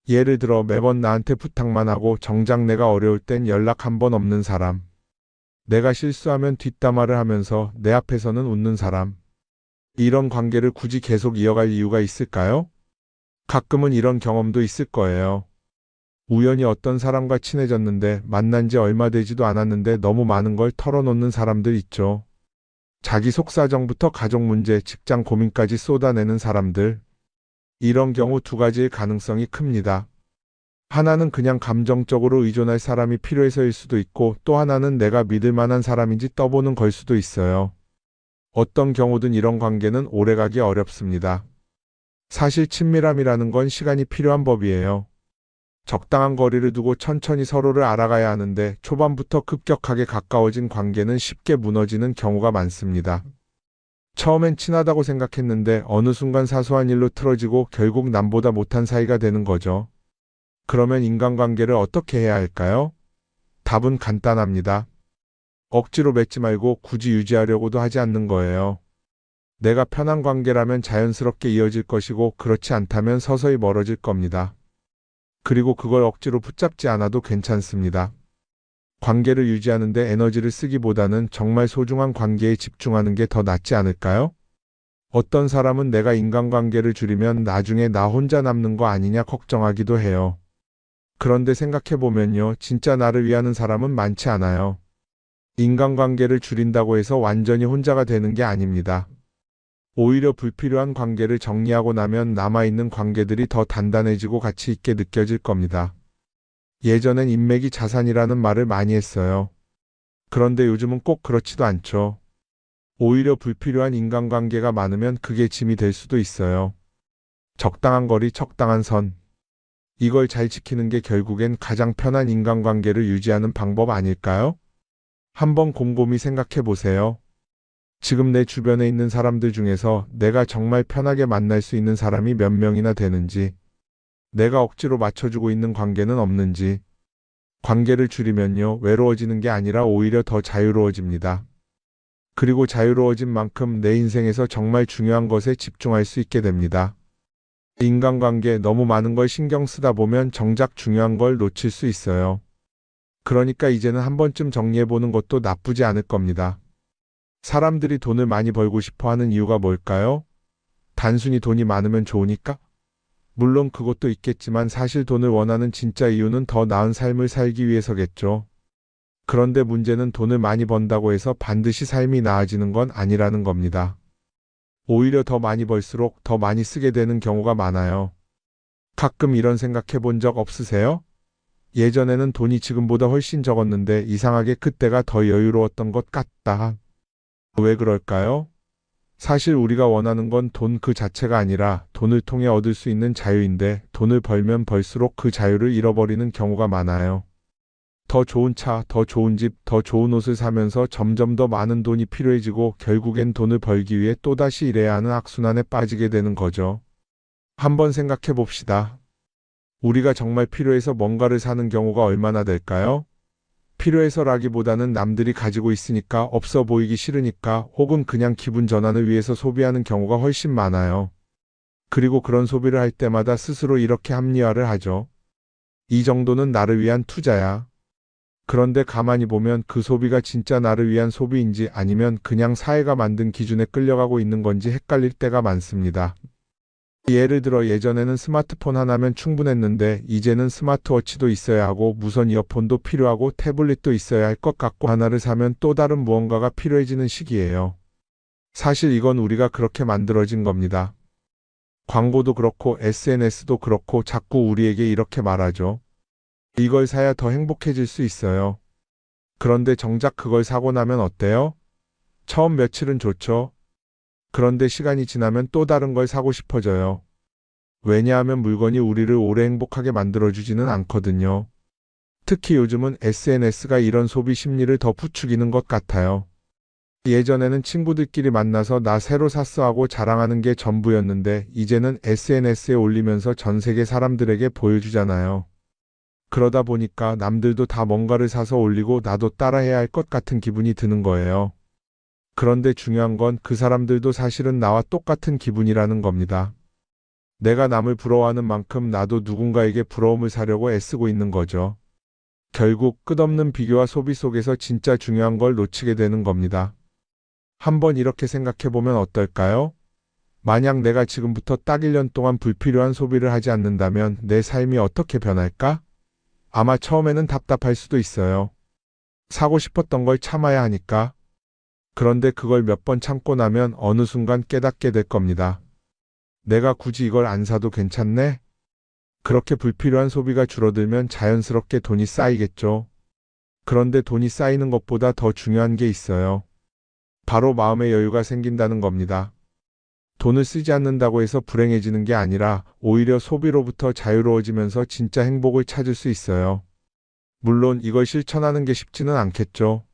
Speaker 3: 예를 들어 매번 나한테 부탁만 하고 정작 내가 어려울 땐 연락 한 번 없는 사람. 내가 실수하면 뒷담화를 하면서 내 앞에서는 웃는 사람. 이런 관계를 굳이 계속 이어갈 이유가 있을까요? 가끔은 이런 경험도 있을 거예요. 우연히 어떤 사람과 친해졌는데 만난 지 얼마 되지도 않았는데 너무 많은 걸 털어놓는 사람들 있죠. 자기 속사정부터 가족 문제, 직장 고민까지 쏟아내는 사람들. 이런 경우 두 가지의 가능성이 큽니다. 하나는 그냥 감정적으로 의존할 사람이 필요해서일 수도 있고 또 하나는 내가 믿을 만한 사람인지 떠보는 걸 수도 있어요. 어떤 경우든 이런 관계는 오래가기 어렵습니다. 사실 친밀함이라는 건 시간이 필요한 법이에요. 적당한 거리를 두고 천천히 서로를 알아가야 하는데 초반부터 급격하게 가까워진 관계는 쉽게 무너지는 경우가 많습니다. 처음엔 친하다고 생각했는데 어느 순간 사소한 일로 틀어지고 결국 남보다 못한 사이가 되는 거죠. 그러면 인간관계를 어떻게 해야 할까요? 답은 간단합니다. 억지로 맺지 말고 굳이 유지하려고도 하지 않는 거예요. 내가 편한 관계라면 자연스럽게 이어질 것이고 그렇지 않다면 서서히 멀어질 겁니다. 그리고 그걸 억지로 붙잡지 않아도 괜찮습니다. 관계를 유지하는데 에너지를 쓰기보다는 정말 소중한 관계에 집중하는 게 더 낫지 않을까요? 어떤 사람은 내가 인간관계를 줄이면 나중에 나 혼자 남는 거 아니냐 걱정하기도 해요. 그런데 생각해보면요, 진짜 나를 위하는 사람은 많지 않아요. 인간관계를 줄인다고 해서 완전히 혼자가 되는 게 아닙니다. 오히려 불필요한 관계를 정리하고 나면 남아있는 관계들이 더 단단해지고 가치 있게 느껴질 겁니다. 예전엔 인맥이 자산이라는 말을 많이 했어요. 그런데 요즘은 꼭 그렇지도 않죠. 오히려 불필요한 인간관계가 많으면 그게 짐이 될 수도 있어요. 적당한 거리, 적당한 선. 이걸 잘 지키는 게 결국엔 가장 편한 인간관계를 유지하는 방법 아닐까요? 한번 곰곰이 생각해 보세요. 지금 내 주변에 있는 사람들 중에서 내가 정말 편하게 만날 수 있는 사람이 몇 명이나 되는지, 내가 억지로 맞춰주고 있는 관계는 없는지. 관계를 줄이면요, 외로워지는 게 아니라 오히려 더 자유로워집니다. 그리고 자유로워진 만큼 내 인생에서 정말 중요한 것에 집중할 수 있게 됩니다. 인간관계 너무 많은 걸 신경 쓰다 보면 정작 중요한 걸 놓칠 수 있어요. 그러니까 이제는 한 번쯤 정리해보는 것도 나쁘지 않을 겁니다. 사람들이 돈을 많이 벌고 싶어 하는 이유가 뭘까요? 단순히 돈이 많으면 좋으니까? 물론 그것도 있겠지만 사실 돈을 원하는 진짜 이유는 더 나은 삶을 살기 위해서겠죠. 그런데 문제는 돈을 많이 번다고 해서 반드시 삶이 나아지는 건 아니라는 겁니다. 오히려 더 많이 벌수록 더 많이 쓰게 되는 경우가 많아요. 가끔 이런 생각해 본 적 없으세요? 예전에는 돈이 지금보다 훨씬 적었는데 이상하게 그때가 더 여유로웠던 것 같다. 왜 그럴까요? 사실 우리가 원하는 건 돈 그 자체가 아니라 돈을 통해 얻을 수 있는 자유인데 돈을 벌면 벌수록 그 자유를 잃어버리는 경우가 많아요. 더 좋은 차, 더 좋은 집, 더 좋은 옷을 사면서 점점 더 많은 돈이 필요해지고 결국엔 돈을 벌기 위해 또다시 일해야 하는 악순환에 빠지게 되는 거죠. 한번 생각해 봅시다. 우리가 정말 필요해서 뭔가를 사는 경우가 얼마나 될까요? 필요해서라기보다는 남들이 가지고 있으니까 없어 보이기 싫으니까 혹은 그냥 기분 전환을 위해서 소비하는 경우가 훨씬 많아요. 그리고 그런 소비를 할 때마다 스스로 이렇게 합리화를 하죠. 이 정도는 나를 위한 투자야. 그런데 가만히 보면 그 소비가 진짜 나를 위한 소비인지 아니면 그냥 사회가 만든 기준에 끌려가고 있는 건지 헷갈릴 때가 많습니다. 예를 들어 예전에는 스마트폰 하나면 충분했는데 이제는 스마트워치도 있어야 하고 무선 이어폰도 필요하고 태블릿도 있어야 할 것 같고 하나를 사면 또 다른 무언가가 필요해지는 시기예요. 사실 이건 우리가 그렇게 만들어진 겁니다. 광고도 그렇고 SNS도 그렇고 자꾸 우리에게 이렇게 말하죠. 이걸 사야 더 행복해질 수 있어요. 그런데 정작 그걸 사고 나면 어때요? 처음 며칠은 좋죠. 그런데 시간이 지나면 또 다른 걸 사고 싶어져요. 왜냐하면 물건이 우리를 오래 행복하게 만들어주지는 않거든요. 특히 요즘은 SNS가 이런 소비 심리를 더 부추기는 것 같아요. 예전에는 친구들끼리 만나서 나 새로 샀어 하고 자랑하는 게 전부였는데 이제는 SNS에 올리면서 전 세계 사람들에게 보여주잖아요. 그러다 보니까 남들도 다 뭔가를 사서 올리고 나도 따라해야 할 것 같은 기분이 드는 거예요. 그런데 중요한 건 그 사람들도 사실은 나와 똑같은 기분이라는 겁니다. 내가 남을 부러워하는 만큼 나도 누군가에게 부러움을 사려고 애쓰고 있는 거죠. 결국 끝없는 비교와 소비 속에서 진짜 중요한 걸 놓치게 되는 겁니다. 한번 이렇게 생각해 보면 어떨까요? 만약 내가 지금부터 딱 1년 동안 불필요한 소비를 하지 않는다면 내 삶이 어떻게 변할까? 아마 처음에는 답답할 수도 있어요. 사고 싶었던 걸 참아야 하니까. 그런데 그걸 몇 번 참고 나면 어느 순간 깨닫게 될 겁니다. 내가 굳이 이걸 안 사도 괜찮네? 그렇게 불필요한 소비가 줄어들면 자연스럽게 돈이 쌓이겠죠. 그런데 돈이 쌓이는 것보다 더 중요한 게 있어요. 바로 마음의 여유가 생긴다는 겁니다. 돈을 쓰지 않는다고 해서 불행해지는 게 아니라 오히려 소비로부터 자유로워지면서 진짜 행복을 찾을 수 있어요. 물론 이걸 실천하는 게 쉽지는 않겠죠.